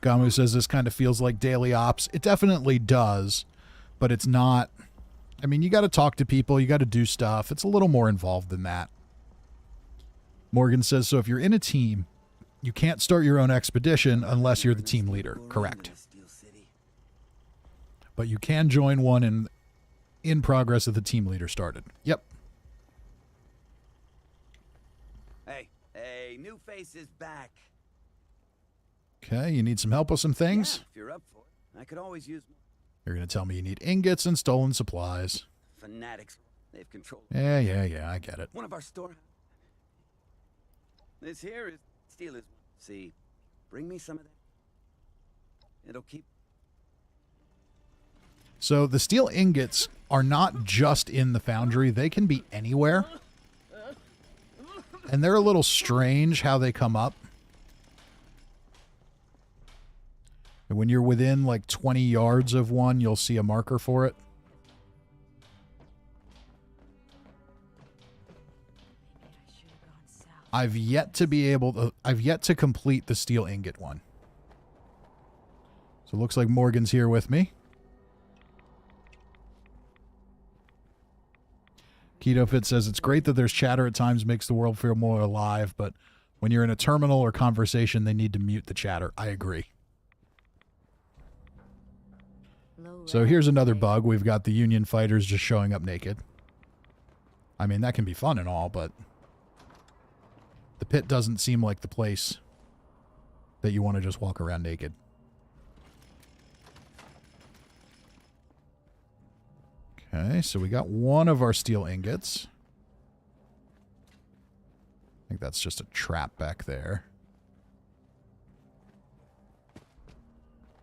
Gamu says this kind of feels like daily ops. It definitely does, but it's not. I mean, you got to talk to people. You got to do stuff. It's a little more involved than that. Morgan says, so if you're in a team, you can't start your own expedition unless you're the team leader. Correct. But you can join one in progress that the team leader started. Yep. Hey, new face is back. Okay, you need some help with some things? Yeah, if you're up for it. I could always use more. You're going to tell me you need ingots and stolen supplies. Fanatics. They've controlled. Yeah, I get it. One of our store. This here is steel is. See, bring me some of that. It'll keep. So the steel ingots are not just in the foundry. They can be anywhere. And they're a little strange how they come up. And when you're within like 20 yards of one, you'll see a marker for it. I've yet to complete the steel ingot one. So it looks like Morgan's here with me. Keto Fit says it's great that there's chatter at times, makes the world feel more alive, but when you're in a terminal or conversation, they need to mute the chatter. I agree. So here's another bug. We've got the Union fighters just showing up naked. I mean, that can be fun and all, but the pit doesn't seem like the place that you want to just walk around naked. Okay, so we got one of our steel ingots. I think that's just a trap back there.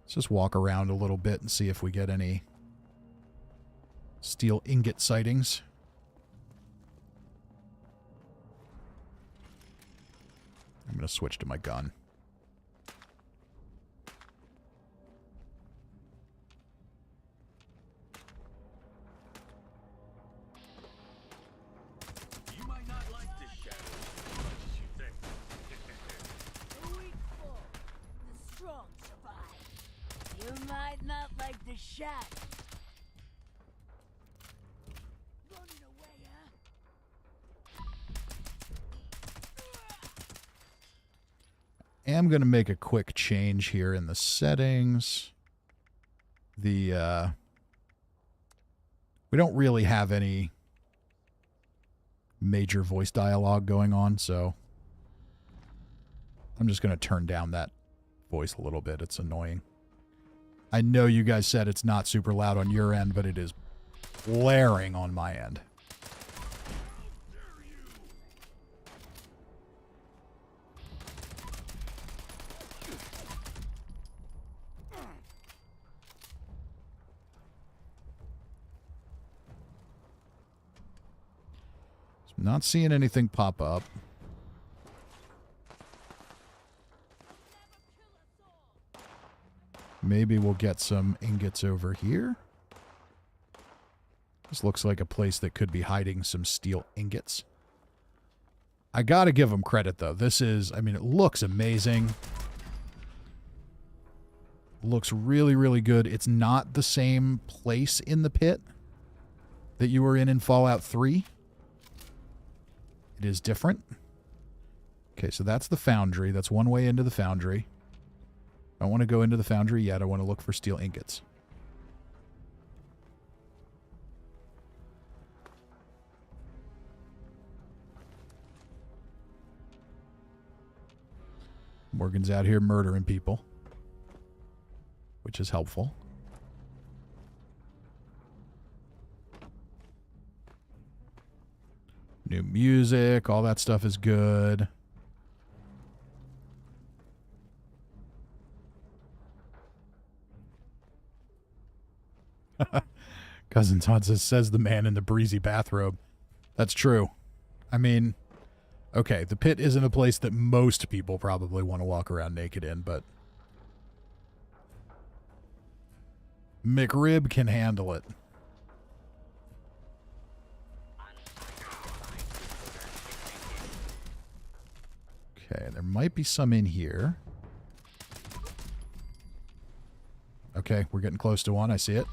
Let's just walk around a little bit and see if we get any steel ingot sightings. I'm going to switch to my gun. You might not like this shadow as much as you think. The weak fall, the strong survive. You might not like the shadow. Running away, huh? Am going to make a quick change here in the settings. We don't really have any major voice dialogue going on, so I'm just going to turn down that voice a little bit. It's annoying. I know you guys said it's not super loud on your end, but it is blaring on my end. Not seeing anything pop up. Maybe we'll get some ingots over here. This looks like a place that could be hiding some steel ingots. I gotta give them credit, though. This is, I mean, it looks amazing. Looks really, really good. It's not the same place in the pit that you were in Fallout 3. It is different. Okay, so that's the foundry. That's one way into the foundry. I don't want to go into the foundry yet. I want to look for steel ingots. Morgan's out here murdering people, which is helpful. New music, all that stuff is good. Cousin Todd says the man in the breezy bathrobe. That's true. I mean, okay, the Pit isn't a place that most people probably want to walk around naked in, but McRib can handle it. Okay, there might be some in here. Okay, we're getting close to one. I see it.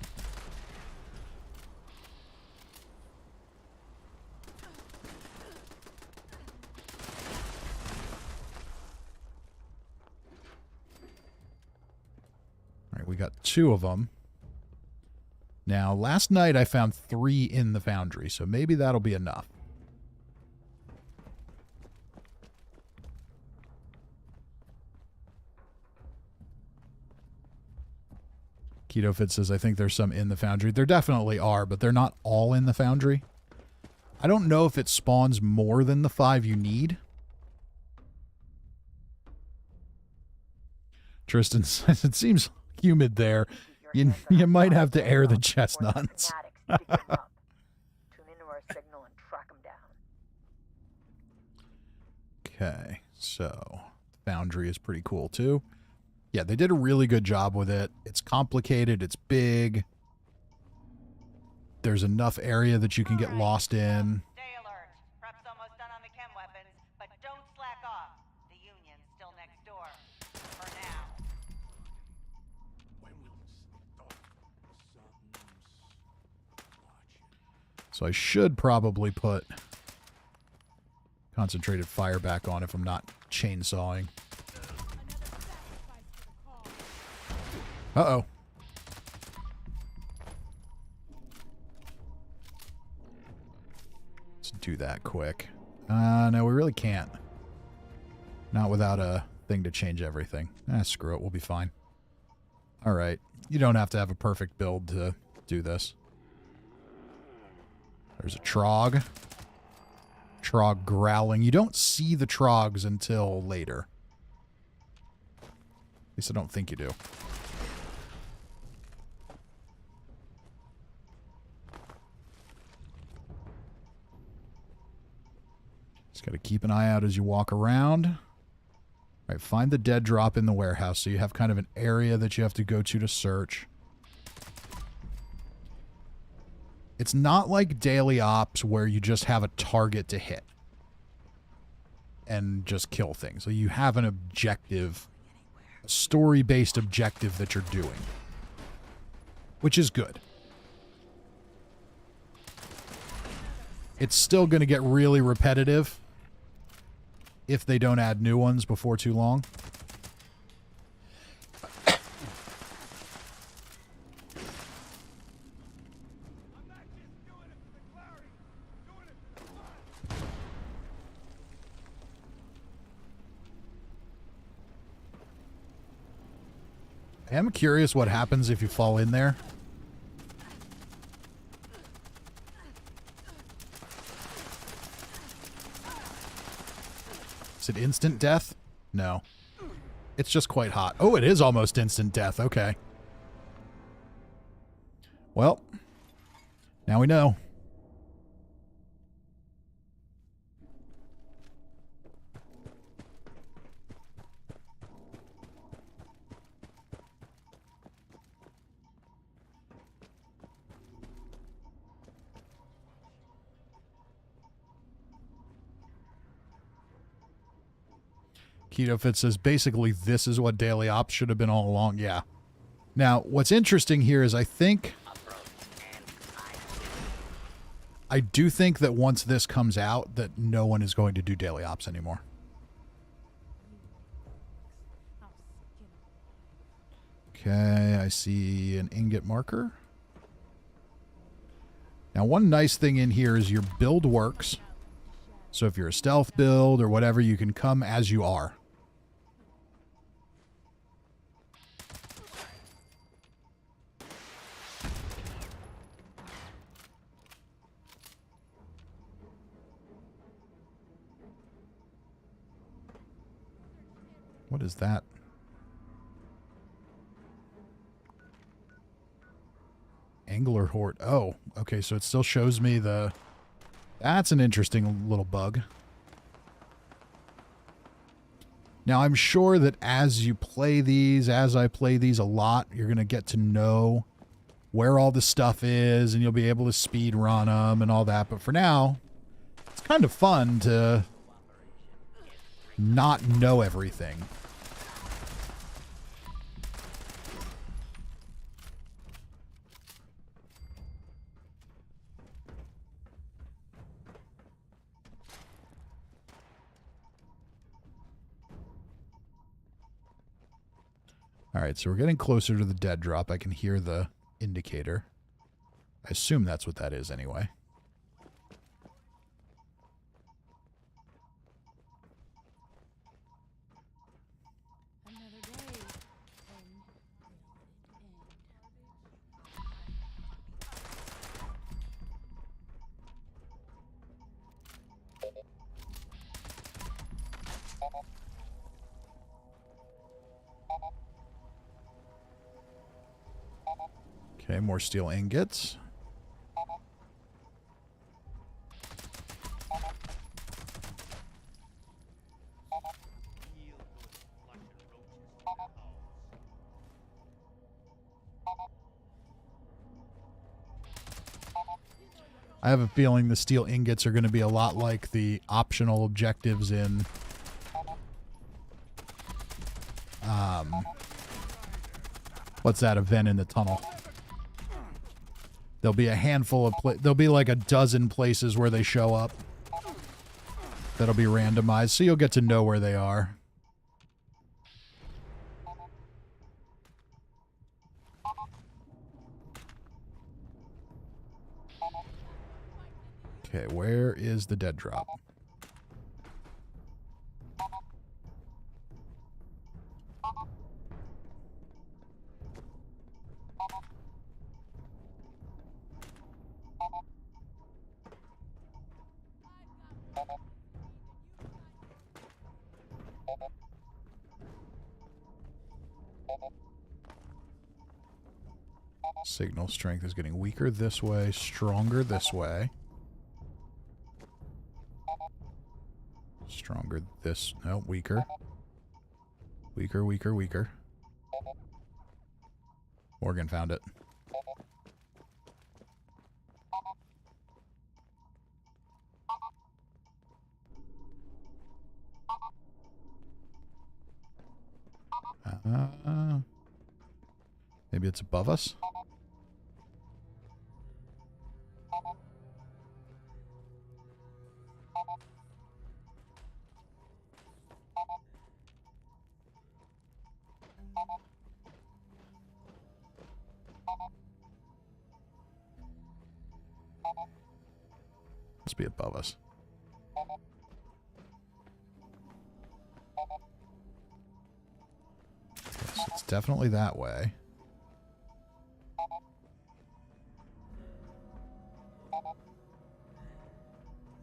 All right, we got 2 of them. Now, last night I found 3 in the foundry, so maybe that'll be enough. Keto Fit says, I think there's some in the foundry. There definitely are, but they're not all in the foundry. I don't know if it spawns more than the 5 you need. Tristan says, it seems humid there. You might have to air the chestnuts. Tune into our signal and track them down. Okay, so foundry is pretty cool too. Yeah, they did a really good job with it. It's complicated, it's big. There's enough area that you can get lost in. Stay alert. Prep's almost done on the chem weapons, but don't slack off. The Union's still next door. For now. So I should probably put concentrated fire back on if I'm not chainsawing. Uh-oh. Let's do that quick. No, we really can't. Not without a thing to change everything. Screw it. We'll be fine. All right. You don't have to have a perfect build to do this. There's a Trog. Trog growling. You don't see the Trogs until later. At least I don't think you do. Just got to keep an eye out as you walk around. All right, find the dead drop in the warehouse. So you have kind of an area that you have to go to search. It's not like daily ops where you just have a target to hit and just kill things. So you have an objective, a story-based objective that you're doing, which is good. It's still going to get really repetitive if they don't add new ones before too long. I am curious what happens if you fall in there. Is it instant death? No. It's just quite hot. Oh, it is almost instant death. Okay. Well, now we know. Keto Fit says, basically, this is what daily ops should have been all along. Yeah. Now, what's interesting here is I do think that once this comes out, that no one is going to do daily ops anymore. Okay, I see an ingot marker. Now, one nice thing in here is your build works. So if you're a stealth build or whatever, you can come as you are. What is that? Angler horde. Oh, okay, so it still shows me the... That's an interesting little bug. Now, I'm sure that as you play these, as I play these a lot, you're going to get to know where all the stuff is, and you'll be able to speed run them and all that. But for now, it's kind of fun to not know everything. All right, so we're getting closer to the dead drop. I can hear the indicator. I assume that's what that is anyway. Okay, more steel ingots. I have a feeling the steel ingots are going to be a lot like the optional objectives in what's that event in the tunnel? There'll be a handful of there'll be like a dozen places where they show up. That'll be randomized, so you'll get to know where they are. Okay, where is the dead drop? Signal strength is getting weaker this way, stronger this way. Stronger this... No, weaker. Weaker, weaker, weaker. Morgan found it. Maybe it's above us? Must be above us. Yes, it's definitely that way.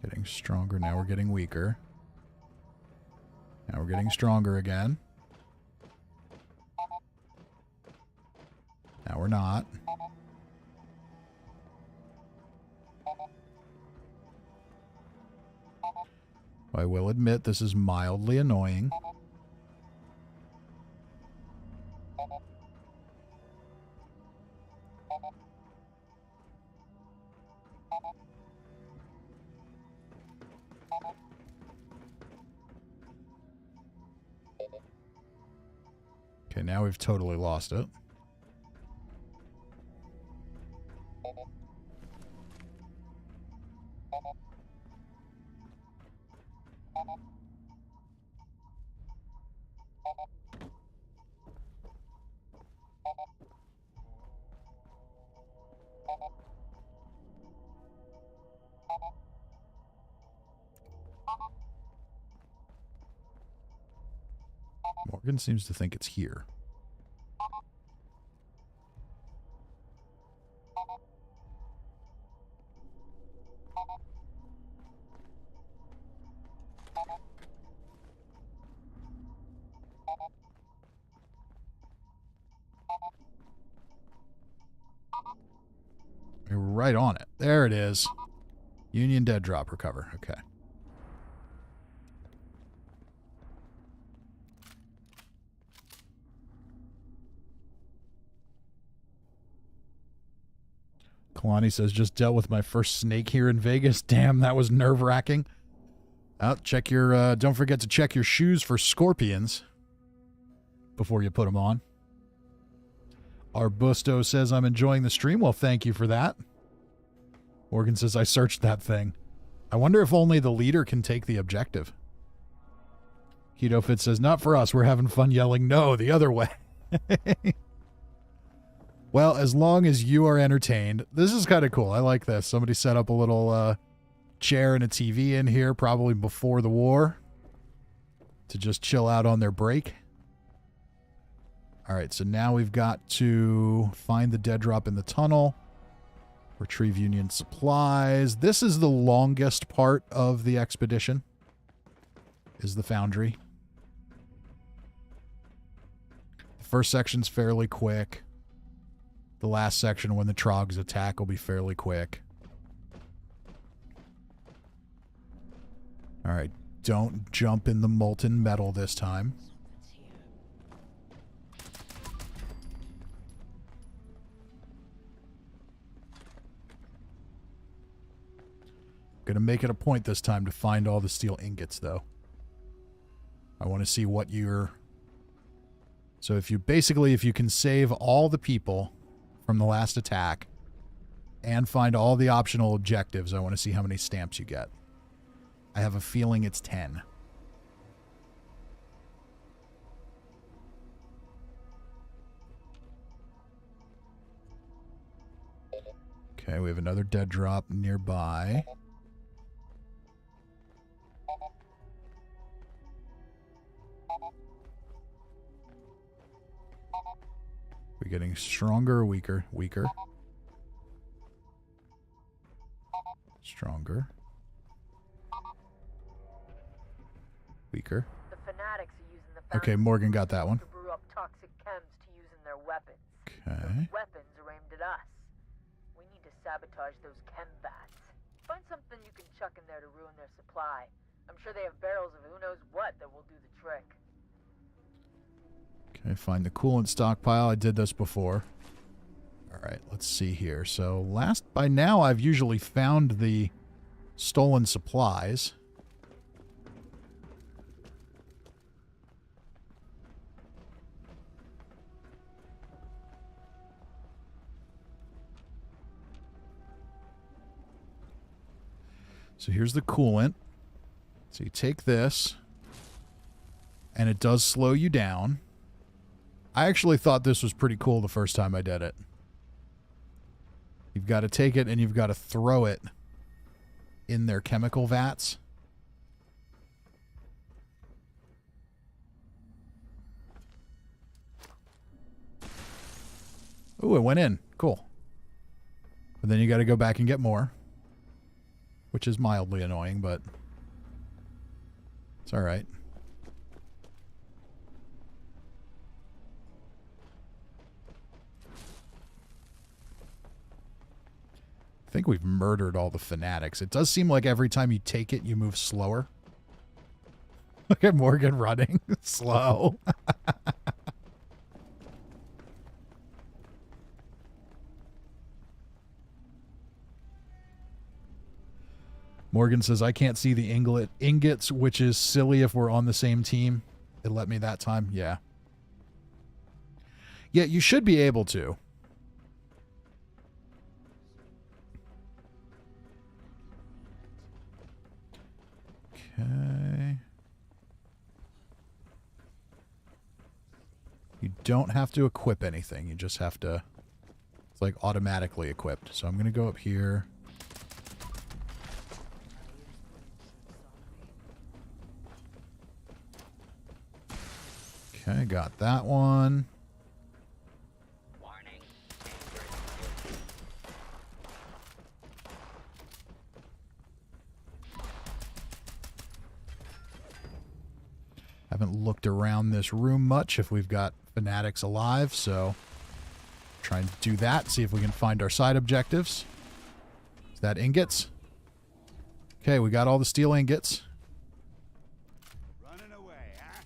Getting stronger. Now we're getting weaker. Now we're getting stronger again. Now we're not. I will admit this is mildly annoying. Okay, now we've totally lost it. Morgan seems to think it's here. You're right on it. There it is. Union dead drop, recover. Okay. Kalani says, just dealt with my first snake here in Vegas. Damn, that was nerve-wracking. Check your, don't forget to check your shoes for scorpions before you put them on. Arbusto says, I'm enjoying the stream. Well, thank you for that. Morgan says, I searched that thing. I wonder if only the leader can take the objective. Keto Fit says, not for us. We're having fun yelling, no, the other way. Well, as long as you are entertained, this is kind of cool. I like this. Somebody set up a little chair and a TV in here, probably before the war, to just chill out on their break. All right, so now we've got to find the dead drop in the tunnel, retrieve Union supplies. This is the longest part of the expedition, is the foundry. The first section's fairly quick. The last section, when the Trogs attack, will be fairly quick. All right, don't jump in the molten metal this time. Gonna make it a point this time to find all the steel ingots, though. I want to see what you're... So if you can save all the people from the last attack and find all the optional objectives, I want to see how many stamps you get. I have a feeling it's 10. Okay, we have another dead drop nearby. We're getting stronger or weaker? Weaker. Stronger. Weaker. The fanatics are using the Okay, Morgan got that one. to brew up toxic chems to use in their weapons. Okay. Those weapons are aimed at us. We need to sabotage those chem vats. Find something you can chuck in there to ruin their supply. I'm sure they have barrels of who knows what that will do the trick. Okay, find the coolant stockpile. I did this before. All right, let's see here. So by now I've usually found the stolen supplies. So here's the coolant. So you take this, and it does slow you down. I actually thought this was pretty cool the first time I did it. You've got to take it and you've got to throw it in their chemical vats. Ooh, it went in. Cool. But then you got to go back and get more, which is mildly annoying, but it's all right. I think we've murdered all the fanatics. It does seem like every time you take it, you move slower. Look at Morgan running slow. Morgan says, I can't see the ingots, which is silly if we're on the same team. It let me that time. Yeah. Yeah, you should be able to. Okay. You don't have to equip anything. You just have to... It's like automatically equipped. So I'm going to go up here. Okay, got that one. Haven't looked around this room much if we've got fanatics alive, so try and do that, see if we can find our side objectives. that ingots? Okay, we got all the steel ingots. Running away, huh?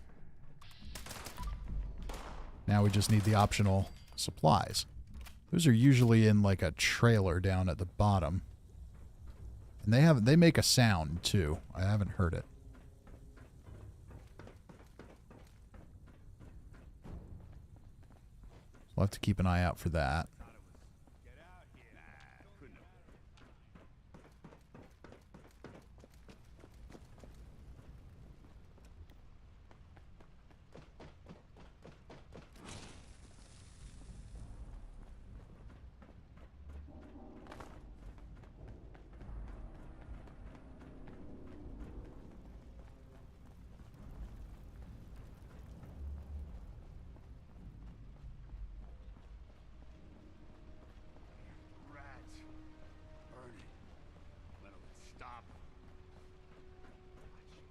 Now we just need the optional supplies. Those are usually in like a trailer down at the bottom. And they make a sound too. I haven't heard it. We'll have to keep an eye out for that.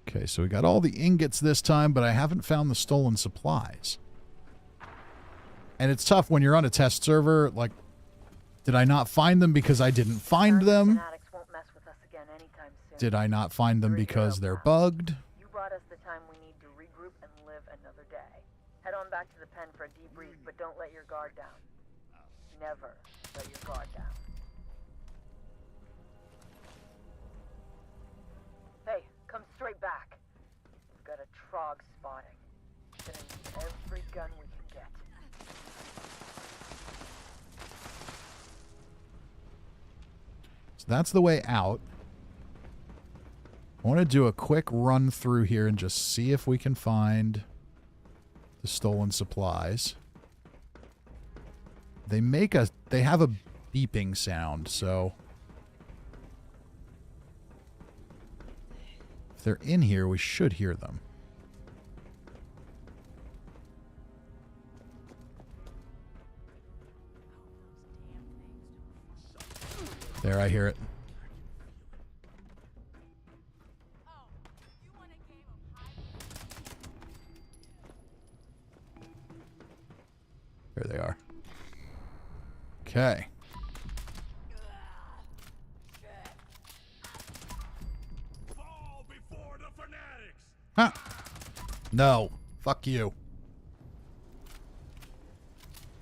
Okay, so we got all the ingots this time, but I haven't found the stolen supplies. And it's tough when you're on a test server. Like, did I not find them because I didn't find them? Did I not find them because they're bugged? You bought us the time we need to regroup and live another day. Head on back to the pen for a debrief, but don't let your guard down. Never let your guard down. Hey, come straight back. We've got a Trog spotting. Gonna need every gun we can get. So that's the way out. I want to do a quick run through here and just see if we can find the stolen supplies. They have a beeping sound, so if they're in here, we should hear them. There, I hear it. There they are. Okay. Huh. No. Fuck you.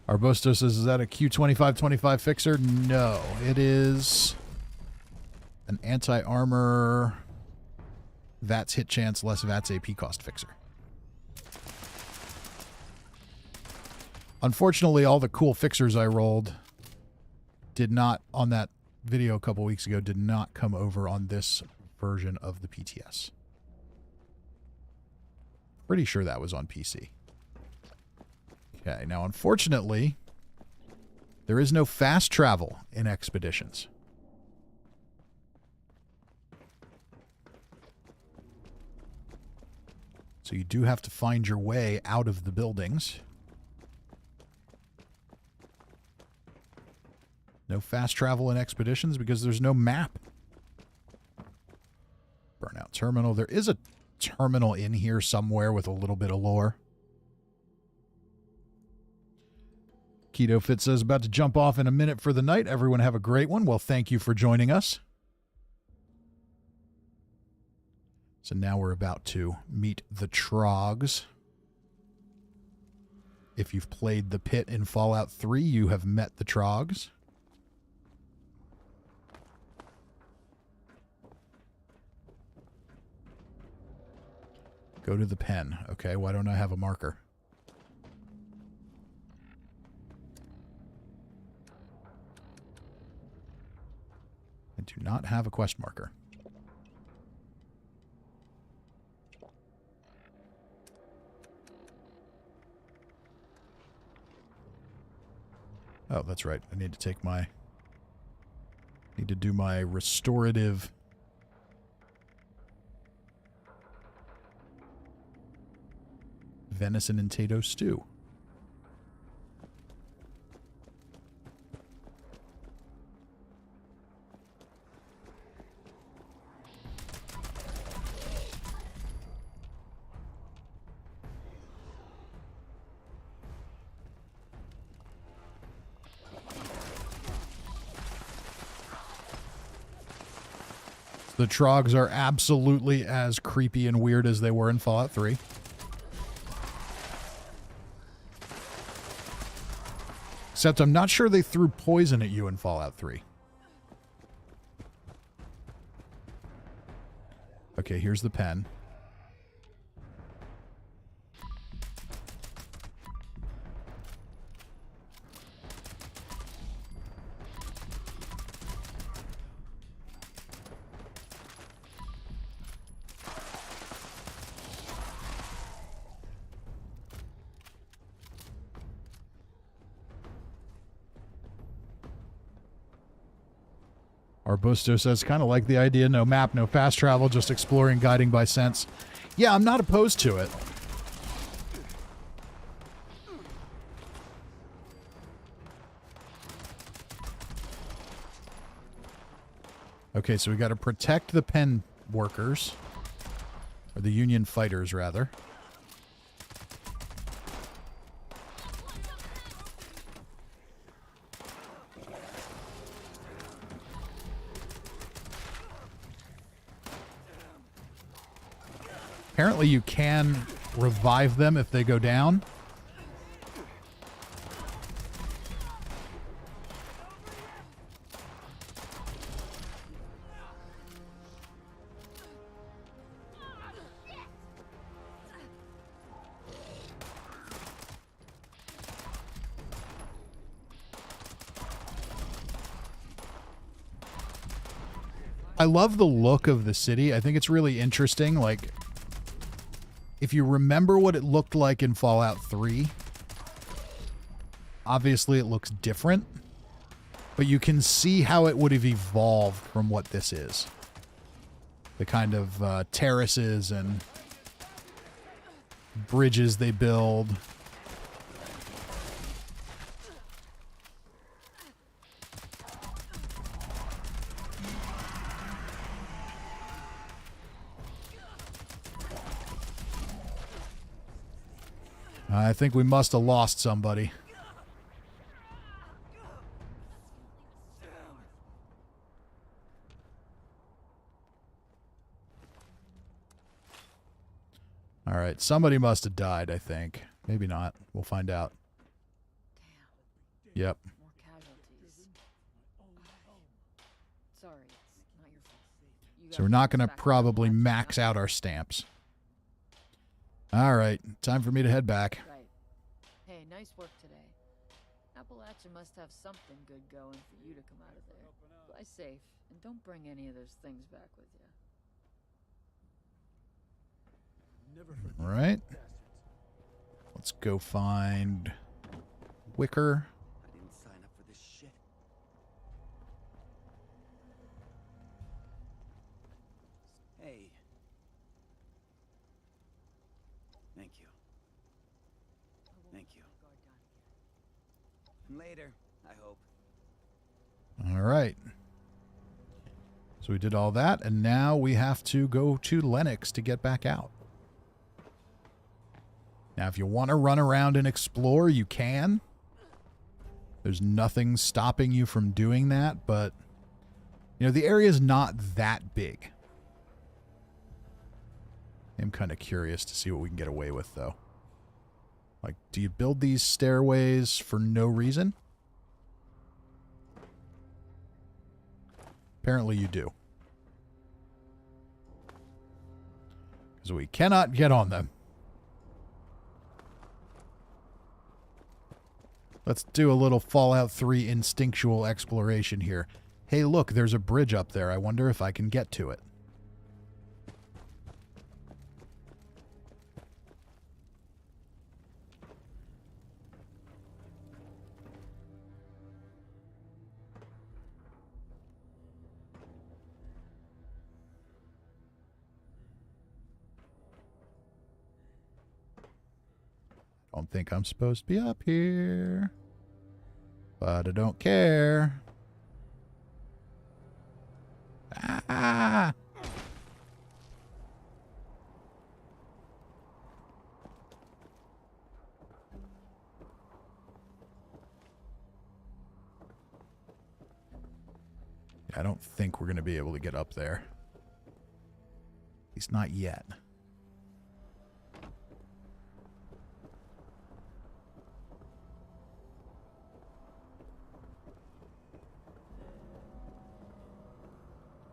Arbostos says, is that a Q2525 fixer? No. It is an anti-armor VATS hit chance less VATS AP cost fixer. Unfortunately, all the cool fixers I rolled did not, on that video a couple weeks ago, did not come over on this version of the PTS. Pretty sure that was on PC. Okay, now unfortunately, there is no fast travel in Expeditions. So you do have to find your way out of the buildings. No fast travel in Expeditions because there's no map. Burnout Terminal. There is a terminal in here somewhere with a little bit of lore. Keto Fit says, about to jump off in a minute for the night. Everyone have a great one. Well, thank you for joining us. So now we're about to meet the Trogs. If you've played the Pit in Fallout 3, you have met the Trogs. Go to the pen. Okay, why don't I have a marker? I do not have a quest marker. Oh, that's right. I need to take my... Need to do my restorative... venison and potato stew. The Trogs are absolutely as creepy and weird as they were in Fallout 3. Except I'm not sure they threw poison at you in Fallout 3. Okay, here's the pen. Arbusto says, kind of like the idea, no map, no fast travel, just exploring, guiding by sense. Yeah, I'm not opposed to it. Okay, so we got to protect the pen workers. Or the Union fighters, rather. Apparently you can revive them if they go down. I love the look of the city. I think it's really interesting. Like, if you remember what it looked like in Fallout 3, obviously it looks different, but you can see how it would have evolved from what this is. The kind of terraces and bridges they build. I think we must have lost somebody. All right, somebody must have died, I think. Maybe not. We'll find out. Yep. More casualties. Sorry, it's not your fault. You So we're not going to probably max out our stamps. All right, time for me to head back. Right. Hey, nice work today. Appalachia must have something good going for you to come out of there. Fly safe, and don't bring any of those things back with you. All right. Let's go find Wicker. I didn't sign up for this shit. Hey. Thank you. Thank you. And later, I hope. All right. So we did all that, and now we have to go to Lennox to get back out. Now, if you want to run around and explore, you can. There's nothing stopping you from doing that, but, you know, the area's not that big. I'm kind of curious to see what we can get away with, though. Like, do you build these stairways for no reason? Apparently you do. Because we cannot get on them. Let's do a little Fallout 3 instinctual exploration here. Hey, look, there's a bridge up there. I wonder if I can get to it. Don't think I'm supposed to be up here, but I don't care. Ah! I don't think we're going to be able to get up there. least not yet.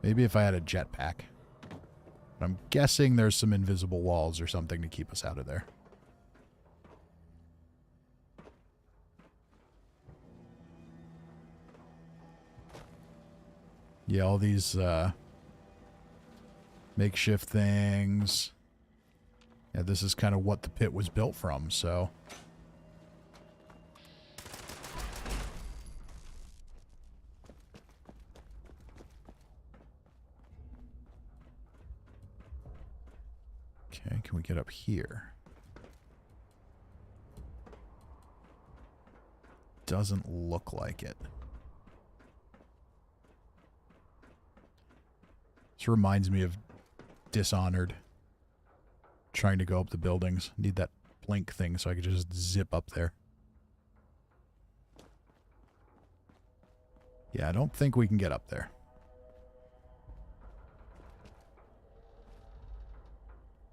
Maybe if I had a jetpack. I'm guessing there's some invisible walls or something to keep us out of there. Yeah, all these makeshift things. Yeah, this is kind of what the pit was built from, so... Okay, can we get up here? Doesn't look like it. This reminds me of Dishonored. Trying to go up the buildings. Need that blink thing so I could just zip up there. Yeah, I don't think we can get up there.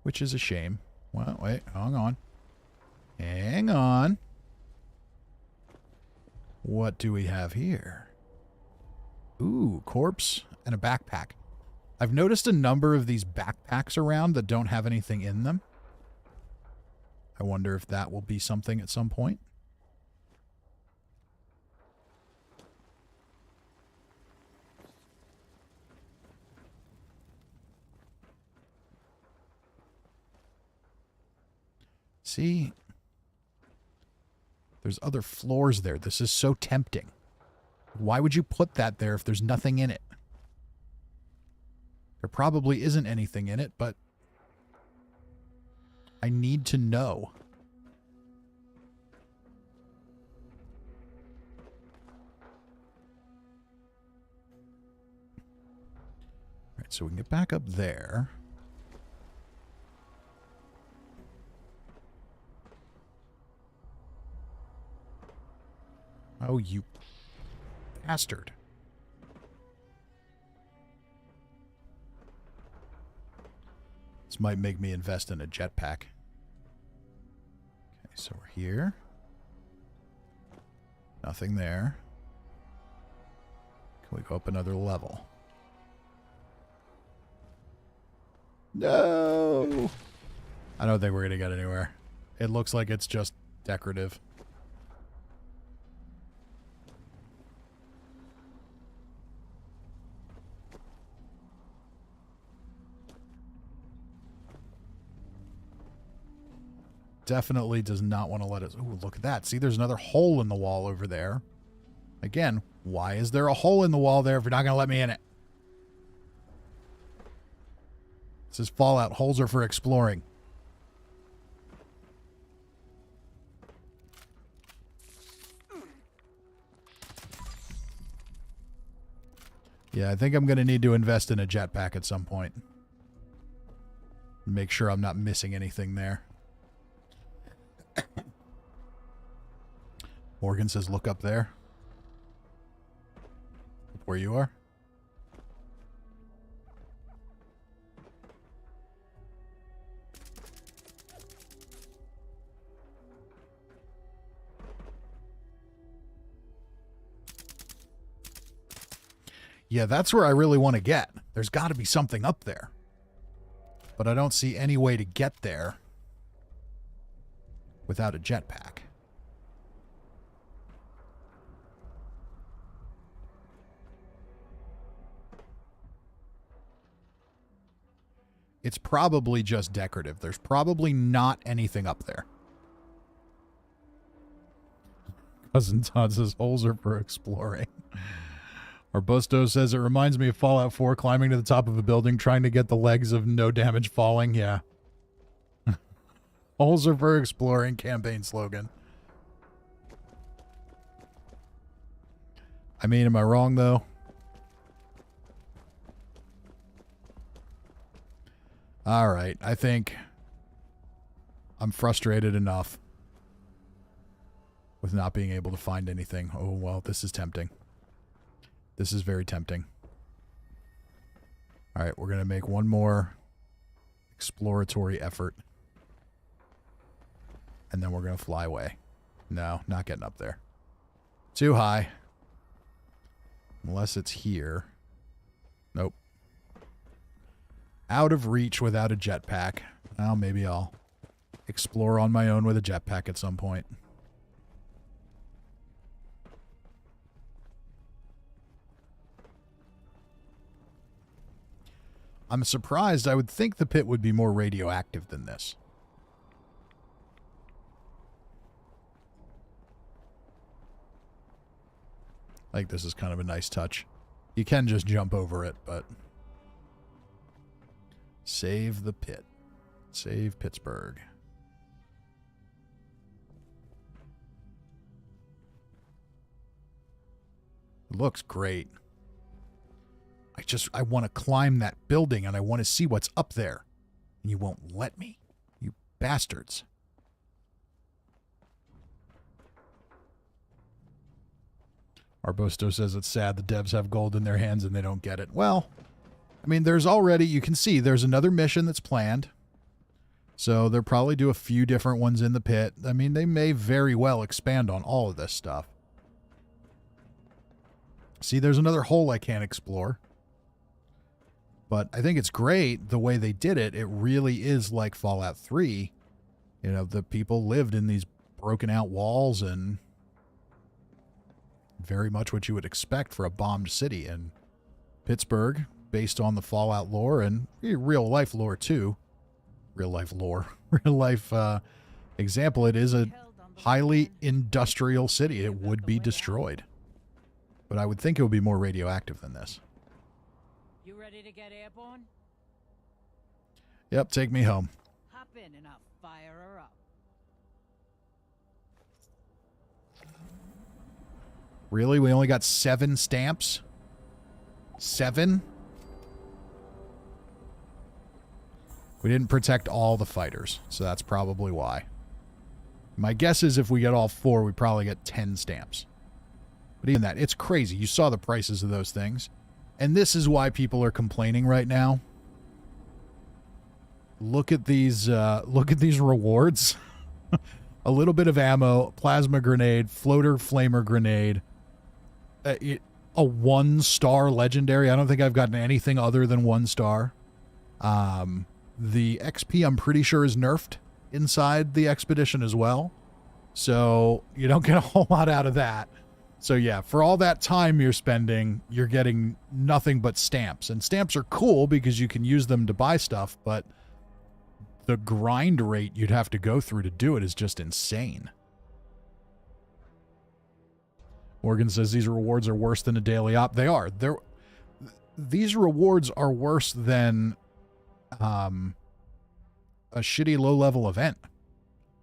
Which is a shame. Well, wait, hang on. Hang on. What do we have here? Ooh, corpse and a backpack. I've noticed a number of these backpacks around that don't have anything in them. I wonder if that will be something at some point. See? There's other floors there. This is so tempting. Why would you put that there if there's nothing in it? There probably isn't anything in it, but I need to know. All right, so we can get back up there. Oh, you bastard. This might make me invest in a jetpack. Okay, so we're here. Nothing there. Can we go up another level? No! I don't think we're going to get anywhere. It looks like it's just decorative. Definitely does not want to let us... Ooh, look at that. See, there's another hole in the wall over there. Again, why is there a hole in the wall there if you're not going to let me in it? This is Fallout. Holes are for exploring. Yeah, I think I'm going to need to invest in a jetpack at some point. Make sure I'm not missing anything there. Morgan says, look up there. Where you are? Yeah, that's where I really want to get. There's got to be something up there. But I don't see any way to get there without a jetpack. It's probably just decorative. There's probably not anything up there. Cousin Todd says holes are for exploring. Arbusto says it reminds me of Fallout 4, climbing to the top of a building, trying to get the legs of no damage falling. Yeah. Holes are for exploring campaign slogan. I mean, am I wrong, though? All right. I think I'm frustrated enough with not being able to find anything. Oh, well, this is tempting. This is very tempting. All right, we're going to make one more exploratory effort. And then we're going to fly away. No, not getting up there. Too high. Unless it's here. Nope. Out of reach without a jetpack. Well, maybe I'll explore on my own with a jetpack at some point. I'm surprised. I would think the pit would be more radioactive than this. I think this is kind of a nice touch. You can just jump over it, but... Save the pit. Save Pittsburgh. It looks great. I want to climb that building and I want to see what's up there. And you won't let me. You bastards. Arbosto says it's sad the devs have gold in their hands and they don't get it. Well, I mean, there's already, you can see there's another mission that's planned. So they'll probably do a few different ones in the pit. I mean, they may very well expand on all of this stuff. See, there's another hole I can't explore. But I think it's great the way they did it. It really is like Fallout 3. You know, the people lived in these broken out walls and very much what you would expect for a bombed city. And Pittsburgh, based on the Fallout lore and real life lore too. Real life lore. Real life example. It is a highly industrial city. It would be destroyed. But I would think it would be more radioactive than this. You ready to get airborne? Yep, take me home. Hop in and I'll fire her up. Really? We only got 7 stamps? 7? We didn't protect all the fighters, so that's probably why. My guess is if we get all 4, we probably get 10 stamps. But even that, it's crazy. You saw the prices of those things. And this is why people are complaining right now. Look at these rewards. A little bit of ammo, plasma grenade, floater flamer grenade. A 1-star legendary. I don't think I've gotten anything other than 1 star. The XP I'm pretty sure is nerfed inside the expedition as well. So you don't get a whole lot out of that. So yeah, for all that time you're spending, you're getting nothing but stamps. And stamps are cool because you can use them to buy stuff, but the grind rate you'd have to go through to do it is just insane. Morgan says these rewards are worse than a daily op. They are. These rewards are worse than a shitty low-level event.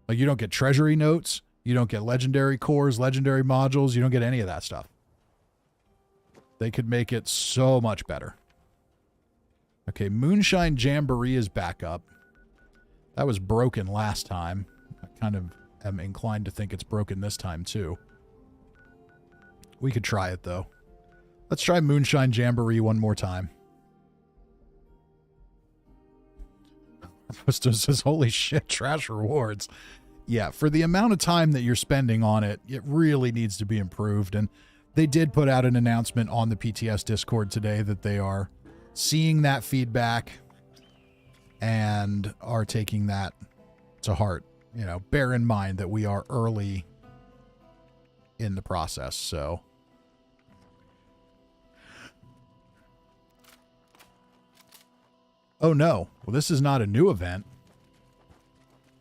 Like, you don't get treasury notes. You don't get legendary cores, legendary modules. You don't get any of that stuff. They could make it so much better. Okay, Moonshine Jamboree is back up. That was broken last time. I kind of am inclined to think it's broken this time, too. We could try it, though. Let's try Moonshine Jamboree one more time. Posto says, holy shit, trash rewards. Yeah, for the amount of time that you're spending on it, it really needs to be improved. And they did put out an announcement on the PTS Discord today that they are seeing that feedback and are taking that to heart. You know, bear in mind that we are early in the process, so... Oh no, well this is not a new event.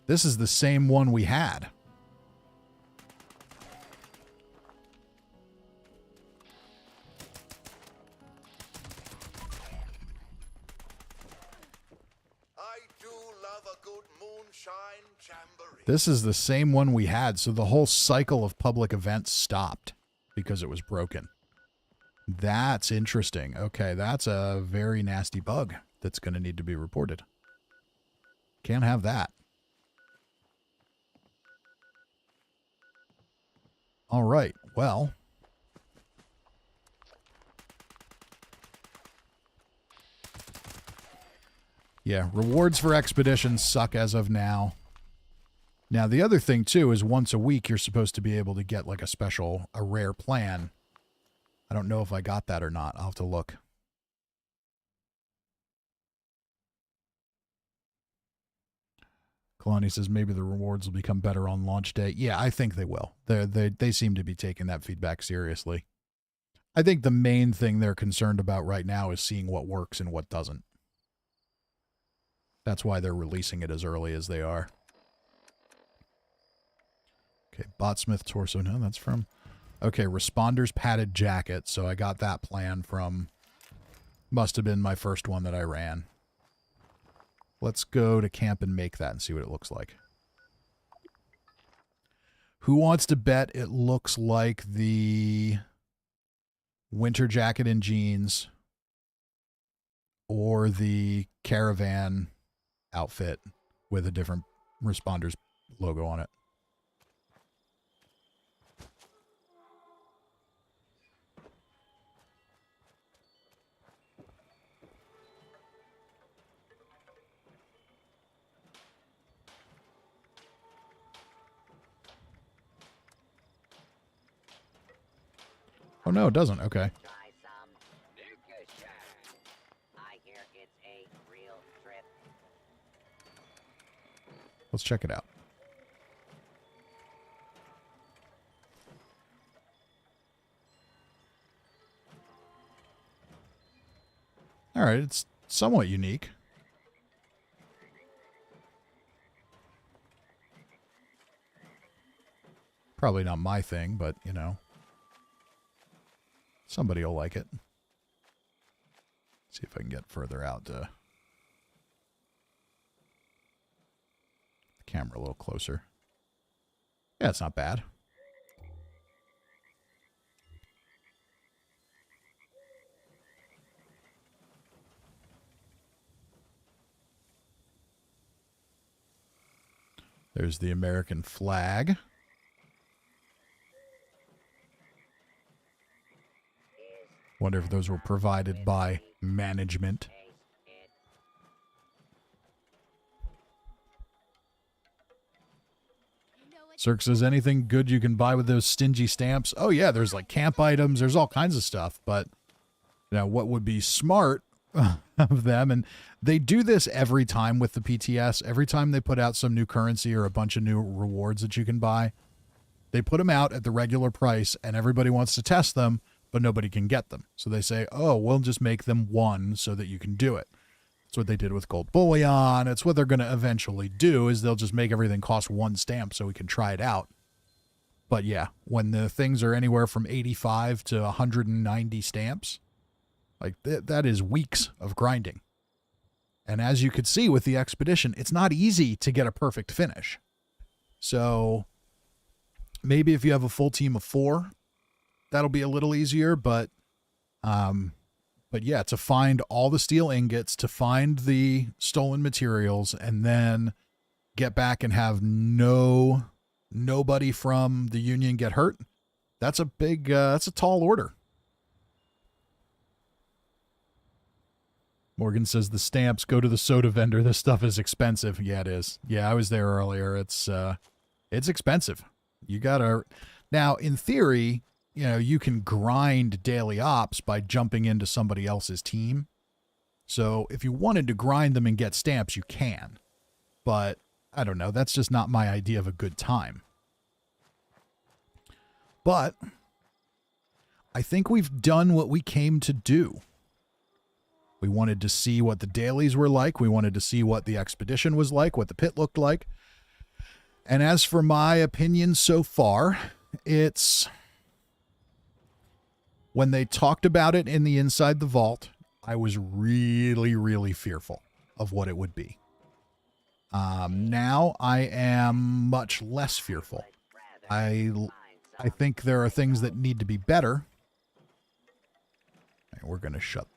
This is the same one we had. I do love a good moonshine jamboree. This is the same one we had, so the whole cycle of public events stopped because it was broken. That's interesting. Okay, that's a very nasty bug that's going to need to be reported. Can't have that. All right, well. Yeah, rewards for expeditions suck as of now. Now, the other thing, too, is once a week you're supposed to be able to get, like, a rare plan. I don't know if I got that or not. I'll have to look. Kalani says maybe the rewards will become better on launch day. Yeah, I think they will. They seem to be taking that feedback seriously. I think the main thing they're concerned about right now is seeing what works and what doesn't. That's why they're releasing it as early as they are. Okay, Botsmith torso. No, that's from... Okay, Responder's padded jacket. So I got that plan from... Must have been my first one that I ran. Let's go to camp and make that and see what it looks like. Who wants to bet it looks like the winter jacket and jeans or the caravan outfit with a different Responder's logo on it? Oh, no, it doesn't. Okay. Let's check it out. All right, it's somewhat unique. Probably not my thing, but, you know. Somebody will like it. See if I can get further out to the camera a little closer. Yeah, it's not bad. There's the American flag. Wonder if those were provided by management. Cirque says, anything good you can buy with those stingy stamps? Oh, yeah, there's like camp items. There's all kinds of stuff. But, you know, what would be smart of them, and they do this every time with the PTS. Every time they put out some new currency or a bunch of new rewards that you can buy, they put them out at the regular price, and everybody wants to test them, but nobody can get them. So they say, oh, we'll just make them one so that you can do it. That's what they did with gold bullion. It's what they're going to eventually do, is they'll just make everything cost one stamp so we can try it out. But yeah, when the things are anywhere from 85 to 190 stamps, like that is weeks of grinding. And as you could see with the expedition, it's not easy to get a perfect finish. So maybe if you have a full team of 4, that'll be a little easier, but yeah, to find all the steel ingots, to find the stolen materials, and then get back and have nobody from the Union get hurt, that's a big, that's a tall order. Morgan says the stamps, go to the soda vendor. This stuff is expensive. Yeah, it is. Yeah, I was there earlier. It's expensive. You gotta, now in theory, you know, you can grind daily ops by jumping into somebody else's team. So if you wanted to grind them and get stamps, you can. But I don't know. That's just not my idea of a good time. But I think we've done what we came to do. We wanted to see what the dailies were like. We wanted to see what the expedition was like, what the pit looked like. And as for my opinion so far, it's... When they talked about it in the Inside the Vault, I was really, really fearful of what it would be. Now I am much less fearful. I think there are things that need to be better. And we're going to shut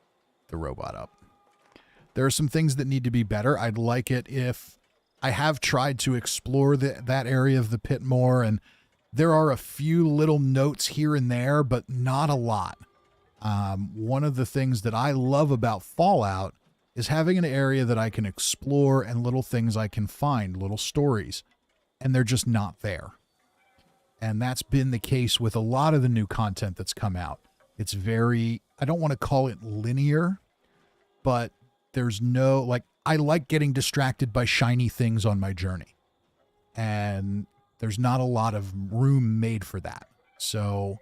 the robot up. There are some things that need to be better. I'd like it if I have tried to explore that area of the pit more, and there are a few little notes here and there, but not a lot. One of the things that I love about Fallout is having an area that I can explore and little things I can find, little stories, and they're just not there. And that's been the case with a lot of the new content that's come out. It's very, I don't want to call it linear, but there's no, like, I like getting distracted by shiny things on my journey. And there's not a lot of room made for that. So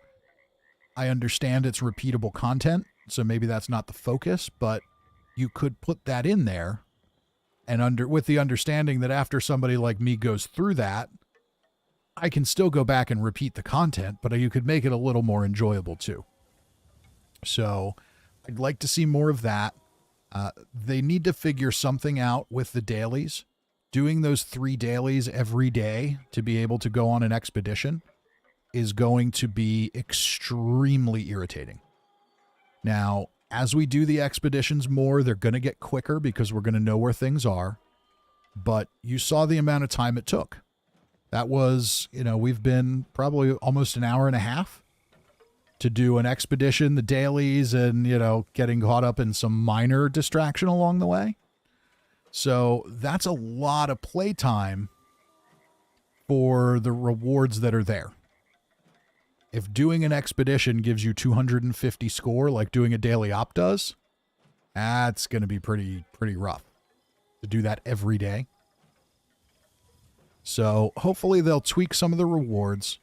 I understand it's repeatable content, so maybe that's not the focus, but you could put that in there and with the understanding that after somebody like me goes through that, I can still go back and repeat the content, but you could make it a little more enjoyable too. So I'd like to see more of that. They need to figure something out with the dailies. Doing those 3 dailies every day to be able to go on an expedition is going to be extremely irritating. Now, as we do the expeditions more, they're going to get quicker because we're going to know where things are. But you saw the amount of time it took. That was, we've been probably almost an hour and a half to do an expedition, the dailies, and, getting caught up in some minor distraction along the way. So that's a lot of playtime for the rewards that are there. If doing an expedition gives you 250 score, like doing a daily op does, that's going to be pretty rough to do that every day. So hopefully they'll tweak some of the rewards.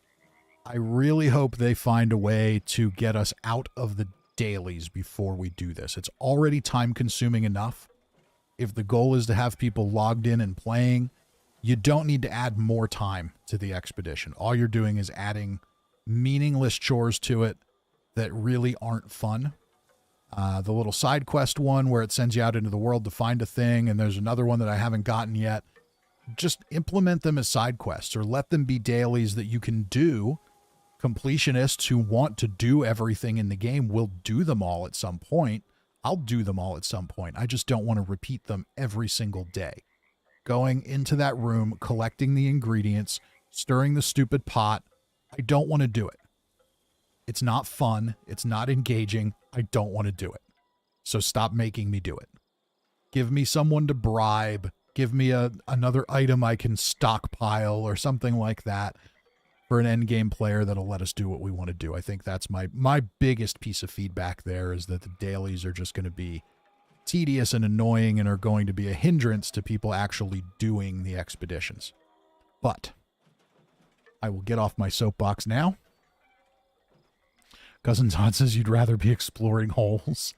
I really hope they find a way to get us out of the dailies before we do this. It's already time consuming enough. If the goal is to have people logged in and playing, you don't need to add more time to the expedition. All you're doing is adding meaningless chores to it that really aren't fun. The little side quest one where it sends you out into the world to find a thing, and there's another one that I haven't gotten yet. Just implement them as side quests or let them be dailies that you can do. Completionists who want to do everything in the game will do them all at some point. I'll do them all at some point. I just don't want to repeat them every single day. Going into that room, collecting the ingredients, stirring the stupid pot. I don't want to do it. It's not fun. It's not engaging. I don't want to do it. So stop making me do it. Give me someone to bribe. Give me another item I can stockpile or something like that for an endgame player that'll let us do what we want to do. I think that's my biggest piece of feedback there, is that the dailies are just going to be tedious and annoying and are going to be a hindrance to people actually doing the expeditions. But I will get off my soapbox now. Cousin Todd says you'd rather be exploring holes.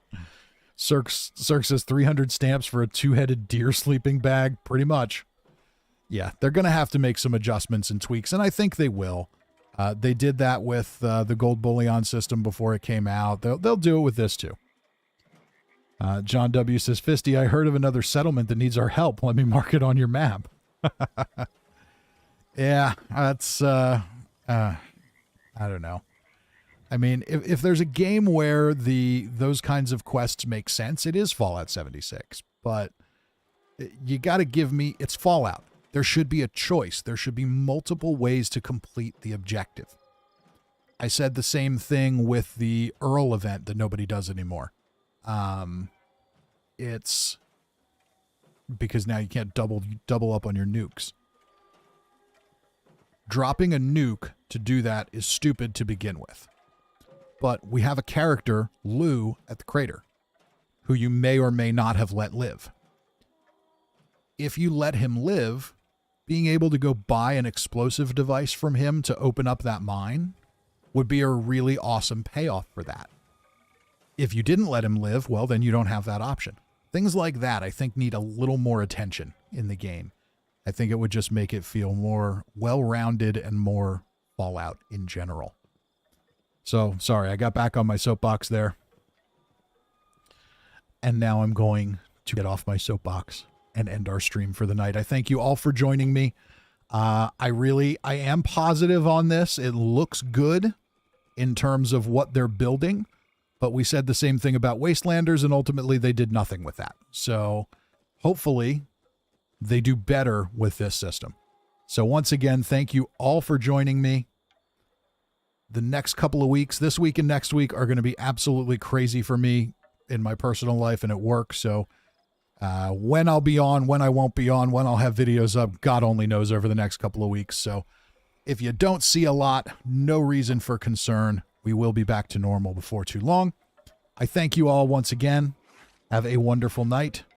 Cirque says 300 stamps for a 2-headed deer sleeping bag. Pretty much. Yeah, they're going to have to make some adjustments and tweaks, and I think they will. They did that with the gold bullion system before it came out. They'll do it with this too. John W. says, Fisty, I heard of another settlement that needs our help. Let me mark it on your map. Yeah, that's, I don't know. I mean, if there's a game where those kinds of quests make sense, it is Fallout 76. But you got to give me, it's Fallout. There should be a choice. There should be multiple ways to complete the objective. I said the same thing with the Earl event that nobody does anymore. It's because now you can't double up on your nukes. Dropping a nuke to do that is stupid to begin with. But we have a character, Lou, at the crater, who you may or may not have let live. If you let him live, being able to go buy an explosive device from him to open up that mine would be a really awesome payoff for that. If you didn't let him live, well, then you don't have that option. Things like that, I think, need a little more attention in the game. I think it would just make it feel more well-rounded and more Fallout in general. So, sorry, I got back on my soapbox there. And now I'm going to get off my soapbox and end our stream for the night. I thank you all for joining me. I am positive on this. It looks good in terms of what they're building, but we said the same thing about Wastelanders, and ultimately they did nothing with that. So hopefully they do better with this system. So once again, thank you all for joining me. The next couple of weeks, this week and next week, are going to be absolutely crazy for me in my personal life and at work. So When I'll be on, when I won't be on, when I'll have videos up, God only knows over the next couple of weeks. So if you don't see a lot, no reason for concern. We will be back to normal before too long. I thank you all once again. Have a wonderful night.